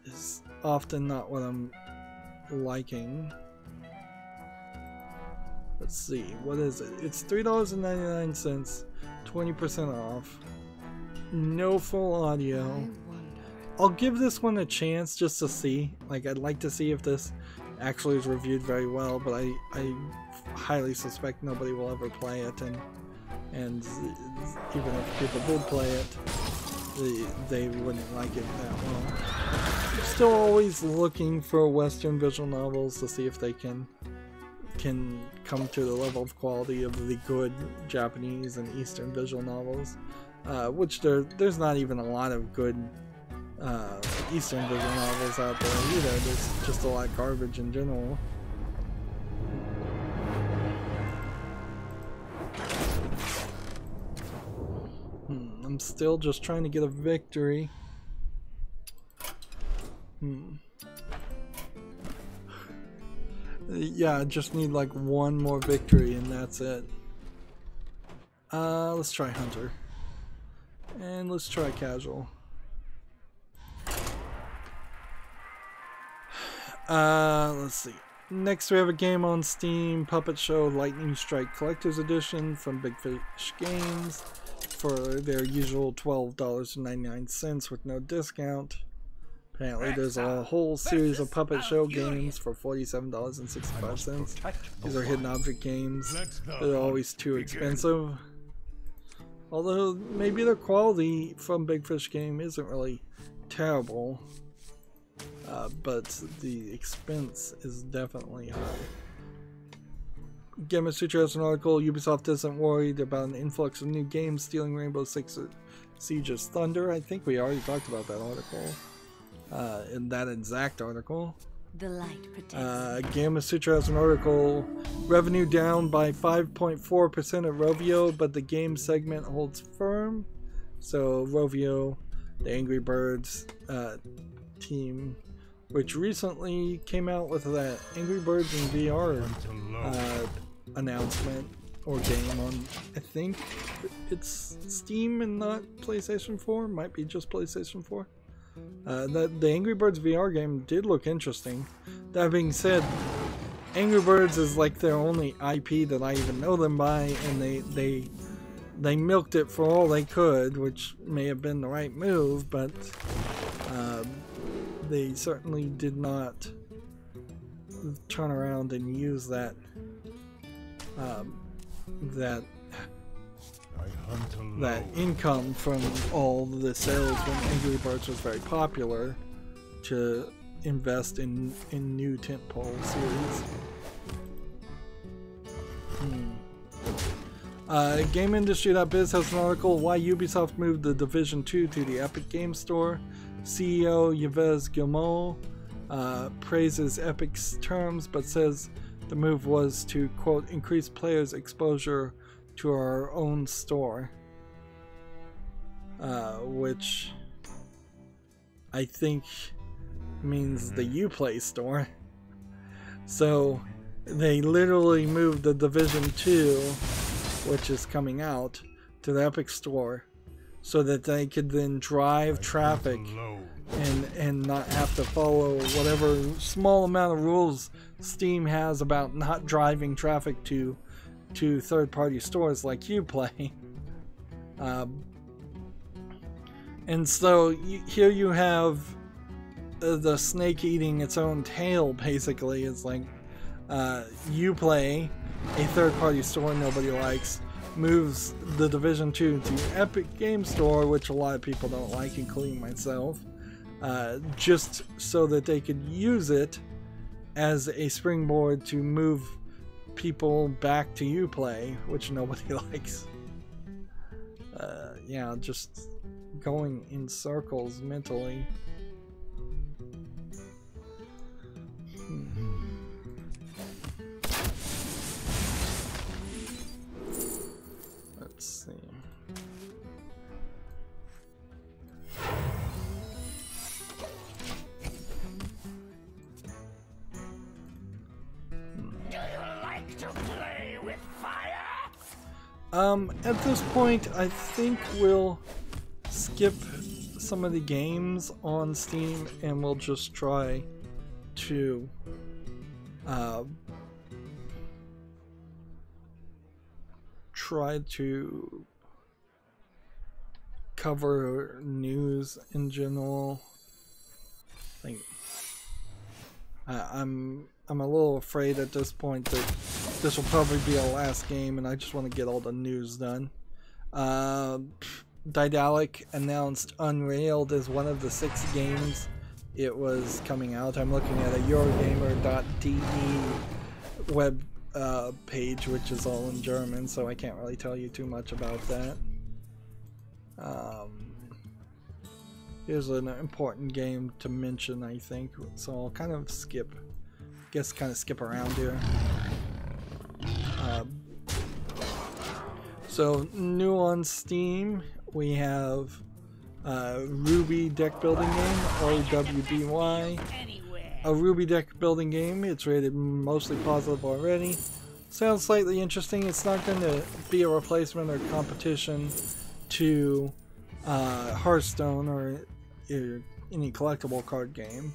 is often not what I'm liking. Let's see, what is it? It's $3.99, 20% off. No full audio. I'll give this one a chance just to see. Like, I'd like to see if this actually is reviewed very well, but I highly suspect nobody will ever play it, and even if people did play it, they wouldn't like it that well. I'm still always looking for Western visual novels to see if they can come to the level of quality of the good Japanese and Eastern visual novels, which there's not even a lot of good Eastern visual novels out there either. There's just a lot of garbage in general. I'm still just trying to get a victory. Yeah, I just need like one more victory and that's it. Let's try Hunter. And let's try Casual. Let's see. Next we have a game on Steam, Puppet Show Lightning Strike Collector's Edition from Big Fish Games for their usual $12.99 with no discount. Apparently there's a whole series of Puppet Show games for $47.65. These are hidden object games. They're always too expensive. Although maybe the quality from Big Fish Game isn't really terrible. But the expense is definitely high. Gamer Sutra has an article, Ubisoft isn't worried about an influx of new games stealing Rainbow Six Siege's thunder. I think we already talked about that article. In that exact article. The light protects. Gamer Sutra has an article, revenue down by 5.4% at Rovio, but the game segment holds firm. So Rovio, the Angry Birds team, which recently came out with that Angry Birds in VR announcement or game on, I think it's Steam and not PlayStation 4, might be just PlayStation 4. The Angry Birds VR game did look interesting. That being said, Angry Birds is like their only IP that I even know them by, and they milked it for all they could, which may have been the right move, but they certainly did not turn around and use that income from all the sales when Angry Birds was very popular to invest in new tentpole series. GameIndustry.biz has an article, Why Ubisoft Moved the Division 2 to the Epic Game Store. CEO Yves Guillemot praises Epic's terms, but says the move was to, quote, increase players' exposure to our own store. Which I think means the Uplay store. So they literally moved the Division 2, which is coming out, to the Epic store so that they could then drive traffic and not have to follow whatever small amount of rules Steam has about not driving traffic to third-party stores like Uplay. And so here you have the snake eating its own tail, basically. It's like Uplay, a third-party store nobody likes, moves the Division 2 to Epic Game Store, which a lot of people don't like, including myself, just so that they could use it as a springboard to move people back to Uplay, which nobody likes. Yeah, just going in circles mentally. Let's see. Do you like to play with fire? At this point, I think we'll skip some of the games on Steam and we'll just try to cover news in general. Like, I'm a little afraid at this point that this will probably be our last game, and I just want to get all the news done. Daedalic announced Unrailed as one of the 6 games it was coming out. I'm looking at a Eurogamer.de web page, which is all in German, so I can't really tell you too much about that. Here's an important game to mention, I think, so I'll kind of skip around here. So new on Steam, we have Ruby deck building game, RWBY. A Ruby deck building game. It's rated mostly positive already. Sounds slightly interesting. It's not going to be a replacement or competition to Hearthstone or any collectible card game.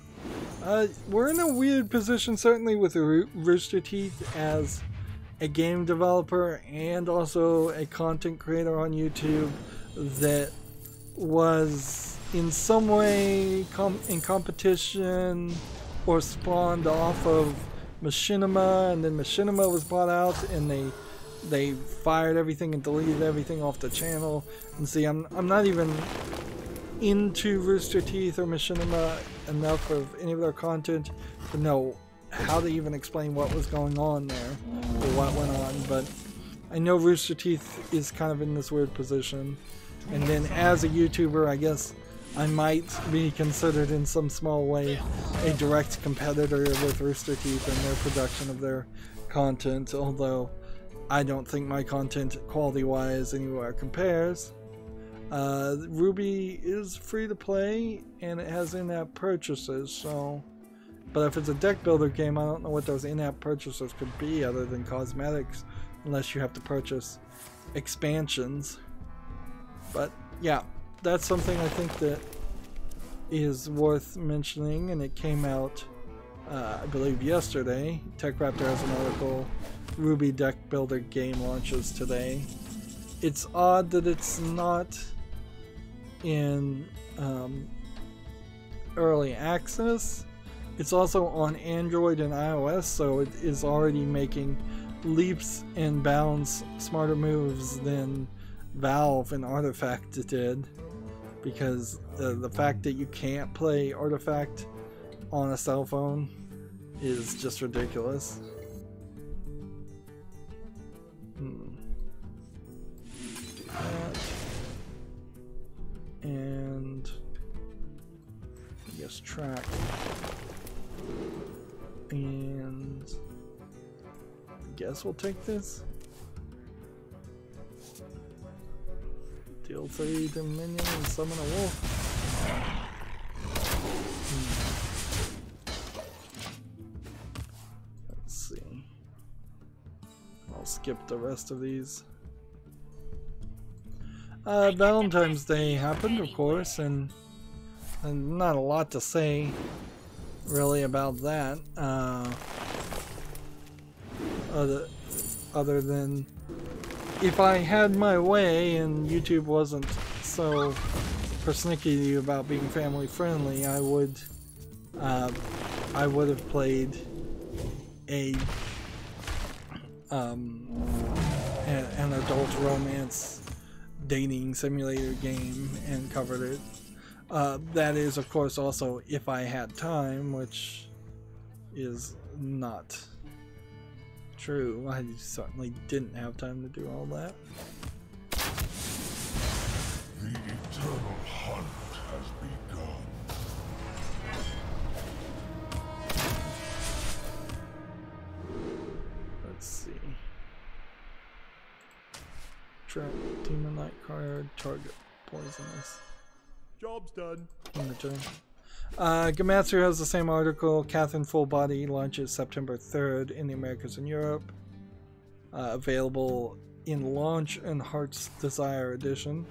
We're in a weird position, certainly with Rooster Teeth as a game developer and also a content creator on YouTube that was in some way in competition or spawned off of Machinima, and then Machinima was bought out and they fired everything and deleted everything off the channel. And see, I'm not even into Rooster Teeth or Machinima enough of any of their content to know how to even explain what was going on there or what went on, but I know Rooster Teeth is kind of in this weird position. And then as a YouTuber, I guess I might be considered in some small way a direct competitor with Rooster Teeth in their production of their content, although I don't think my content quality-wise anywhere compares. Ruby is free to play and it has in-app purchases, so... But if it's a deck builder game, I don't know what those in-app purchases could be other than cosmetics, unless you have to purchase expansions. But yeah, that's something I think that is worth mentioning, and it came out, I believe, yesterday. TechRaptor has an article, Ruby deck builder game launches today. It's odd that it's not in early access. It's also on Android and iOS, so it is already making leaps and bounds smarter moves than Valve and Artifact did, because the fact that you can't play Artifact on a cell phone is just ridiculous. That. And I guess track. And I guess we'll take this. Deal 3 Dominion and summon a wolf. Let's see. I'll skip the rest of these. Valentine's Day happened, of course, and not a lot to say really about that. Other than if I had my way and YouTube wasn't so persnickety about being family friendly, I would have played an adult romance dating simulator game and covered it. That is, of course, also if I had time, which is not true. I certainly didn't have time to do all that. The eternal hunt has begun. Let's see. Trap Demon Knight card, target poisonous. Job's done. Gamatsu has the same article. Catherine Full Body launches September 3rd in the Americas and Europe. Available in Launch and Heart's Desire Edition.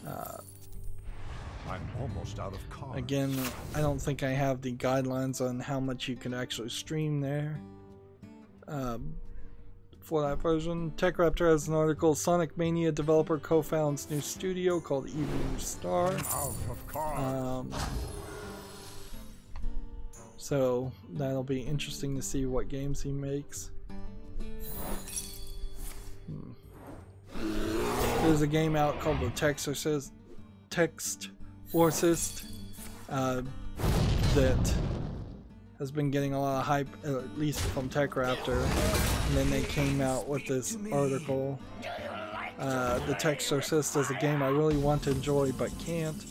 I'm almost out of cards. Again, I don't think I have the guidelines on how much you can actually stream there. For that version, TechRaptor has an article. Sonic Mania developer co-founds new studio called Evening Star. Out of cards. So that'll be interesting to see what games he makes. There's a game out called the Text Orcist that has been getting a lot of hype, at least from TechRaptor, and then they came out with this article. The Text Orcist is a game I really want to enjoy but can't.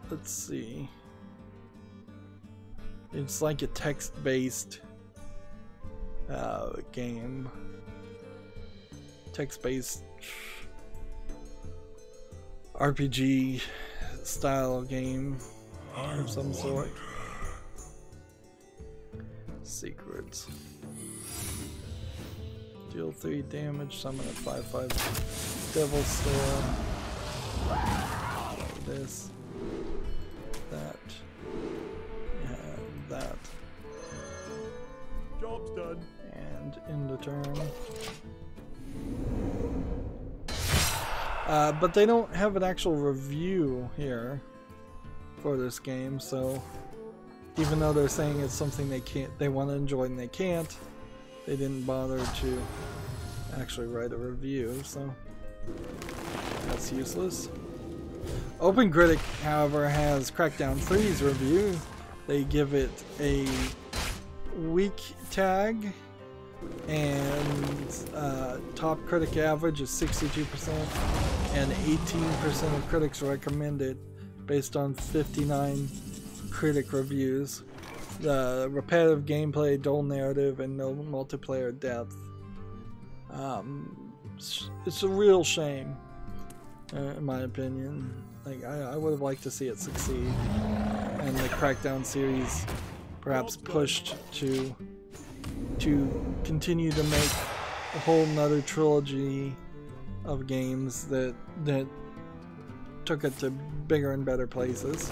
Let's see. It's like a text-based game. Text-based RPG style game of some sort. Secrets. Deal 3 damage, summon a 5/5 Devil Storm. This. that. And that. Job's done. And end the turn. But they don't have an actual review here for this game, so even though they're saying it's something they want to enjoy and they can't, they didn't bother to actually write a review, so that's useless. OpenCritic, however, has Crackdown 3's review. They give it a weak tag, and top critic average is 62%, and 18% of critics recommend it based on 59 critic reviews. The repetitive gameplay, dull narrative, and no multiplayer depth. It's a real shame, in my opinion. Like, I would have liked to see it succeed, and the Crackdown series perhaps pushed to continue to make a whole nother trilogy of games that took it to bigger and better places.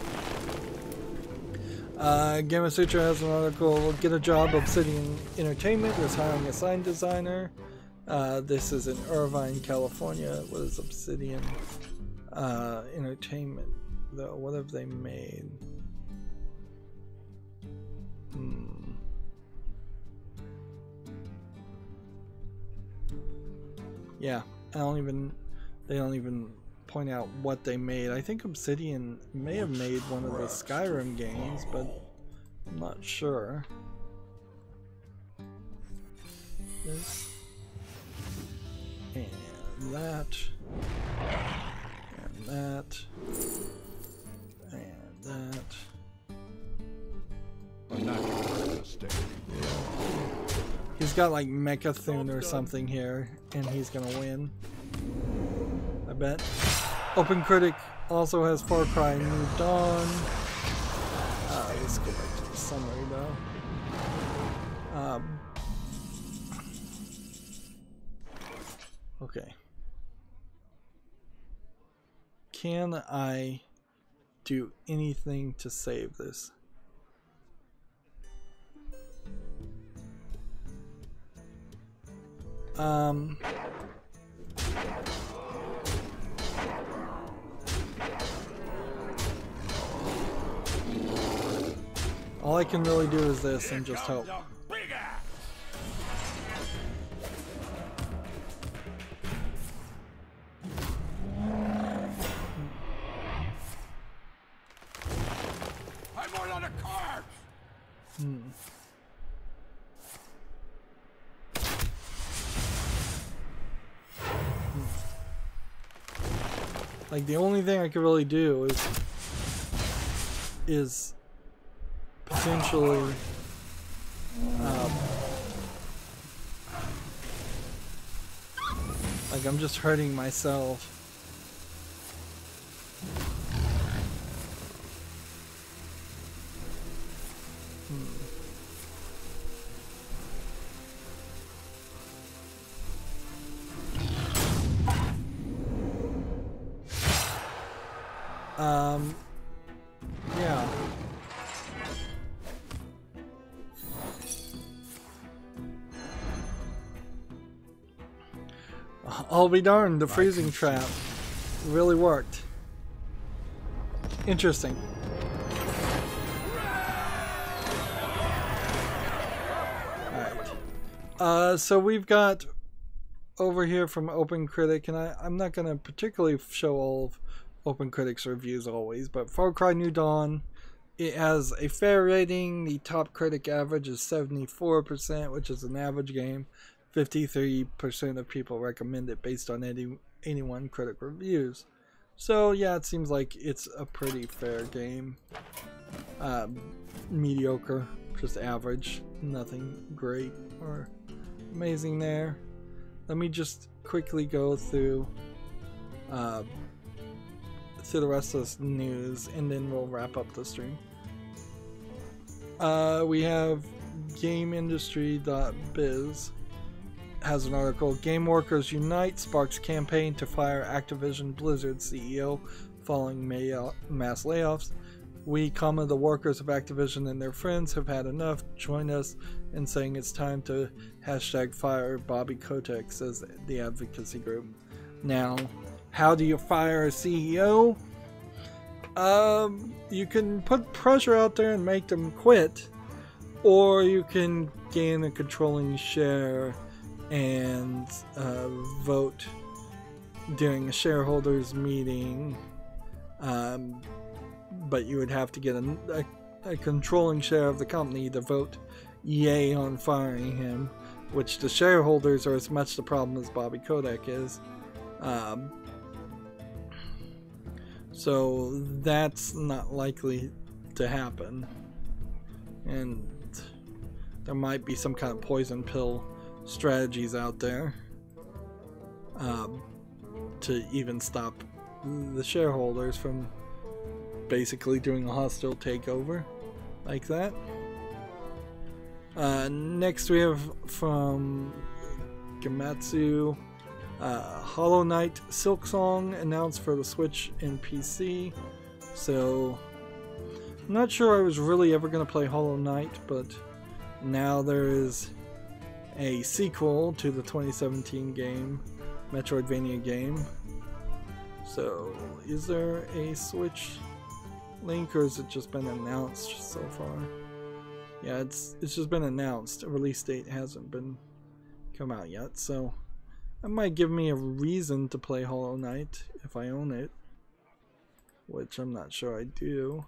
Gamma Sutra has an article, Get a Job, Obsidian Entertainment is hiring a sign designer. This is in Irvine, California. What is Obsidian Entertainment, though? What have they made? Yeah, they don't even point out what they made. I think Obsidian may have made one of the Skyrim games, but I'm not sure. This and that and that and that. A natural mistake. He's got like Mechathune or something here, and he's gonna win, I bet. OpenCritic also has Far Cry New Dawn. Let's go back to the summary though. Okay. Can I do anything to save this? All I can really do is this and just hope. I'm more on a card. Like, the only thing I could really do is potentially like, I'm just hurting myself. Yeah. I'll be darned, the freezing trap really worked. Interesting. Alright. So we've got over here from OpenCritic, and I'm not going to particularly show all of OpenCritic's reviews always, but Far Cry New Dawn, it has a fair rating. The top critic average is 74%, which is an average game. 53% of people recommend it based on 81 critic reviews. So yeah, it seems like it's a pretty fair game. Mediocre, just average, nothing great or amazing there. Let me just quickly go through the rest of this news, and then we'll wrap up the stream. We have GameIndustry.biz has an article. Game Workers Unite sparks campaign to fire Activision Blizzard CEO following mass layoffs. We, the workers of Activision and their friends, have had enough. Join us in saying it's time to #fire Bobby Kotick, says the advocacy group. Now, how do you fire a CEO? You can put pressure out there and make them quit, or you can gain a controlling share and vote during a shareholders meeting. But you would have to get a controlling share of the company to vote yay on firing him, which the shareholders are as much the problem as Bobby Kotick is. So that's not likely to happen, and there might be some kind of poison pill strategies out there to even stop the shareholders from basically doing a hostile takeover like that. Next we have from Gematsu, Hollow Knight Silksong announced for the Switch and PC. So I'm not sure I was really ever going to play Hollow Knight, but now there is a sequel to the 2017 game, Metroidvania game. So is there a Switch link, or has it just been announced so far? Yeah, it's just been announced. A release date hasn't been come out yet, so that might give me a reason to play Hollow Knight if I own it, which I'm not sure I do.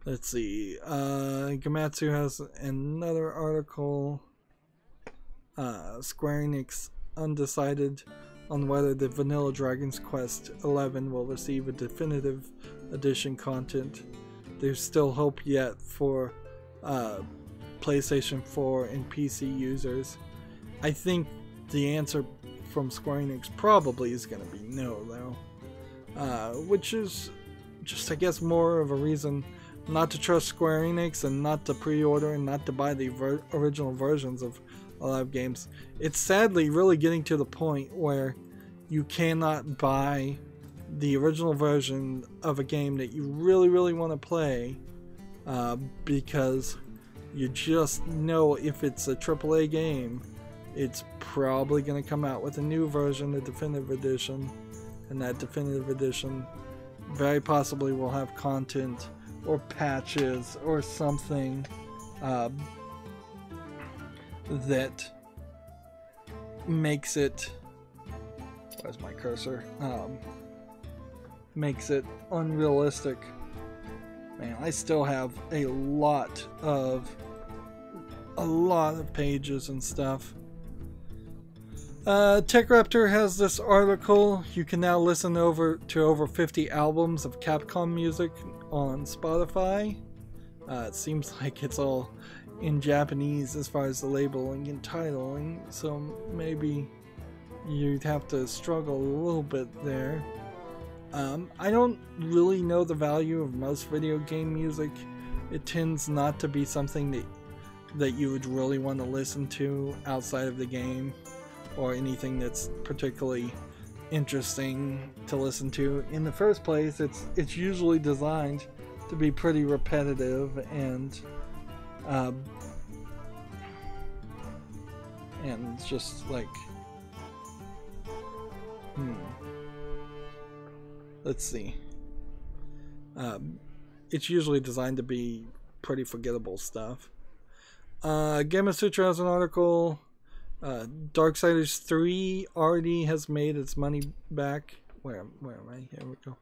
Let's see. Gematsu has another article. Square Enix undecided on whether the Vanilla Dragon's Quest 11 will receive a definitive edition content. There's still hope yet for PlayStation 4 and PC users. I think the answer from Square Enix probably is going to be no, though. Which is just, I guess, more of a reason not to trust Square Enix and not to pre-order and not to buy the original versions of a lot of games. It's sadly really getting to the point where you cannot buy the original version of a game that you really want to play because you just know if it's a AAA game, it's probably going to come out with a new version, a definitive edition, and that definitive edition very possibly will have content or patches or something that makes it, where's my cursor, makes it unrealistic. Man, I still have a lot of pages and stuff. TechRaptor has this article. You can now listen to over 50 albums of Capcom music on Spotify. It seems like it's all in Japanese as far as the labeling and titling, so maybe you'd have to struggle a little bit there. I don't really know the value of most video game music. It tends not to be something that you would really want to listen to outside of the game, or anything that's particularly interesting to listen to. In the first place, it's usually designed to be pretty repetitive and just like let's see. It's usually designed to be pretty forgettable stuff. Gamasutra has an article. Darksiders 3 already has made its money back. Where am I? Here we go.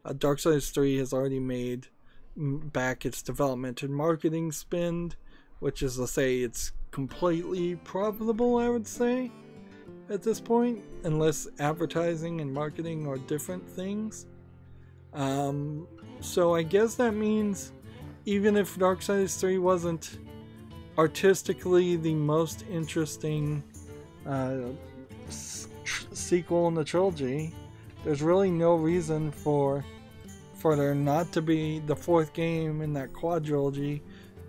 Darksiders 3 has already made back its development and marketing spend, which is to say it's completely profitable, I would say, at this point, unless advertising and marketing are different things. So I guess that means even if Darksiders 3 wasn't artistically the most interesting sequel in the trilogy, there's really no reason for there not to be the fourth game in that quadrilogy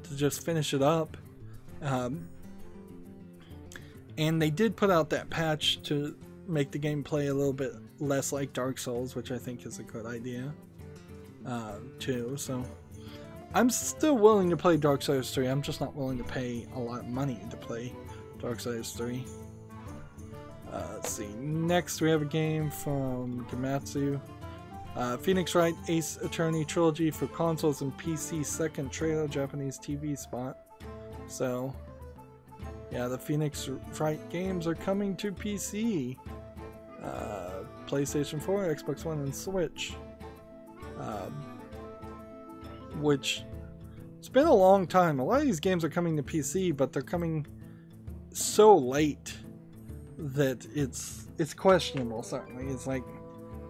to just finish it up. And they did put out that patch to make the gameplay a little bit less like Dark Souls, which I think is a good idea too. So I'm still willing to play Dark Souls 3. I'm just not willing to pay a lot of money to play Dark Souls 3. Let's see. Next, we have a game from Gamatsu. Phoenix Wright Ace Attorney Trilogy for consoles and PC. Second trailer, Japanese TV spot. So, yeah, the Phoenix Wright games are coming to PC. PlayStation 4, Xbox One, and Switch. Which, it's been a long time. A lot of these games are coming to PC, but they're coming so late that it's questionable. Certainly, it's like,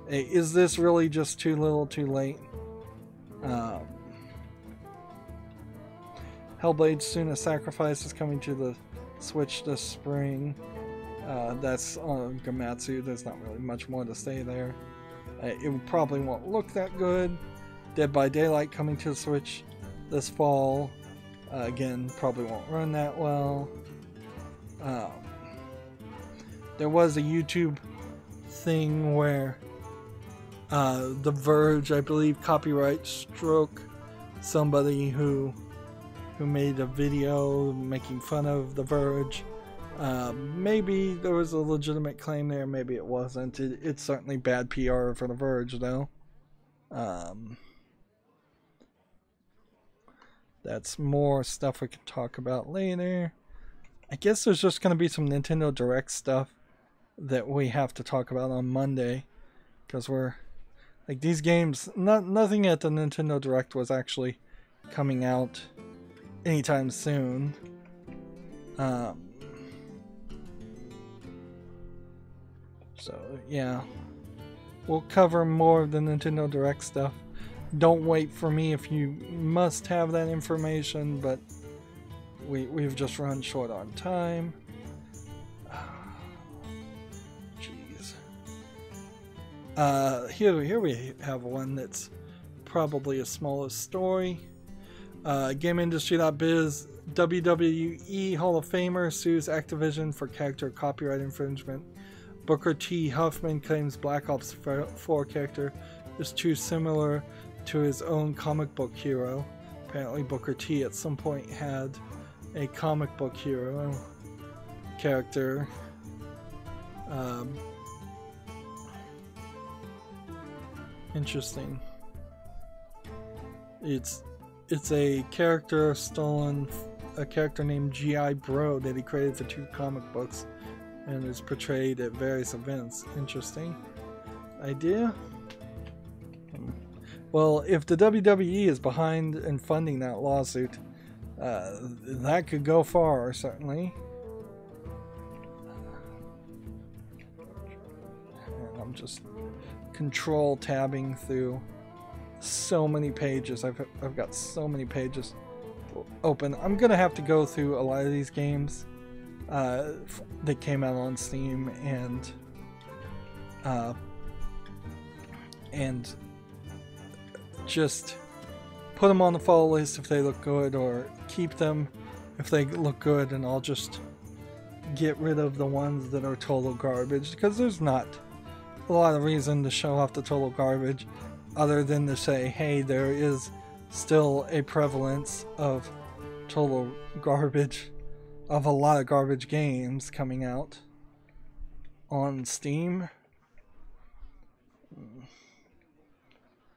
hey, is this really just too little, too late? Hellblade: Suna Sacrifice is coming to the Switch this spring. That's on Gamatsu. There's not really much more to say there. It probably won't look that good. Dead by Daylight coming to the Switch this fall. Again, probably won't run that well. There was a YouTube thing where The Verge, I believe, copyright struck somebody who made a video making fun of The Verge. Maybe there was a legitimate claim there, maybe it wasn't. It's certainly bad PR for The Verge, though. That's more stuff we can talk about later. I guess there's just going to be some Nintendo Direct stuff that we have to talk about on Monday, because we're like, these games, nothing at the Nintendo Direct was actually coming out anytime soon. So yeah, we'll cover more of the Nintendo Direct stuff. Don't wait for me if you must have that information, but we've just run short on time. Jeez. Here we have one that's probably a smaller story. GameIndustry.biz, WWE Hall of Famer sues Activision for character copyright infringement. Booker T. Huffman claims Black Ops 4 character is too similar to his own comic book hero. Apparently Booker T at some point had a comic book hero character. Interesting. It's a character stolen, a character named G.I. Bro that he created for 2 comic books and is portrayed at various events. Interesting idea. Well, if the WWE is behind and funding that lawsuit, that could go far, certainly. And I'm just control tabbing through so many pages. I've got so many pages open. I'm gonna have to go through a lot of these games that came out on Steam and just put them on the follow list if they look good, or keep them if they look good, and I'll just get rid of the ones that are total garbage, because there's not a lot of reason to show off the total garbage other than to say, hey, there is still a prevalence of total garbage, of a lot of garbage games coming out on Steam.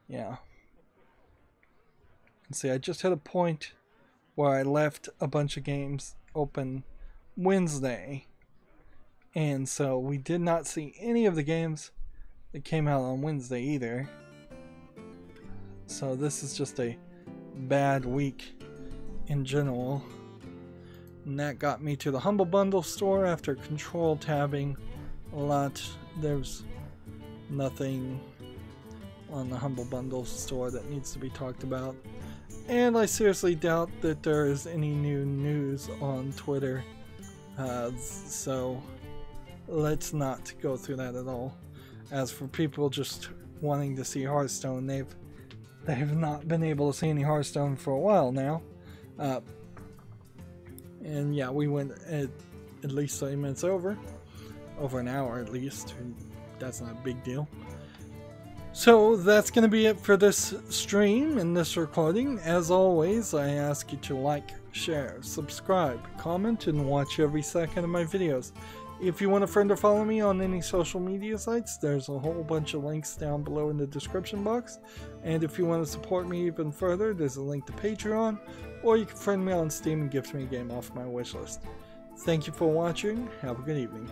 Yeah. See, I just hit a point where I left a bunch of games open Wednesday, and so we did not see any of the games that came out on Wednesday either. So this is just a bad week in general. And that got me to the Humble Bundle store after control tabbing a lot. There's nothing on the Humble Bundle store that needs to be talked about. And I seriously doubt that there is any new news on Twitter. So let's not go through that at all. As for people just wanting to see Hearthstone, they've not been able to see any Hearthstone for a while now. And yeah, we went at least 30 minutes over an hour at least. that's not a big deal. So that's going to be it for this stream and this recording. As always, I ask you to like, share, subscribe, comment, and watch every second of my videos. If you want a friend or follow me on any social media sites, there's a whole bunch of links down below in the description box. And if you want to support me even further, there's a link to Patreon, or you can friend me on Steam and gift me a game off my wishlist. Thank you for watching. Have a good evening.